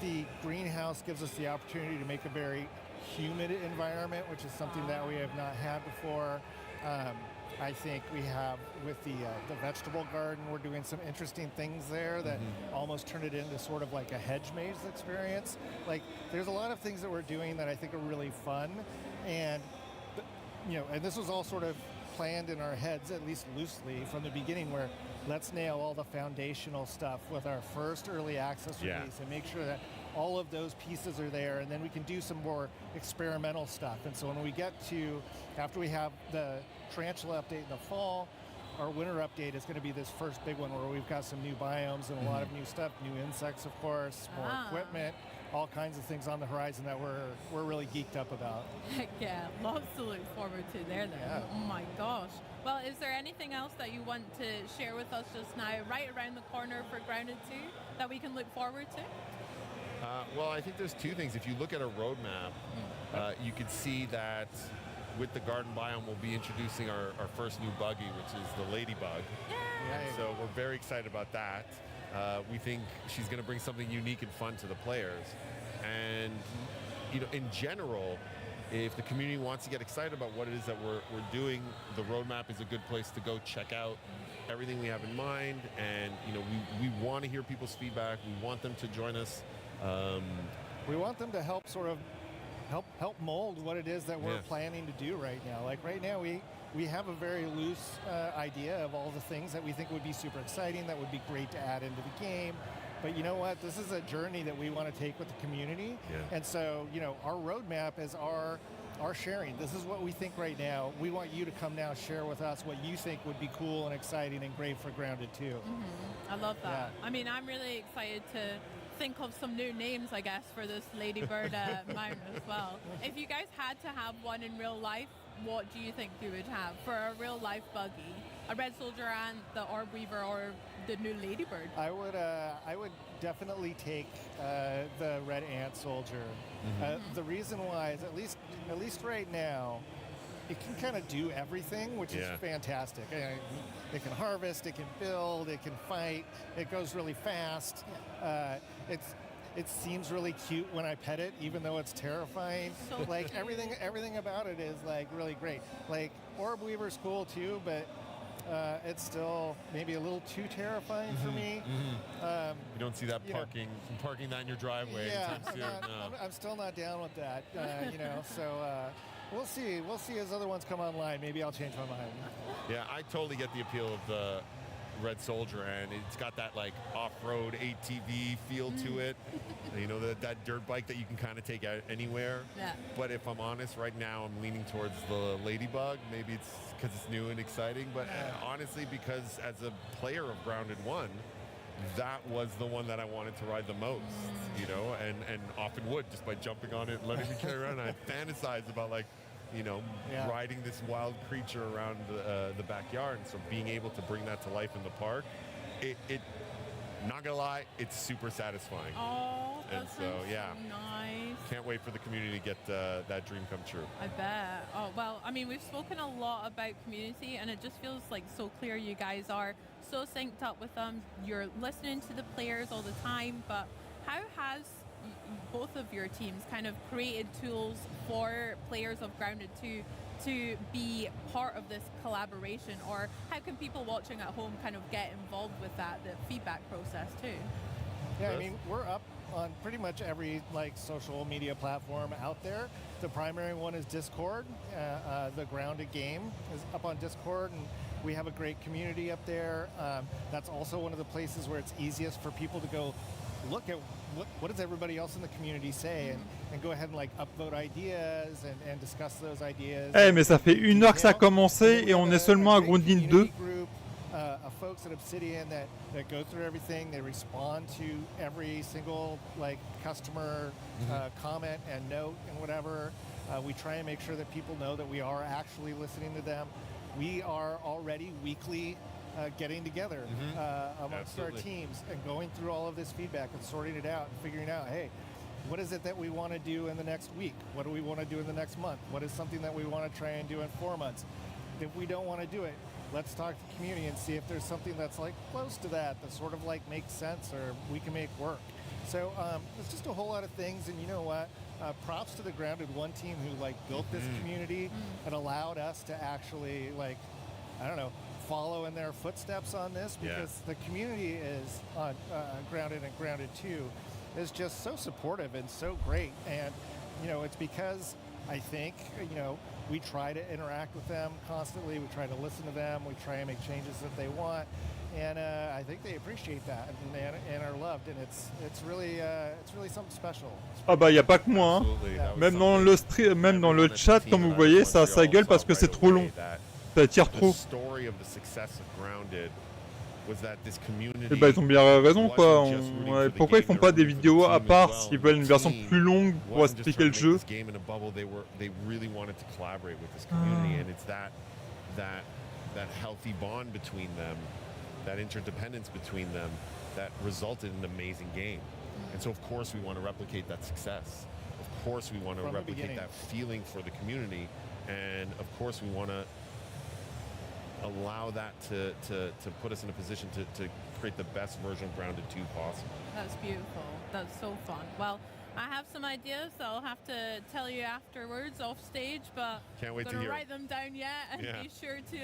[SPEAKER 14] The greenhouse gives us the opportunity to make a very humid environment, which is something that we have not had before. I think we have with the vegetable garden, we're doing some interesting things there that almost turn it into sort of like a hedge maze experience. Like, there's a lot of things that we're doing that I think are really fun, and and this was all sort of planned in our heads, at least loosely, from the beginning, where let's nail all the foundational stuff with our first early access release and make sure that all of those pieces are there, and then we can do some more experimental stuff. And so when we get to, after we have the tarantula update in the fall, our winter update is going to be this first big one where we've got some new biomes and a lot of new stuff, new insects, of course, more equipment, all kinds of things on the horizon that we're really geeked up about.
[SPEAKER 12] Heck yeah, lots to look forward to there then.
[SPEAKER 14] Yeah.
[SPEAKER 12] Oh my gosh. Well, is there anything else that you want to share with us just now, right around the corner for Grounded 2, that we can look forward to?
[SPEAKER 13] Well, I think there's two things. If you look at a roadmap, you can see that with the garden biome, we'll be introducing our first new buggy, which is the Ladybug. And so we're very excited about that. We think she's going to bring something unique and fun to the players. And, in general, if the community wants to get excited about what it is that we're doing, the roadmap is a good place to go check out everything we have in mind. And, we want to hear people's feedback. We want them to join us.
[SPEAKER 14] We want them to help sort of help mold what it is that we're planning to do right now. Like right now, we have a very loose idea of all the things that we think would be super exciting, that would be great to add into the game. But you know what? This is a journey that we want to take with the community. And so, our roadmap is our sharing. This is what we think right now. We want you to come now share with us what you think would be cool and exciting and great for Grounded 2.
[SPEAKER 12] I love that. I mean, I'm really excited to think of some new names, I guess, for this Ladybird mount as well. If you guys had to have one in real life, what do you think you would have for a real life buggy? A Red Soldier and the Orb Weaver, or the new Ladybird?
[SPEAKER 14] I would definitely take the Red Ant Soldier. The reason why is at least right now, it can kind of do everything, which is fantastic. It can harvest, it can build, it can fight, it goes really fast. It seems really cute when I pet it, even though it's terrifying.
[SPEAKER 12] So
[SPEAKER 14] like everything about it is like really great. Like Orb Weaver's cool too, but it's still maybe a little too terrifying for me.
[SPEAKER 13] You don't see that parking that in your driveway anytime soon.
[SPEAKER 14] I'm still not down with that. So we'll see. We'll see as other ones come online. Maybe I'll change my mind.
[SPEAKER 13] Yeah, I totally get the appeal of the Red Soldier, and it's got that like off-road ATV feel to it. That dirt bike that you can kind of take out anywhere.
[SPEAKER 34] Yeah.
[SPEAKER 13] But if I'm honest, right now I'm leaning towards the Ladybug. Maybe it's because it's new and exciting, but honestly, because as a player of Grounded 1, that was the one that I wanted to ride the most, and often would, just by jumping on it and letting me carry around. I fantasize about riding this wild creature around the backyard. And so being able to bring that to life in the park, it not gonna lie, it's super satisfying.
[SPEAKER 12] Oh,
[SPEAKER 13] and so
[SPEAKER 12] nice.
[SPEAKER 13] Can't wait for the community to get that dream come true.
[SPEAKER 12] I bet. Oh, well, I mean, we've spoken a lot about community, and it just feels like so clear you guys are so synced up with them. You're listening to the players all the time, but how has both of your teams kind of created tools for players of Grounded 2 to be part of this collaboration, or how can people watching at home kind of get involved with the feedback process too?
[SPEAKER 14] Yeah, I mean, we're up on pretty much every social media platform out there. The primary one is Discord. The Grounded game is up on Discord, and we have a great community up there. That's also one of the places where it's easiest for people to go look at what does everybody else in the community say, and go ahead and upvote ideas and discuss those ideas.
[SPEAKER 8] Mais ça fait 1 heure que ça a commencé et on est seulement à Grounded 2.
[SPEAKER 14] Group of folks at Obsidian that go through everything. They respond to every single customer comment and note and whatever. We try and make sure that people know that we are actually listening to them. We are already weekly getting together amongst our teams and going through all of this feedback and sorting it out and figuring out, hey, what is it that we want to do in the next week? What do we want to do in the next month? What is something that we want to try and do in 4 months? If we don't want to do it, let's talk to the community and see if there's something that's close to that sort of makes sense or we can make work. So it's just a whole lot of things, and you know what? Props to the Grounded 1 team who built this community and allowed us to actually follow in their footsteps on this, because the community is on Grounded and Grounded 2 is just so supportive and so great. And it's because I think we try to interact with them constantly. We try to listen to them. We try and make changes that they want, and I think they appreciate that and are loved. And it's really something special.
[SPEAKER 8] Ah bah y a pas que moi, hein. Même dans le chat, comme vous voyez, ça gueule parce que c'est trop long. Ça tire trop. Et bah ils ont bien raison quoi. Pourquoi ils font pas des vidéos à part s'ils veulent une version plus longue pour expliquer le jeu?
[SPEAKER 13] That healthy bond between them, that interdependence between them, that resulted in an amazing game. And so of course we want to replicate that success. Of course we want to replicate that feeling for the community, and of course we want to allow that to put us in a position to create the best version of Grounded 2 possible.
[SPEAKER 12] That's beautiful. That's so fun. Well, I have some ideas that I'll have to tell you afterwards off stage, but
[SPEAKER 13] can't wait
[SPEAKER 12] I'm
[SPEAKER 13] to
[SPEAKER 12] going
[SPEAKER 13] hear
[SPEAKER 12] to write them down yet, and be sure to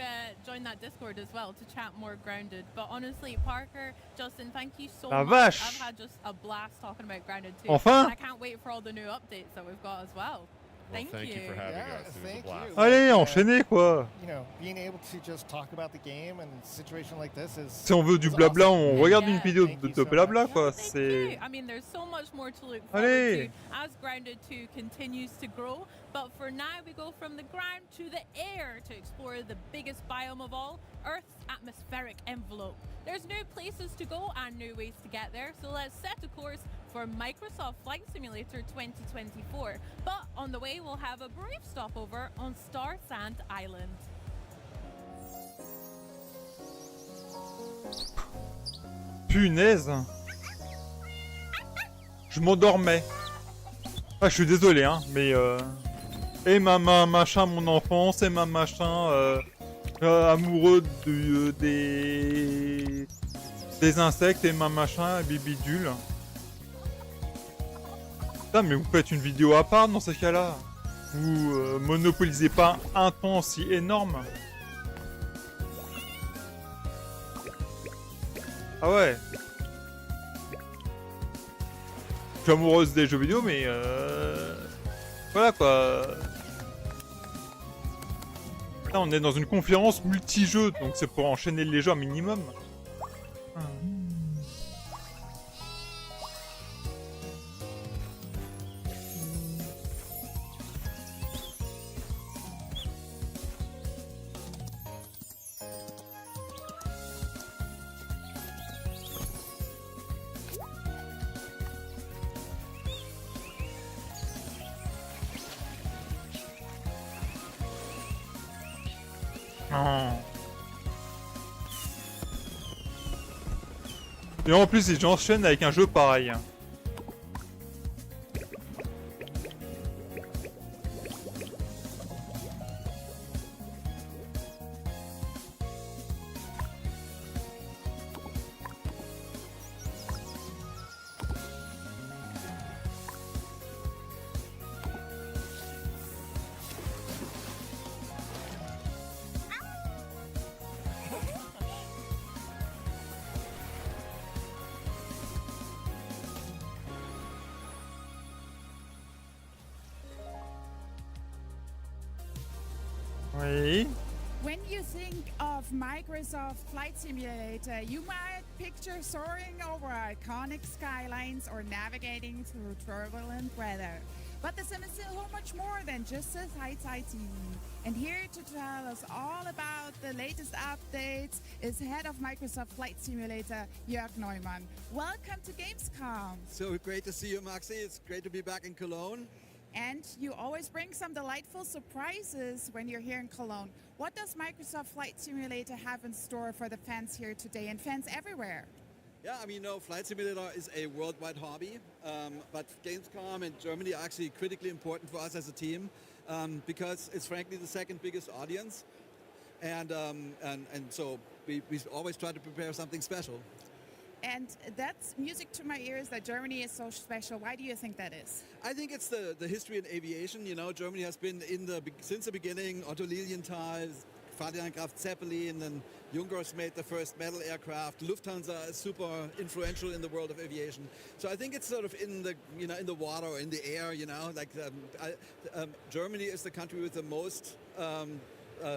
[SPEAKER 12] join that Discord as well to chat more Grounded. But honestly, Parker, Justin, thank you so much.
[SPEAKER 8] Vache.
[SPEAKER 12] I've had just a blast talking about Grounded 2.
[SPEAKER 8] Enfin.
[SPEAKER 12] And I can't wait for all the new updates that we've got as well.
[SPEAKER 13] Well, thank you for having us. It was a blast.
[SPEAKER 8] Allez, enchaînez quoi.
[SPEAKER 14] Being able to just talk about the game and a situation like this is.
[SPEAKER 8] Si on veut du blabla, on regarde une vidéo de blabla quoi. C'est.
[SPEAKER 12] I mean, there's so much more to look forward to as Grounded 2 continues to grow. But for now, we go from the ground to the air to explore the biggest biome of all, Earth's atmospheric envelope. There's new places to go and new ways to get there, so let's set a course for Microsoft Flight Simulator 2024. But on the way, we'll have a brief stopover on Star Sand Island.
[SPEAKER 8] Punaise. Je m'endormais. Ah, je suis désolé, hein, mais et machin mon enfance, et machin amoureux des insectes, et machin bibidule. Putain, mais vous faites une vidéo à part dans ces cas-là. Vous monopolisez pas un temps si énorme. Ah ouais. Je suis amoureuse des jeux vidéo, mais voilà quoi. Là, on est dans une conférence multi-jeux, donc c'est pour enchaîner les jeux un minimum. Et en plus, j'enchaîne avec un jeu pareil. Oui.
[SPEAKER 15] When you think of Microsoft Flight Simulator, you might picture soaring over iconic skylines or navigating through turbulent weather. But the sim is so much more than just a sightseeing. And here to tell us all about the latest updates is head of Microsoft Flight Simulator, Jörg Neumann. Welcome to Gamescom.
[SPEAKER 16] So great to see you, Maxi. It's great to be back in Cologne.
[SPEAKER 15] And you always bring some delightful surprises when you're here in Cologne. What does Microsoft Flight Simulator have in store for the fans here today and fans everywhere?
[SPEAKER 16] Yeah, I mean, you know, Flight Simulator is a worldwide hobby, but Gamescom and Germany are actually critically important for us as a team because it's frankly the second biggest audience. And so we always try to prepare something special.
[SPEAKER 15] And that's music to my ears that Germany is so special. Why do you think that is?
[SPEAKER 16] I think it's the history in aviation. You know, Germany has been since the beginning. Otto Lilienthal, Ferdinand Graf Zeppelin, and Junkers made the first metal aircraft. Lufthansa is super influential in the world of aviation. So I think it's sort of in the water or in the air. You know, like Germany is the country with the most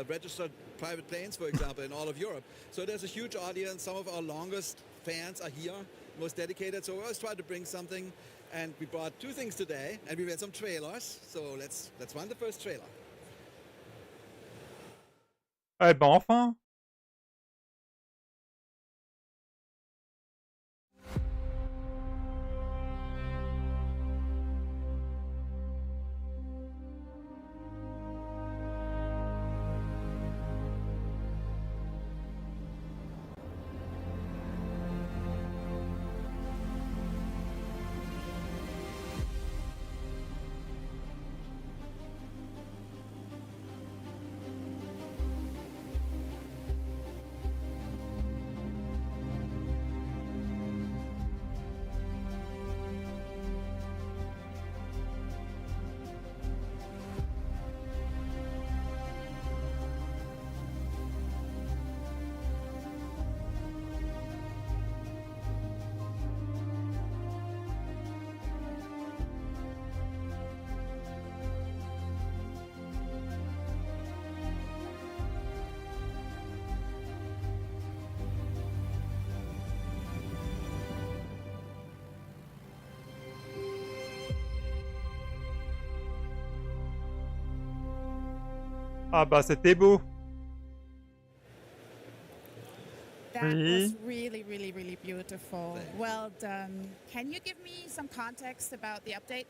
[SPEAKER 16] registered private planes, for example, in all of Europe. So there's a huge audience. Some of our longest fans are here, most dedicated. So we always try to bring something, and we brought two things today, and we made some trailers. So let's run the first trailer.
[SPEAKER 8] Eh ben enfin. Ah bah c'était beau.
[SPEAKER 15] That was really, really, really beautiful. Well done. Can you give me some context about the update?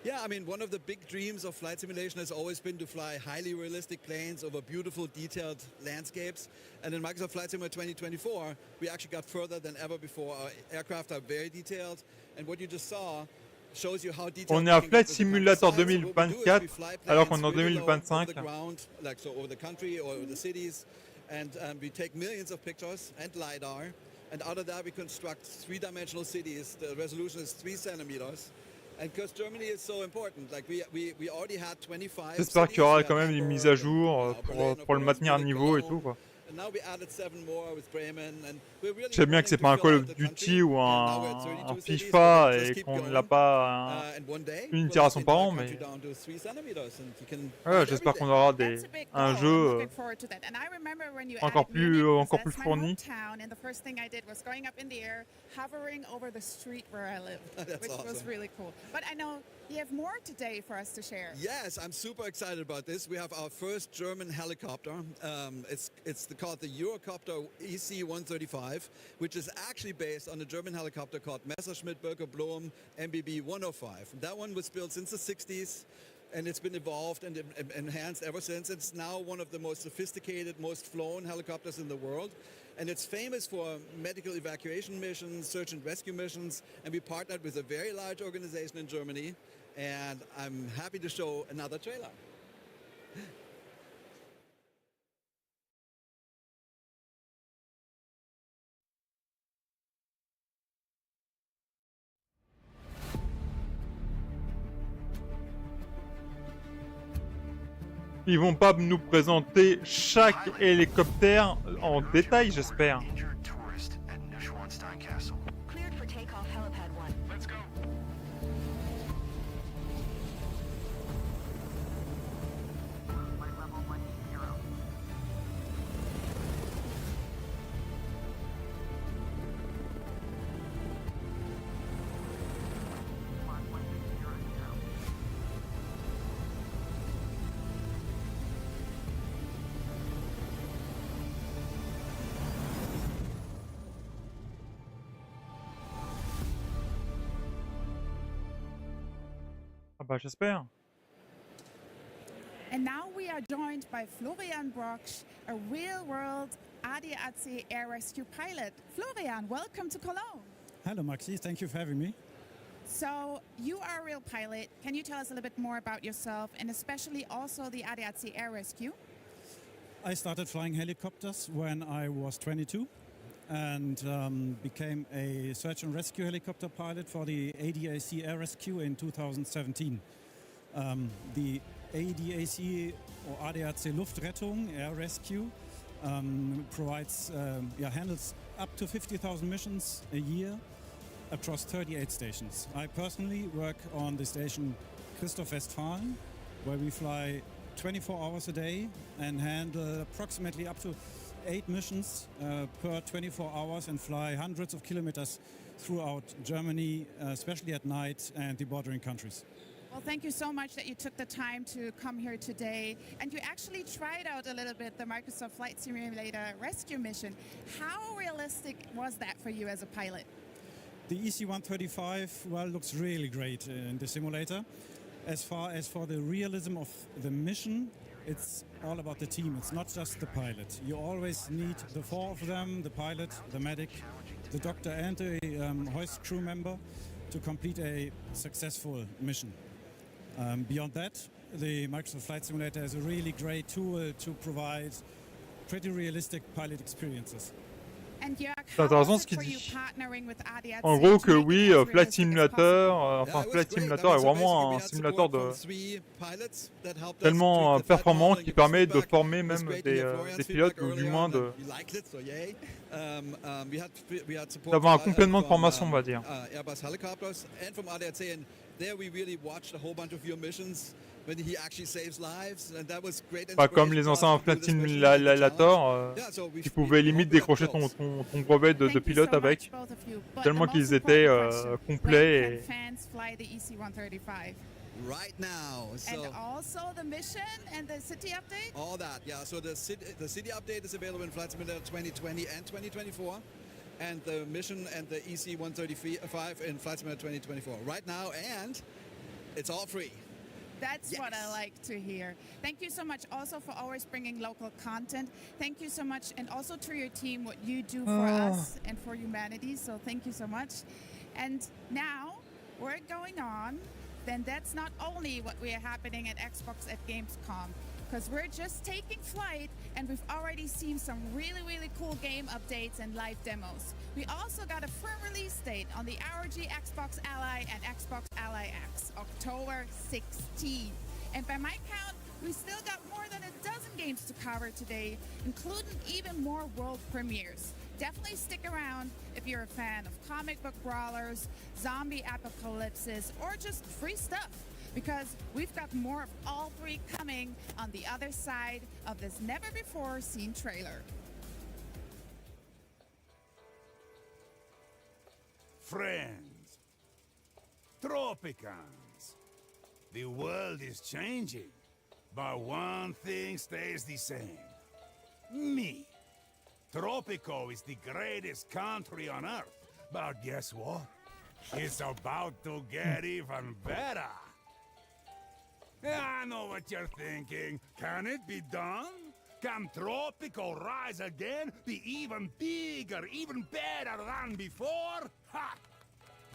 [SPEAKER 16] Yeah, I mean, one of the big dreams of flight simulation has always been to fly highly realistic planes over beautiful, detailed landscapes. And in Microsoft Flight Simulator 2024, we actually got further than ever before. Our aircraft are very detailed, and what you just saw shows you how detailed.
[SPEAKER 8] On est à Flight Simulator 2024, alors qu'on est en 2025.
[SPEAKER 16] Like so over the country or over the cities, and we take millions of pictures and LiDAR, and out of that we construct three-dimensional cities. The resolution is 3 centimeters. And because Germany is so important, like we already had 25.
[SPEAKER 8] J'espère qu'il y aura quand même une mise à jour pour le maintenir à niveau et tout quoi.
[SPEAKER 16] And now we added 7 more with Bremen, and we're really
[SPEAKER 8] J'aime bien que c'est pas un Call of Duty ou un FIFA et qu'on n'a pas une itération par an, mais ouais, j'espère qu'on aura un jeu encore plus fourni.
[SPEAKER 15] Hovering over the street where I live, which was really cool. But I know you have more today for us to share.
[SPEAKER 16] Yes, I'm super excited about this. We have our first German helicopter. It's called the Eurocopter EC-135, which is actually based on a German helicopter called Messerschmitt Böker Blohm MBB 105. That one was built since the 60s. And it's been evolved and enhanced ever since. It's now one of the most sophisticated, most flown helicopters in the world. And it's famous for medical evacuation missions, search and rescue missions. And we partnered with a very large organization in Germany. And I'm happy to show another trailer.
[SPEAKER 8] Ils vont pas nous présenter chaque hélicoptère en détail, j'espère. Ah bah j'espère.
[SPEAKER 15] And now we are joined by Florian Brocksch, a real-world ADAC air rescue pilot. Florian, welcome to Cologne.
[SPEAKER 17] Hello, Maxi. Thank you for having me.
[SPEAKER 15] So you are a real pilot. Can you tell us a little bit more about yourself and especially also the ADAC air rescue?
[SPEAKER 17] I started flying helicopters when I was 22 and became a search and rescue helicopter pilot for the ADAC air rescue in 2017. The ADAC or ADAC Luftrettung air rescue provides, handles up to 50,000 missions a year across 38 stations. I personally work on the station Christoph Westphalen, where we fly 24 hours a day and handle approximately up to 8 missions per 24 hours and fly hundreds of kilometers throughout Germany, especially at night and the bordering countries.
[SPEAKER 15] Well, thank you so much that you took the time to come here today. And you actually tried out a little bit the Microsoft Flight Simulator rescue mission. How realistic was that for you as a pilot?
[SPEAKER 17] The EC-135, well, looks really great in the simulator. As far as for the realism of the mission, it's all about the team. It's not just the pilot. You always need the 4 of them, the pilot, the medic, the doctor and the hoist crew member to complete a successful mission. Beyond that, the Microsoft Flight Simulator is a really great tool to provide pretty realistic pilot experiences.
[SPEAKER 8] C'est intéressant ce qu'il dit. En gros que oui, Flight Simulator, Flight Simulator est vraiment un simulateur tellement performant qui permet de former même des pilotes ou du moins d'avoir un complément de formation, on va dire. Pas comme les anciens Flight Simulator qui pouvaient limite décrocher ton brevet de pilote avec, tellement qu'ils étaient complets.
[SPEAKER 16] Right now.
[SPEAKER 15] And also the mission and the city update?
[SPEAKER 16] All that, yeah. So the city update is available in Flight Simulator 2020 and 2024. And the mission and the EC-135 in Flight Simulator 2024 right now, and it's all free.
[SPEAKER 15] That's what I like to hear. Thank you so much also for always bringing local content. Thank you so much, and also to your team, what you do for us and for humanity. So thank you so much. And now we're going on. Then that's not only what we are happening at Xbox at Gamescom, because we're just taking flight and we've already seen some really, really cool game updates and live demos. We also got a firm release date on the ROG Xbox Ally and Xbox Ally X, October 16. And by my count, we still got more than a dozen games to cover today, including even more world premieres. Definitely stick around if you're a fan of comic book brawlers, zombie apocalypses, or just free stuff, because we've got more of all three coming on the other side of this never-before-seen trailer.
[SPEAKER 18] Friends, Tropicans, the world is changing, but one thing stays the same. Me. Tropico is the greatest country on Earth, but guess what? It's about to get even better. I know what you're thinking. Can it be done? Can Tropico rise again? Be even bigger, even better than before? Ha!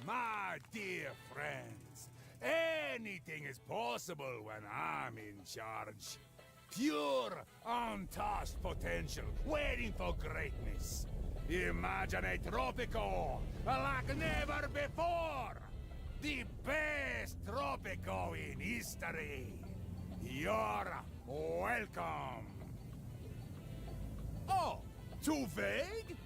[SPEAKER 18] My dear friends, anything is possible when I'm in charge. Pure, untouched potential, waiting for greatness. Imagine a Tropico like never before. The best Tropico in history. You're welcome. Oh, too vague?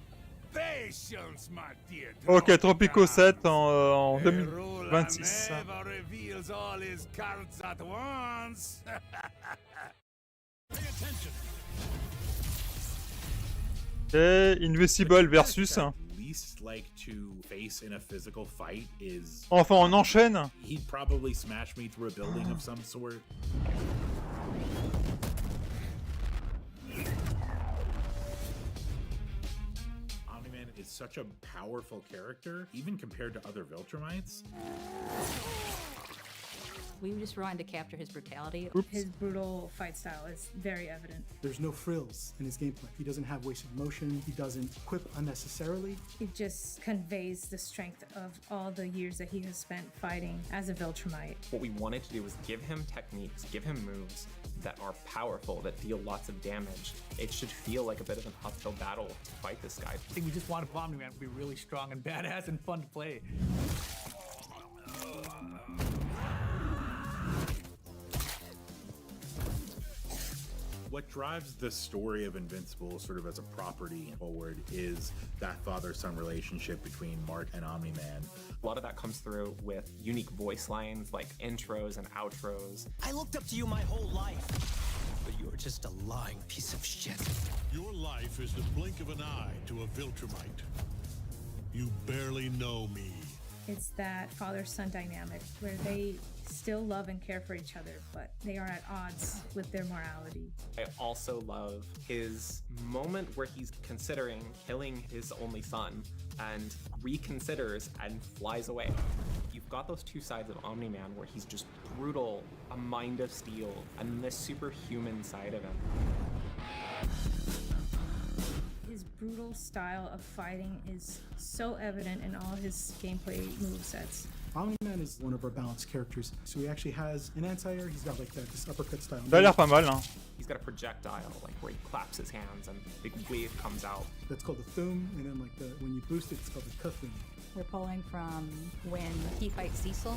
[SPEAKER 18] Patience, my dear.
[SPEAKER 8] Ok, Tropico 7 en 2026.
[SPEAKER 18] Never reveals all his cards at once.
[SPEAKER 8] Et Invisible versus.
[SPEAKER 20] Least like to face in a physical fight is.
[SPEAKER 8] Enfin, on enchaîne.
[SPEAKER 20] He'd probably smash me through a building of some sort. Omni-Man is such a powerful character, even compared to other Viltrumites.
[SPEAKER 21] We just wanted to capture his brutality.
[SPEAKER 22] His brutal fight style is very evident.
[SPEAKER 23] There's no frills in his gameplay. He doesn't have wasted motion. He doesn't quip unnecessarily.
[SPEAKER 22] It just conveys the strength of all the years that he has spent fighting as a Viltrumite.
[SPEAKER 24] What we wanted to do was give him techniques, give him moves that are powerful, that deal lots of damage. It should feel like a bit of an uphill battle to fight this guy.
[SPEAKER 25] I think we just wanted Omni-Man to be really strong and badass and fun to play.
[SPEAKER 20] What drives the story of Invincible sort of as a property forward is that father-son relationship between Mark and Omni-Man.
[SPEAKER 24] A lot of that comes through with unique voice lines like intros and outros.
[SPEAKER 7] I looked up to you my whole life, but you're just a lying piece of shit.
[SPEAKER 26] Your life is the blink of an eye to a Viltrumite. You barely know me.
[SPEAKER 22] It's that father-son dynamic where they still love and care for each other, but they are at odds with their morality.
[SPEAKER 24] I also love his moment where he's considering killing his only son and reconsiders and flies away. You've got those two sides of Omni-Man where he's just brutal, a mind of steel, and this superhuman side of him.
[SPEAKER 22] His brutal style of fighting is so evident in all his gameplay movesets.
[SPEAKER 23] Omni-Man is one of our balanced characters, so he actually has an anti-air. He's got like this uppercut style.
[SPEAKER 8] Ça a l'air pas mal, hein.
[SPEAKER 24] He's got a projectile, like where he claps his hands and a big wave comes out.
[SPEAKER 23] That's called the Thum, and then like when you boost it, it's called the Cuthum.
[SPEAKER 21] We're pulling from when he fights Cecil.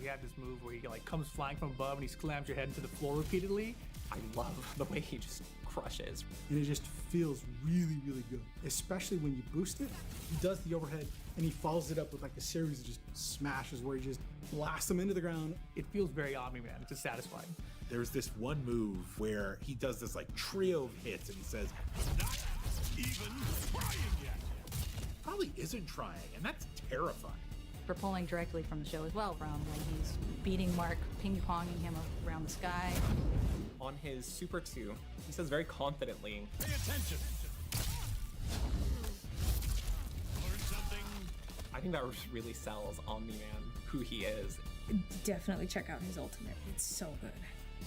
[SPEAKER 25] We have this move where he like comes flying from above and he slams your head into the floor repeatedly.
[SPEAKER 24] I love the way he just crushes.
[SPEAKER 23] And it just feels really, really good. Especially when you boost it, he does the overhead and he follows it up with like a series of just smashes where he just blasts him into the ground.
[SPEAKER 25] It feels very Omni-Man. It's just satisfying.
[SPEAKER 20] There's this one move where he does this like trio of hits and he says, "Not even trying yet." Probably isn't trying, and that's terrifying.
[SPEAKER 21] We're pulling directly from the show as well, from when he's beating Mark, ping-ponging him around the sky.
[SPEAKER 24] On his Super 2, he says very confidently,
[SPEAKER 26] "Pay attention." Learn something.
[SPEAKER 24] I think that really sells Omni-Man, who he is.
[SPEAKER 22] Definitely check out his ultimate. It's so good.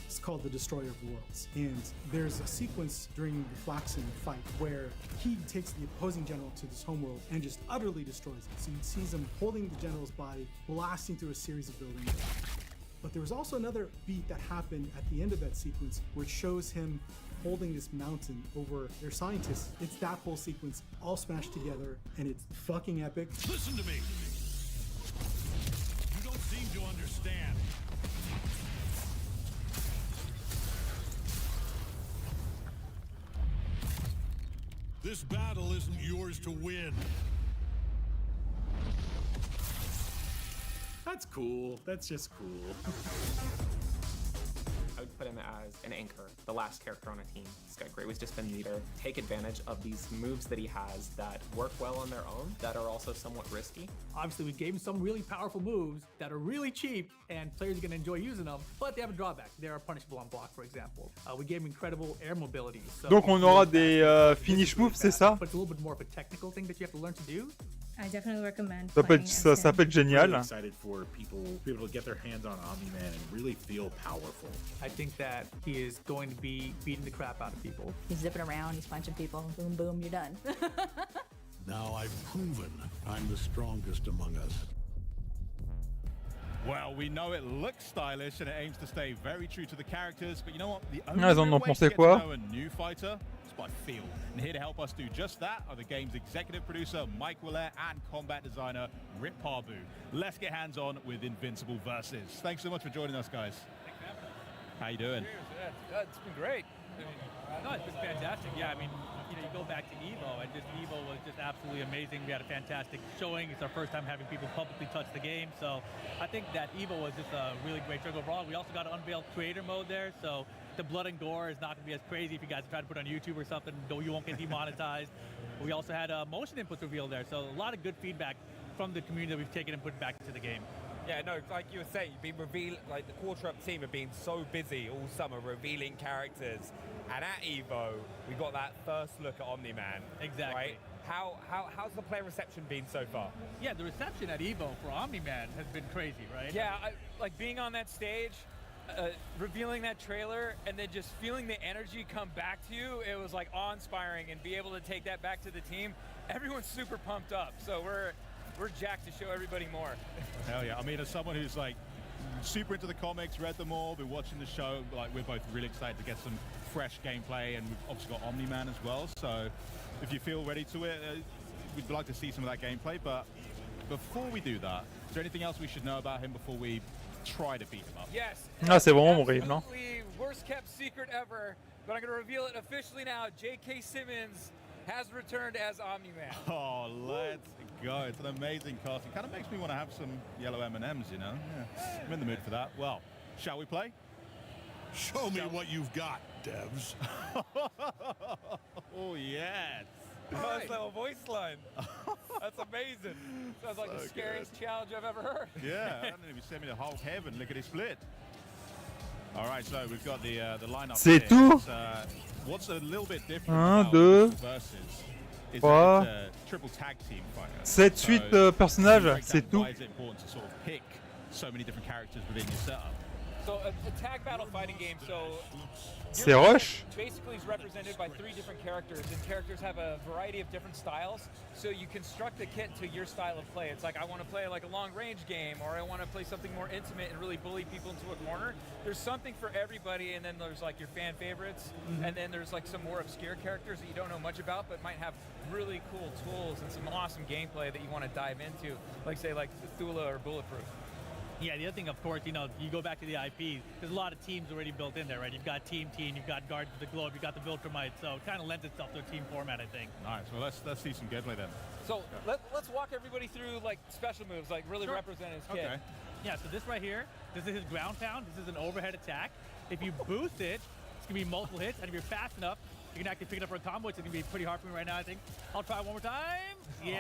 [SPEAKER 23] It's called the Destroyer of Worlds. And there's a sequence during the Flaxen fight where he takes the opposing general to this homeworld and just utterly destroys it. So he sees him holding the general's body, blasting through a series of buildings. But there was also another beat that happened at the end of that sequence where it shows him holding this mountain over their scientists. It's that whole sequence all smashed together, and it's fucking epic.
[SPEAKER 26] Listen to me. You don't seem to understand. stand. This battle isn't yours to win.
[SPEAKER 20] That's cool. That's just cool.
[SPEAKER 24] I would put him as an anchor, the last character on a team. He's got great wisdom spin leader. Take advantage of these moves that he has that work well on their own, that are also somewhat risky.
[SPEAKER 25] Obviously, we gave him some really powerful moves that are really cheap, and players are going to enjoy using them, but they have a drawback. They are punishable on block, for example. We gave him incredible air mobility. So
[SPEAKER 8] Donc on aura des finish moves, c'est ça?
[SPEAKER 25] But it's a little bit more of a technical thing that you have to learn to do.
[SPEAKER 22] I definitely recommend.
[SPEAKER 8] Ça peut être génial.
[SPEAKER 20] Really excited for people to be able to get their hands on Omni-Man and really feel powerful.
[SPEAKER 25] I think that he is going to be beating the crap out of people.
[SPEAKER 21] He's zipping around, he's punching people, boom, boom, you're done.
[SPEAKER 26] Now I've proven I'm the strongest among us.
[SPEAKER 1] Well, we know it looks stylish and it aims to stay very true to the characters, but you know what? The
[SPEAKER 8] Ah, ils en
[SPEAKER 1] only
[SPEAKER 8] ont
[SPEAKER 1] way
[SPEAKER 8] pensé
[SPEAKER 1] to get
[SPEAKER 8] quoi?
[SPEAKER 1] to know a new fighter is by feel. And here to help us do just that are the game's executive producer, Mike Willett, and combat designer, Rip Parbu. Let's get hands-on with Invincible Versus. Thanks so much for joining us, guys. How you doing?
[SPEAKER 2] It's been great. No, it's been fantastic. Yeah, I mean, you know, you go back to Evo, and just Evo was just absolutely amazing. We had a fantastic showing. It's our first time having people publicly touch the game, so I think that Evo was just a really great show overall. We also got an unveiled creator mode there, so the blood and gore is not going to be as crazy if you guys try to put it on YouTube or something, though you won't get demonetized. We also had a motion inputs revealed there, so a lot of good feedback from the community that we've taken and put back into the game.
[SPEAKER 3] Yeah, no, like you were saying, you've been revealing, like the Quarter Up team have been so busy all summer revealing characters, and at Evo, we got that first look at Omni-Man.
[SPEAKER 2] Exactly.
[SPEAKER 3] Right? How's the player reception been so far?
[SPEAKER 2] Yeah, the reception at Evo for Omni-Man has been crazy, right?
[SPEAKER 4] Yeah, like being on that stage, revealing that trailer, and then just feeling the energy come back to you, it was like awe-inspiring, and be able to take that back to the team. Everyone's super pumped up, so we're jacked to show everybody more.
[SPEAKER 1] Hell yeah. I mean, as someone who's like super into the comics, read them all, been watching the show, like we're both really excited to get some fresh gameplay, and we've obviously got Omni-Man as well, so if you feel ready to it, we'd like to see some of that gameplay. But before we do that, is there anything else we should know about him before we try to beat him up?
[SPEAKER 4] Yes.
[SPEAKER 8] Ah, c'est vraiment horrible, non?
[SPEAKER 4] Worst kept secret ever, but I'm going to reveal it officially now. J.K. Simmons has returned as Omni-Man.
[SPEAKER 1] Oh, let's go. It's an amazing casting. Kind of makes me want to have some yellow M&Ms, you know? Yeah. I'm in the mood for that. Well, shall we play?
[SPEAKER 26] Show me what you've got, devs.
[SPEAKER 1] Oh, yes.
[SPEAKER 4] Nice little voice line. That's amazing. Sounds like the scariest challenge I've ever heard.
[SPEAKER 1] Yeah, I don't know if you sent me the whole heaven. Look at it split. All right, so we've got the lineup.
[SPEAKER 8] C'est tout.
[SPEAKER 1] What's a little bit different
[SPEAKER 8] 1,
[SPEAKER 1] about
[SPEAKER 8] 2,
[SPEAKER 1] Versus is
[SPEAKER 8] 3,
[SPEAKER 1] that it's a triple tag team fighter.
[SPEAKER 8] 7, 8 personnages, c'est tout.
[SPEAKER 1] Why is it important to sort of pick so many different characters within your setup?
[SPEAKER 4] So a tag battle fighting game, so
[SPEAKER 8] C'est rush.
[SPEAKER 4] basically is represented by 3 different characters, and characters have a variety of different styles, so you construct a kit to your style of play. It's like, I want to play like a long range game, or I want to play something more intimate and really bully people into a corner. There's something for everybody, and then there's like your fan favorites, and then there's like some more obscure characters that you don't know much about but might have really cool tools and some awesome gameplay that you want to dive into, like say like Thula or Bulletproof.
[SPEAKER 2] Yeah, the other thing, of course, you know, you go back to the IP, there's a lot of teams already built in there, right? You've got Team Teen, you've got Guardians of the Globe, you've got the Viltrumite, so it kind of lends itself to a team format, I think.
[SPEAKER 1] Nice. Well, let's see some gameplay then.
[SPEAKER 4] So let's walk everybody through like special moves, like really represent his kit.
[SPEAKER 1] Okay.
[SPEAKER 2] Yeah, so this right here, this is his ground pound. This is an overhead attack. If you boost it, it's going to be multiple hits, and if you're fast enough, you can actually pick it up for a combo. It's going to be pretty hard for me right now, I think. I'll try one more time. Yeah,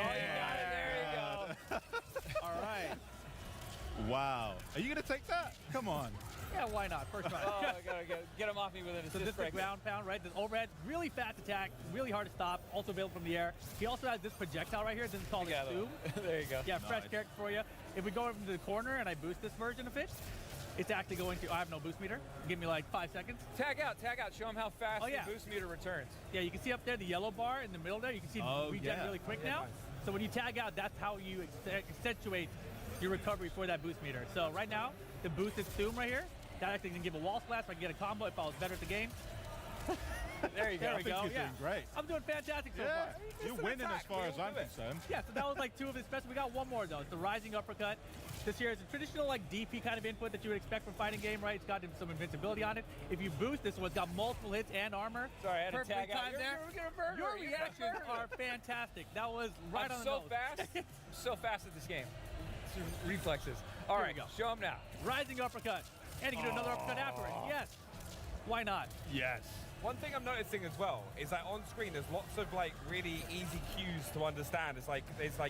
[SPEAKER 4] There you go.
[SPEAKER 2] All right.
[SPEAKER 1] Wow. Are you going to take that? Come on.
[SPEAKER 2] Yeah, why not? First try.
[SPEAKER 4] Oh, I gotta get him off me with an
[SPEAKER 2] So
[SPEAKER 4] assist
[SPEAKER 2] this is the
[SPEAKER 4] break.
[SPEAKER 2] ground pound, right? This overhead, really fast attack, really hard to stop, also available from the air. He also has this projectile right here. This is called a Zoom.
[SPEAKER 4] There you go.
[SPEAKER 2] Yeah, fresh character for you. If we go over to the corner and I boost this version of it, it's actually going to, I have no boost meter. Give me like 5 seconds.
[SPEAKER 4] Tag out. Show him how fast the boost meter returns.
[SPEAKER 2] Yeah, you can see up there the yellow bar in the middle there. You can see regen really quick now. So when you tag out, that's how you accentuate your recovery for that boost meter. So right now, the boosted Zoom right here, that actually can give a wall splash. I can get a combo if I was better at the game. There you go.
[SPEAKER 1] I think you're doing great.
[SPEAKER 2] I'm doing fantastic so
[SPEAKER 1] Yeah,
[SPEAKER 2] far.
[SPEAKER 1] you're winning as far as I'm concerned.
[SPEAKER 2] Yeah, so that was like 2 of his best. We got one more though. It's the rising uppercut. This here is a traditional like DP kind of input that you would expect from fighting game, right? It's got some invincibility on it. If you boost, this one's got multiple hits and armor.
[SPEAKER 4] Sorry, I had to
[SPEAKER 2] Perfectly
[SPEAKER 4] tag out.
[SPEAKER 2] timed there. Your reactions are fantastic. That was right on the
[SPEAKER 4] so
[SPEAKER 2] nose.
[SPEAKER 4] fast. So fast at this game. It's reflexes. All
[SPEAKER 2] Here
[SPEAKER 4] right,
[SPEAKER 2] we go.
[SPEAKER 4] show him now.
[SPEAKER 2] Rising uppercut. And you can do another uppercut after it. Yes. Why not?
[SPEAKER 1] Yes.
[SPEAKER 3] One thing I'm noticing as well is that on screen there's lots of like really easy cues to understand. It's like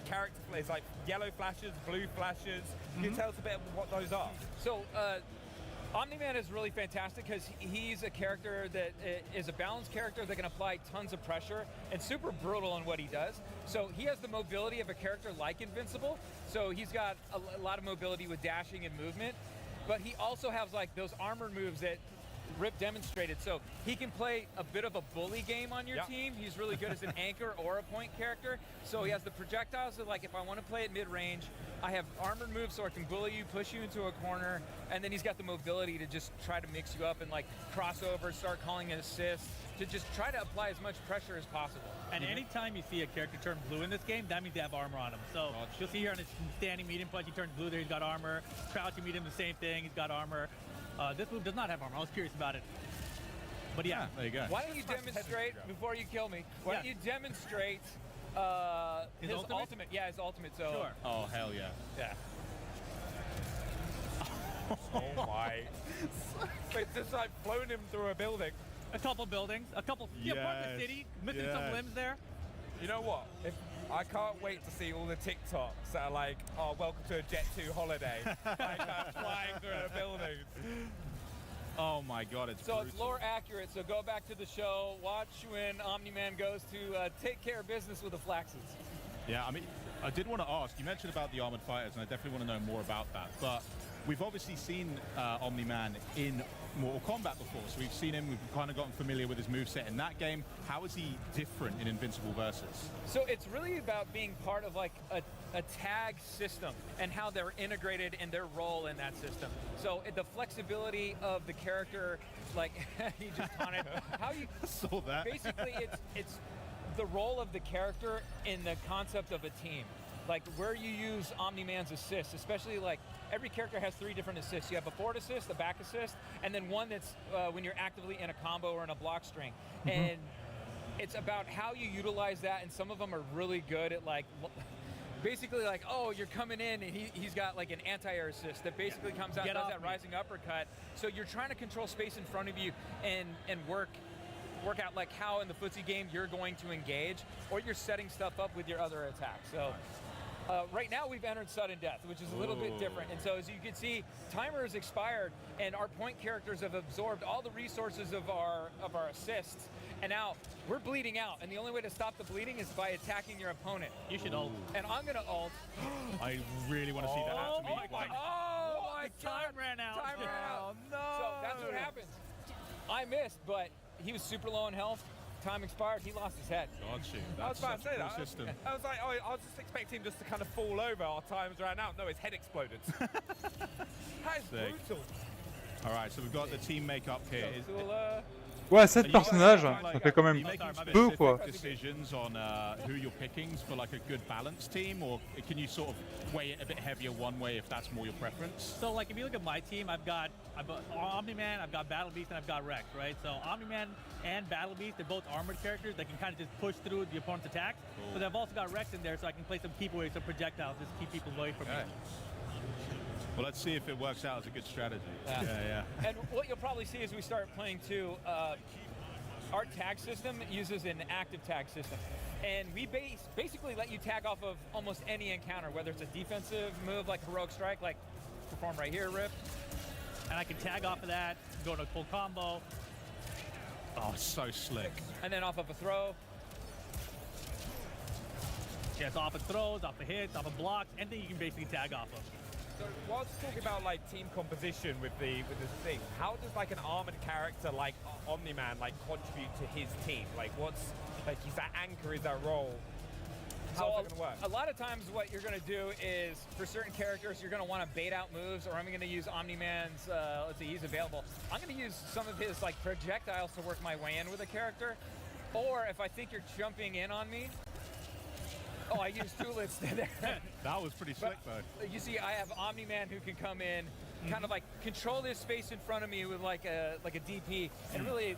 [SPEAKER 3] character, it's like yellow flashes, blue flashes. Can you tell us a bit what those are?
[SPEAKER 4] So Omni-Man is really fantastic because he's a character that is a balanced character that can apply tons of pressure and super brutal in what he does. So he has the mobility of a character like Invincible. So he's got a lot of mobility with dashing and movement, but he also has like those armor moves that Rip demonstrated. So he can play a bit of a bully game on your team. He's really good as an anchor or a point character. So he has the projectiles that, like, if I want to play at mid-range, I have armored moves so I can bully you, push you into a corner, and then he's got the mobility to just try to mix you up and like crossover, start calling an assist, to just try to apply as much pressure as possible.
[SPEAKER 2] And anytime you see a character turn blue in this game, that means they have armor on him. So you'll see here on his standing medium punch, he turns blue there, he's got armor. Crouching medium, the same thing, he's got armor. This move does not have armor. I was curious about it. But yeah.
[SPEAKER 1] There you go.
[SPEAKER 4] Why don't you demonstrate, before you kill me, why don't you demonstrate his ultimate? Yeah, his ultimate. So.
[SPEAKER 2] Sure.
[SPEAKER 1] Oh, hell yeah.
[SPEAKER 4] Yeah.
[SPEAKER 3] Oh my. It's just like flown him through a building.
[SPEAKER 2] A couple buildings, a couple, part of the city, missing some limbs there.
[SPEAKER 3] You know what? I can't wait to see all the TikToks that are like, oh, welcome to a Jet 2 holiday. Like flying through a building.
[SPEAKER 1] Oh my god, it's
[SPEAKER 4] So
[SPEAKER 1] brutal.
[SPEAKER 4] it's lore accurate, so go back to the show, watch when Omni-Man goes to take care of business with the Flaxes.
[SPEAKER 1] Yeah, I mean, I did want to ask, you mentioned about the Armored Fighters, and I definitely want to know more about that, but we've obviously seen Omni-Man in Mortal Kombat before, so we've seen him, we've kind of gotten familiar with his moveset in that game. How is he different in Invincible Versus?
[SPEAKER 4] So it's really about being part of like a tag system and how they're integrated in their role in that system. So the flexibility of the character, like you just taunted, how you
[SPEAKER 1] saw that.
[SPEAKER 4] Basically, it's the role of the character in the concept of a team. Like where you use Omni-Man's assists, especially like every character has 3 different assists. You have a forward assist, a back assist, and then one that's when you're actively in a combo or in a block string. And it's about how you utilize that, and some of them are really good at like, basically like, oh, you're coming in and he's got like an anti-air assist that basically comes out and does that rising uppercut. So you're trying to control space in front of you and work out like how in the footsie game you're going to engage, or you're setting stuff up with your other attacks. So right now we've entered sudden death, which is a little bit different. And so as you can see, timer is expired and our point characters have absorbed all the resources of our assists. And now we're bleeding out, and the only way to stop the bleeding is by attacking your opponent.
[SPEAKER 2] You should ult.
[SPEAKER 4] And I'm gonna ult.
[SPEAKER 1] I really want to see that happen to me.
[SPEAKER 4] Oh my God!
[SPEAKER 2] Time ran out.
[SPEAKER 4] Time ran out.
[SPEAKER 3] No.
[SPEAKER 4] So that's what happens. I missed, but he was super low in health. Time expired. He lost his head.
[SPEAKER 1] Got you.
[SPEAKER 3] I was
[SPEAKER 1] That's
[SPEAKER 3] about to
[SPEAKER 1] such
[SPEAKER 3] say
[SPEAKER 1] a
[SPEAKER 3] that.
[SPEAKER 1] cool system.
[SPEAKER 3] I was like, oh, I was just expecting him just to kind of fall over. Our times ran out. No, his head exploded. That is
[SPEAKER 1] Sick.
[SPEAKER 3] brutal.
[SPEAKER 1] All right, so we've got the team makeup here.
[SPEAKER 8] Ouais, 7 personnages, ça fait quand
[SPEAKER 1] Are
[SPEAKER 8] même
[SPEAKER 1] you making
[SPEAKER 8] peu, quoi.
[SPEAKER 1] specific decisions on who you're picking for like a good balanced team, or can you sort of weigh it a bit heavier one way if that's more your preference?
[SPEAKER 2] So like if you look at my team, I've got Omni-Man, I've got Battle Beast, and I've got Rex, right? So Omni-Man and Battle Beast, they're both armored characters that can kind of just push through the opponent's attacks.
[SPEAKER 1] Cool.
[SPEAKER 2] But I've also got Rex in there, so I can play some keep away, some projectiles, just keep people away from me.
[SPEAKER 1] Well, let's see if it works out as a good strategy. Yeah.
[SPEAKER 4] And what you'll probably see as we start playing too, our tag system uses an active tag system. And we basically let you tag off of almost any encounter, whether it's a defensive move like Heroic Strike, like perform right here, Rip.
[SPEAKER 2] And I can tag off of that, go to a full combo.
[SPEAKER 1] Oh, so slick.
[SPEAKER 4] And then off of a throw.
[SPEAKER 2] Yes, off of throws, off of hits, off of blocks, anything you can basically tag off of.
[SPEAKER 3] So whilst talking about like team composition with this thing, how does like an armored character like Omni-Man like contribute to his team? Like what's like, is that anchor, is that role? How's it going to work?
[SPEAKER 4] A lot of times what you're going to do is, for certain characters, you're going to want to bait out moves, or I'm going to use Omni-Man's, let's see, he's available. I'm going to use some of his like projectiles to work my way in with a character. Or if I think you're jumping in on me, oh, I used Tulits there.
[SPEAKER 1] That was pretty slick, though.
[SPEAKER 4] You see, I have Omni-Man who can come in, kind of like control this space in front of me with like a DP, and really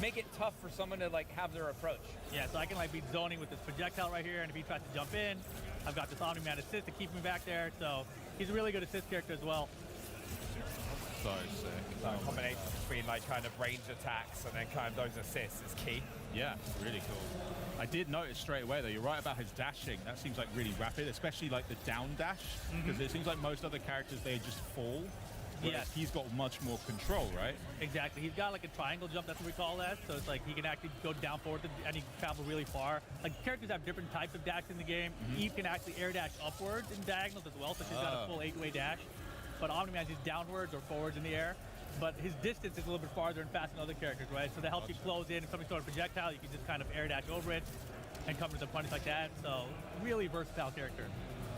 [SPEAKER 4] make it tough for someone to like have their approach.
[SPEAKER 2] Yeah, so I can like be zoning with this projectile right here, and if he tries to jump in, I've got this Omni-Man assist to keep me back there. So he's a really good assist character as well.
[SPEAKER 1] So sick.
[SPEAKER 3] That combination between like kind of range attacks and then kind of those assists is key.
[SPEAKER 1] Yeah, really cool. I did notice straight away though, you're right about his dashing. That seems like really rapid, especially like the down dash, because it seems like most other characters, they just fall.
[SPEAKER 2] Yes.
[SPEAKER 1] He's got much more control, right?
[SPEAKER 2] Exactly. He's got like a triangle jump, that's what we call that. So it's like he can actually go down forward and he can travel really far. Like characters have different types of dash in the game. Eve can actually air dash upwards in diagonals as well, so she's got a full 8-way dash. But Omni-Man is downwards or forwards in the air. But his distance is a little bit farther and faster than other characters, right? So that helps you close in. If somebody's throwing a projectile, you can just kind of air dash over it and come to the punish like that. So really versatile character.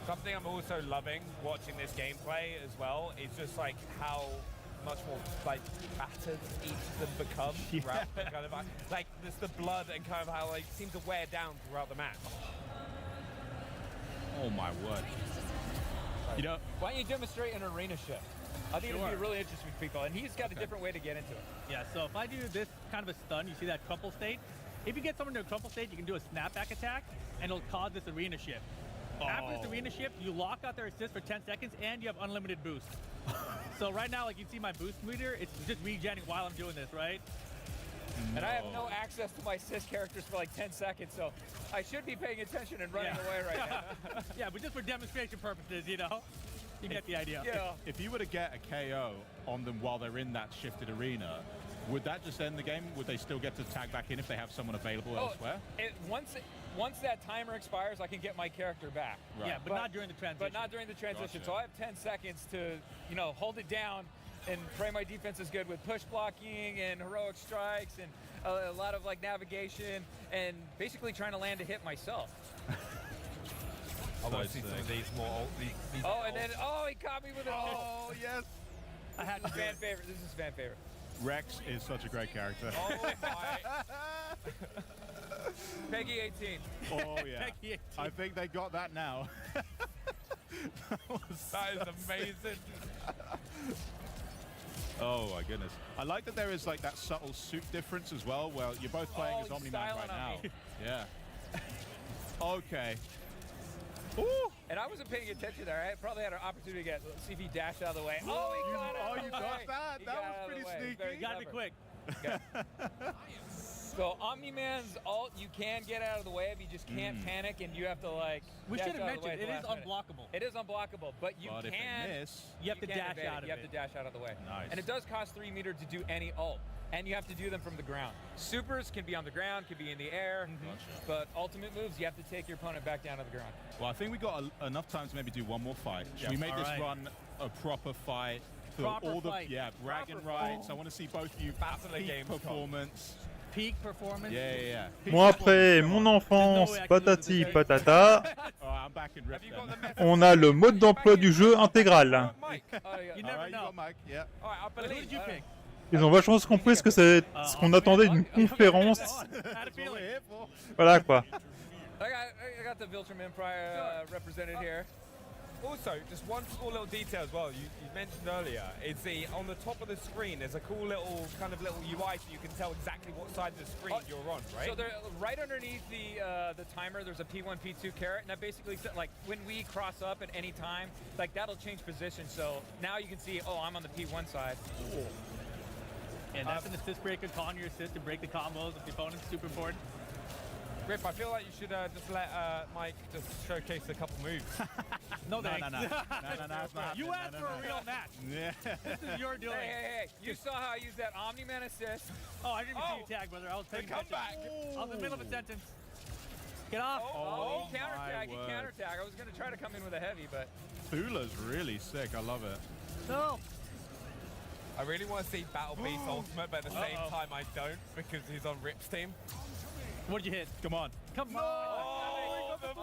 [SPEAKER 3] Something I'm also loving watching this gameplay as well is just like how much more like battered each of them become throughout the kind of like there's the blood and kind of how they seem to wear down throughout the match.
[SPEAKER 1] Oh my word. You know,
[SPEAKER 4] why don't you demonstrate an arena shift? I think it'd be really interesting for people, and he's got a different way to get into it.
[SPEAKER 2] Yeah, so if I do this kind of a stun, you see that crumple state? If you get someone to a crumple state, you can do a snapback attack, and it'll cause this arena shift. After this arena shift, you lock out their assist for 10 seconds, and you have unlimited boost. So right now, like you see my boost meter, it's just regenning while I'm doing this, right?
[SPEAKER 4] And I have no access to my assist characters for like 10 seconds, so I should be paying attention and running away right now.
[SPEAKER 2] Yeah, but just for demonstration purposes, you know? You get the idea.
[SPEAKER 4] Yeah.
[SPEAKER 1] If you were to get a KO on them while they're in that shifted arena, would that just end the game? Would they still get to tag back in if they have someone available elsewhere?
[SPEAKER 4] Once that timer expires, I can get my character back.
[SPEAKER 1] Right.
[SPEAKER 2] Yeah, but not during the transition.
[SPEAKER 4] But not during the transition.
[SPEAKER 1] Gotcha.
[SPEAKER 4] So I have 10 seconds to, hold it down and pray my defense is good with push blocking and heroic strikes and a lot of like navigation and basically trying to land a hit myself.
[SPEAKER 3] I want to see some of these more. These
[SPEAKER 4] and then he caught me with a.
[SPEAKER 1] Oh yes.
[SPEAKER 4] I had fan favorite. This is fan favorite.
[SPEAKER 1] Rex is such a great character.
[SPEAKER 3] Oh my.
[SPEAKER 4] Peggy 18.
[SPEAKER 1] Oh yeah.
[SPEAKER 2] Peggy 18.
[SPEAKER 1] I think they got that now.
[SPEAKER 3] That is amazing.
[SPEAKER 1] Oh my goodness. I like that there is like that subtle suit difference as well. Well, you're both playing as Omni-Man right now. Yeah. Okay.
[SPEAKER 4] Ooh. And I wasn't paying attention there. I probably had an opportunity to see if he dashed out of the way.
[SPEAKER 1] You got that? That was pretty sneaky.
[SPEAKER 2] You gotta be quick.
[SPEAKER 4] Okay. So Omni-Man's ult, you can get out of the way, but you just can't panic, and you have to like.
[SPEAKER 2] We should have mentioned it is unblockable.
[SPEAKER 4] It is unblockable, but you
[SPEAKER 1] But if
[SPEAKER 4] can.
[SPEAKER 1] they miss,
[SPEAKER 2] you have to dash out of it.
[SPEAKER 4] You have to dash out of the way.
[SPEAKER 1] Nice.
[SPEAKER 4] And it does cost 3 meter to do any ult, and you have to do them from the ground. Supers can be on the ground, can be in the air, but ultimate moves, you have to take your opponent back down to the ground.
[SPEAKER 1] Well, I think we got enough time to maybe do one more fight. Should we make this run a proper fight? Bragging rights. I want to see both of you peak performance.
[SPEAKER 2] Peak performance.
[SPEAKER 1] Yeah.
[SPEAKER 8] Bon après mon enfance, patati patata, on a le mode d'emploi du jeu intégral.
[SPEAKER 2] You never know.
[SPEAKER 8] Ils ont vachement compris ce que c'est, ce qu'on attendait d'une conférence. Voilà quoi.
[SPEAKER 4] I got the Viltrum Empire represented here.
[SPEAKER 3] Also, just one small little detail as well. You mentioned earlier is on the top of the screen. There's a cool little UI so you can tell exactly what side of the screen you're on, right?
[SPEAKER 4] So right underneath the timer, there's a P1, P2 caret, and that basically like when we cross up at any time, like that'll change position. So now you can see, I'm on the P1 side.
[SPEAKER 2] Cool. And that's an assist breaker, calling your assist to break the combos of the opponent. Super important.
[SPEAKER 3] Rip, I feel like you should just let Mike just showcase a couple moves.
[SPEAKER 2] No, thanks.
[SPEAKER 1] No.
[SPEAKER 2] You asked for a real match.
[SPEAKER 1] Yeah.
[SPEAKER 2] This is your doing.
[SPEAKER 4] Hey. You saw how I used that Omni-Man assist.
[SPEAKER 2] Oh, I didn't even see you tag, brother. I was paying attention.
[SPEAKER 3] Back.
[SPEAKER 2] I was in the middle of a sentence. Get off.
[SPEAKER 4] He counter-tag. I was going to try to come in with a heavy, but...
[SPEAKER 1] Fula's really sick. I love it.
[SPEAKER 2] No.
[SPEAKER 3] I really want to see Battle Beast Ultimate, but at the same time I don't because he's on Rip's team.
[SPEAKER 2] What did you hit? Come on.
[SPEAKER 3] Oh, the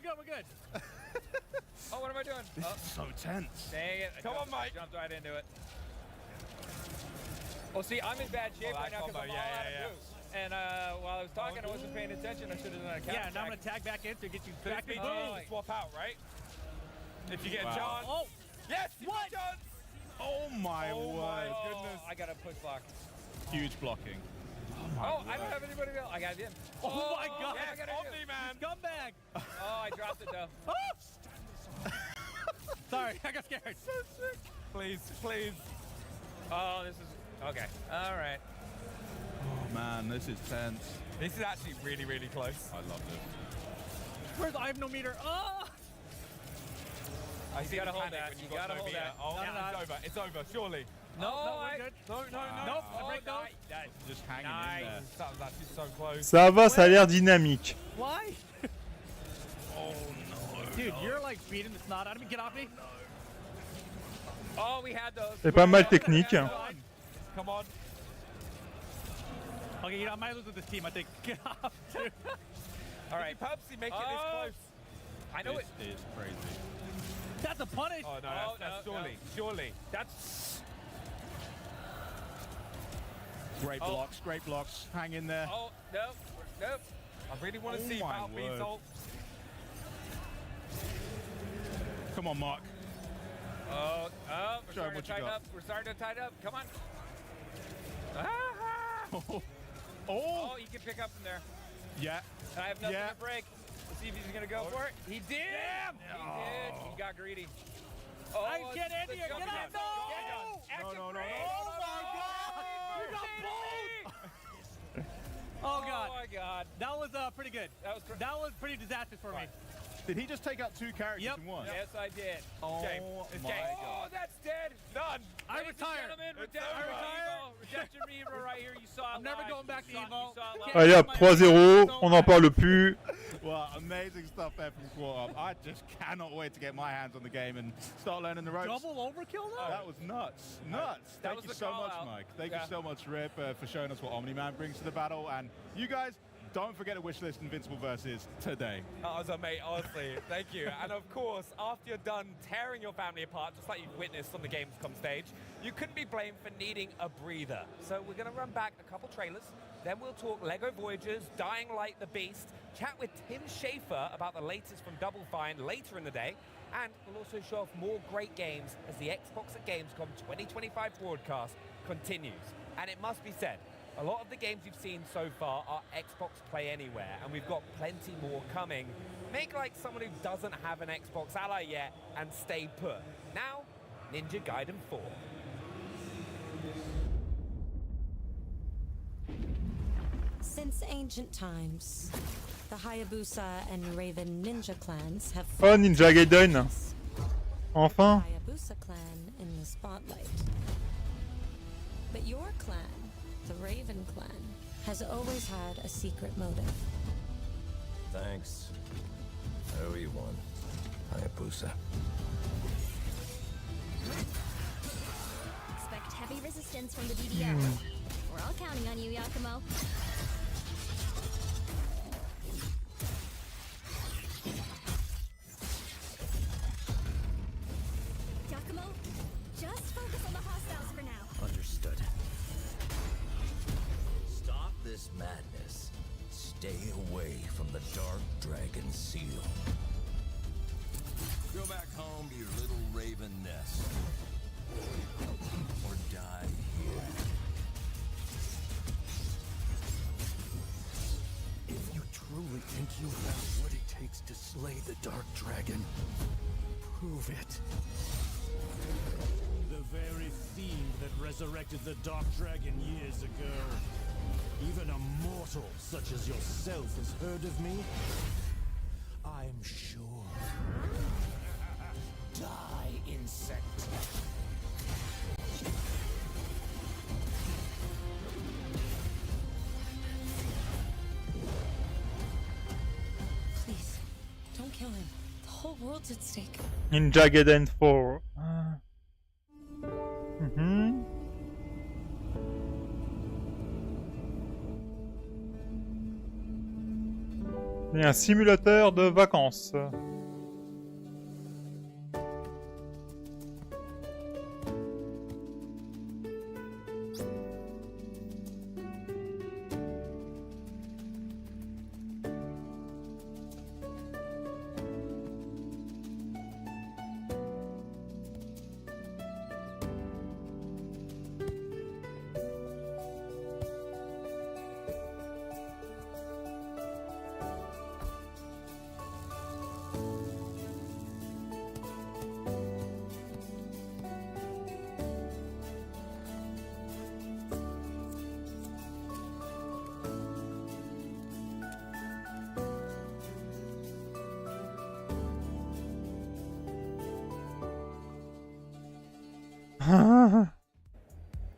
[SPEAKER 2] we're good.
[SPEAKER 4] Oh, what am I doing?
[SPEAKER 1] This is so tense.
[SPEAKER 4] Dang it.
[SPEAKER 3] Come on, Mike.
[SPEAKER 4] Jumped right into it. Well, see, I'm in bad shape right now because I'm all out of boost. And while I was talking, I wasn't paying attention. I should have done a counter.
[SPEAKER 2] Yeah, now I'm going to tag back in to get you back in.
[SPEAKER 3] Swap out, right? If you get
[SPEAKER 1] Wow.
[SPEAKER 3] a chance.
[SPEAKER 2] Oh!
[SPEAKER 3] Yes! What? Chance.
[SPEAKER 1] Oh my word.
[SPEAKER 3] Goodness.
[SPEAKER 4] I got a push block.
[SPEAKER 1] Huge blocking.
[SPEAKER 4] Oh, I don't have anybody else. I got it in.
[SPEAKER 2] Oh my God.
[SPEAKER 4] Yeah, I got it
[SPEAKER 3] Omni, man.
[SPEAKER 2] Scumbag.
[SPEAKER 4] Oh, I dropped it though.
[SPEAKER 2] Sorry, I got scared.
[SPEAKER 3] So sick. Please, please.
[SPEAKER 4] Oh, this is okay. All right.
[SPEAKER 1] Oh man, this is tense.
[SPEAKER 3] This is actually really, really close.
[SPEAKER 1] I love this.
[SPEAKER 2] Where's I have no meter? Oh!
[SPEAKER 3] I
[SPEAKER 4] You
[SPEAKER 3] see
[SPEAKER 4] gotta
[SPEAKER 3] the
[SPEAKER 4] hold
[SPEAKER 3] panic
[SPEAKER 4] that.
[SPEAKER 3] when
[SPEAKER 4] You
[SPEAKER 3] you've got
[SPEAKER 4] gotta
[SPEAKER 3] no
[SPEAKER 4] hold
[SPEAKER 3] meter.
[SPEAKER 4] that.
[SPEAKER 3] Oh,
[SPEAKER 2] No, no,
[SPEAKER 3] it's over. It's over, surely.
[SPEAKER 4] No,
[SPEAKER 2] we're good.
[SPEAKER 3] No.
[SPEAKER 2] Nope,
[SPEAKER 3] Oh,
[SPEAKER 2] break those.
[SPEAKER 3] nice.
[SPEAKER 1] Just hanging
[SPEAKER 4] Nice.
[SPEAKER 1] in there.
[SPEAKER 3] That was actually so close.
[SPEAKER 8] Ça va, ça a l'air dynamique.
[SPEAKER 2] Why?
[SPEAKER 1] Oh no.
[SPEAKER 2] Dude, you're like beating the snot out of me. Get off me.
[SPEAKER 4] Oh, we had those.
[SPEAKER 8] C'est pas mal technique.
[SPEAKER 3] Come on.
[SPEAKER 2] Okay, you know, I might lose with this team, I think. Get off, dude.
[SPEAKER 3] All right. Purposely make it this close.
[SPEAKER 4] I know
[SPEAKER 1] This
[SPEAKER 4] it.
[SPEAKER 1] is crazy.
[SPEAKER 2] That's a punish.
[SPEAKER 3] Oh, no, that's
[SPEAKER 4] no,
[SPEAKER 3] surely.
[SPEAKER 4] no.
[SPEAKER 3] Surely.
[SPEAKER 4] That's.
[SPEAKER 1] Great blocks, great blocks. Hang in there.
[SPEAKER 4] Oh, nope. Nope.
[SPEAKER 3] I really want to
[SPEAKER 1] Oh
[SPEAKER 3] see
[SPEAKER 1] my
[SPEAKER 3] Battle Beans
[SPEAKER 1] word.
[SPEAKER 3] ult.
[SPEAKER 1] Come on, Mark.
[SPEAKER 4] Oh, we're
[SPEAKER 1] Show 'em
[SPEAKER 4] starting
[SPEAKER 1] what
[SPEAKER 4] to
[SPEAKER 1] you
[SPEAKER 4] tighten
[SPEAKER 1] got.
[SPEAKER 4] up. We're starting to tighten up. Come on.
[SPEAKER 1] Oh.
[SPEAKER 4] Oh, he can pick up from there.
[SPEAKER 1] Yeah.
[SPEAKER 4] And I have nothing
[SPEAKER 1] Yeah.
[SPEAKER 4] to break. Let's see if he's gonna go for it. He did.
[SPEAKER 3] Damn.
[SPEAKER 4] He did. He got greedy. Oh,
[SPEAKER 2] I get in
[SPEAKER 4] the
[SPEAKER 2] here. Get
[SPEAKER 4] jumping
[SPEAKER 2] out.
[SPEAKER 4] gun.
[SPEAKER 2] No.
[SPEAKER 1] No.
[SPEAKER 2] Oh my God. You got bold. Oh God.
[SPEAKER 4] Oh my God.
[SPEAKER 2] That was pretty good. That was pretty disastrous for me.
[SPEAKER 1] Did he just take out two characters
[SPEAKER 2] Yep.
[SPEAKER 1] in one?
[SPEAKER 4] Yes, I did.
[SPEAKER 1] Oh
[SPEAKER 3] Game. It's
[SPEAKER 1] my
[SPEAKER 3] game.
[SPEAKER 4] Oh,
[SPEAKER 1] God.
[SPEAKER 4] that's dead.
[SPEAKER 3] Done.
[SPEAKER 2] I
[SPEAKER 4] Ladies and
[SPEAKER 2] retired.
[SPEAKER 4] gentlemen,
[SPEAKER 3] It's
[SPEAKER 4] Redemption
[SPEAKER 3] over.
[SPEAKER 4] Evo. Redemption Evo right here. You saw it
[SPEAKER 2] I'm never
[SPEAKER 4] live.
[SPEAKER 2] going back to
[SPEAKER 4] You saw-
[SPEAKER 2] Evo.
[SPEAKER 4] you saw it live.
[SPEAKER 8] Allez hop, 3-0, on n'en parle plus.
[SPEAKER 1] Well, amazing stuff there from Squat Up. I just cannot wait to get my hands on the game and start learning the ropes.
[SPEAKER 2] Double overkill though?
[SPEAKER 1] That was nuts. Nuts.
[SPEAKER 4] That
[SPEAKER 1] Thank
[SPEAKER 4] was
[SPEAKER 1] you
[SPEAKER 4] the
[SPEAKER 1] so much,
[SPEAKER 4] call-out.
[SPEAKER 1] Mike. Thank
[SPEAKER 4] Yeah.
[SPEAKER 1] you so much, Rip, for showing us what Omni-Man brings to the battle. And you guys, don't forget to wishlist Invincible versus today.
[SPEAKER 3] That was amazing, honestly. Thank you. And of course, after you're done tearing your family apart, just like you've witnessed on the Gamescom stage, you couldn't be blamed for needing a breather. So we're going to run back a couple trailers. Then we'll talk LEGO Voyagers, Dying Light the Beast, chat with Tim Schafer about the latest from Double Fine later in the day. And we'll also show off more great games as the Xbox at Gamescom 2025 broadcast continues. And it must be said, a lot of the games you've seen so far are Xbox Play Anywhere, and we've got plenty more coming. Make like someone who doesn't have an Xbox Ally yet and stay put. Now, Ninja Gaiden 4.
[SPEAKER 5] Since ancient times, the Hayabusa and Raven ninja clans have
[SPEAKER 8] Oh, Ninja Gaiden. Enfin.
[SPEAKER 5] Hayabusa clan in the spotlight. But your clan, the Raven clan, has always had a secret motive.
[SPEAKER 7] Thanks. I owe you one, Hayabusa.
[SPEAKER 6] Expect heavy resistance from the DDO. We're all counting on you, Yakumo. Yakumo, just focus on the hostiles for now.
[SPEAKER 7] Understood. Stop this madness. Stay away from the Dark Dragon Seal. Go back home to your little raven nest. Or die here. If you truly think you have what it takes to slay the Dark Dragon, prove it.
[SPEAKER 9] The very fiend that resurrected the Dark Dragon years ago. Even a mortal such as yourself has heard of me? I'm sure. Die, insect.
[SPEAKER 5] Please, don't kill him. The whole world's at stake.
[SPEAKER 8] Ninja Gaiden 4. Et un simulateur de vacances.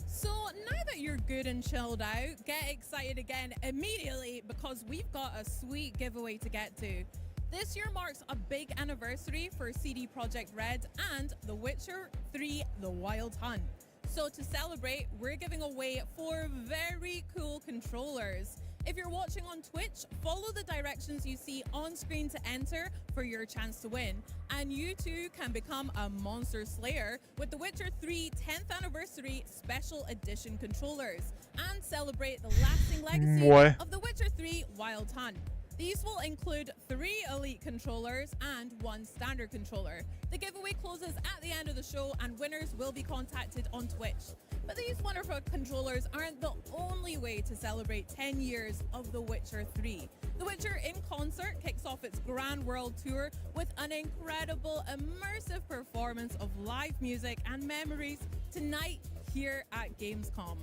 [SPEAKER 10] So now that you're good and chilled out, get excited again immediately because we've got a sweet giveaway to get to. This year marks a big anniversary for CD Projekt Red and The Witcher 3: The Wild Hunt. So to celebrate, we're giving away 4 very cool controllers. If you're watching on Twitch, follow the directions you see on screen to enter for your chance to win. And you too can become a monster slayer with The Witcher 3 10th Anniversary Special Edition controllers and celebrate the lasting legacy of The Witcher 3 Wild Hunt. These will include 3 elite controllers and 1 standard controller. The giveaway closes at the end of the show and winners will be contacted on Twitch. But these wonderful controllers aren't the only way to celebrate 10 years of The Witcher 3. The Witcher in Concert kicks off its Grand World Tour with an incredible immersive performance of live music and memories tonight here at Gamescom.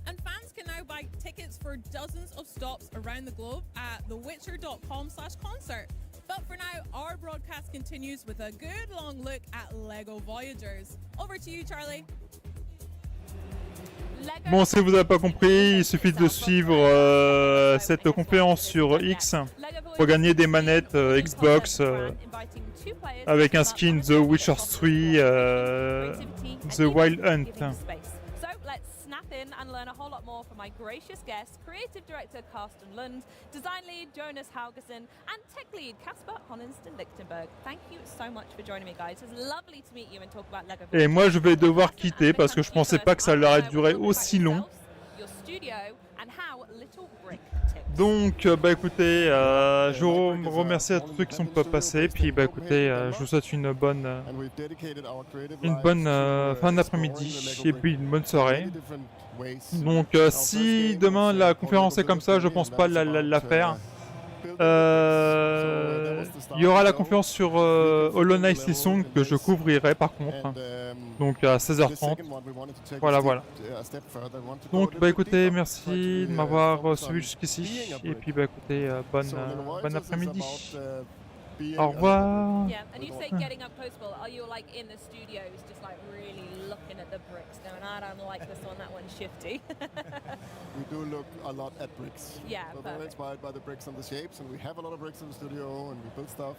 [SPEAKER 10] And fans can now buy tickets for dozens of stops around the globe at thewitcher.com/concert. But for now, our broadcast continues with a good long look at LEGO Voyagers. Over to you, Charlie.
[SPEAKER 8] Bon, si vous n'avez pas compris, il suffit de suivre cette conférence sur X pour gagner des manettes Xbox avec un skin The Witcher 3 The Wild Hunt.
[SPEAKER 11] In and learn a whole lot more from my gracious guests, creative director Carsten Lund, design lead Jonas Haugesson, and tech lead Kasper Honensten-Lichtenberg. Thank you so much for joining me, guys. It was lovely to meet you and talk about LEGO.
[SPEAKER 8] Et moi, je vais devoir quitter parce que je pensais pas que ça allait durer aussi long.
[SPEAKER 11] Your studio and how Little Brick.
[SPEAKER 8] Donc, bah écoutez, je vous remercie à tous ceux qui sont pas passés. Puis, bah écoutez, je vous souhaite une bonne fin d'après-midi et puis une bonne soirée. Donc, si demain la conférence est comme ça, je pense pas la faire. Il y aura la conférence sur Hollow Knight Silksong que je couvrirai par contre. Donc à 16h30. Voilà. Donc bah écoutez, merci de m'avoir suivi jusqu'ici. Et puis bah écoutez, bon après-midi. Au revoir.
[SPEAKER 11] Yeah, and you say getting up close, Will, are you like in the studios just like really looking at the bricks going, I don't like this one, that one's shifty?
[SPEAKER 12] We do look a lot at bricks.
[SPEAKER 11] Yeah,
[SPEAKER 12] we're very inspired by the bricks and the shapes, and we have a lot of bricks in the studio, and we build stuff.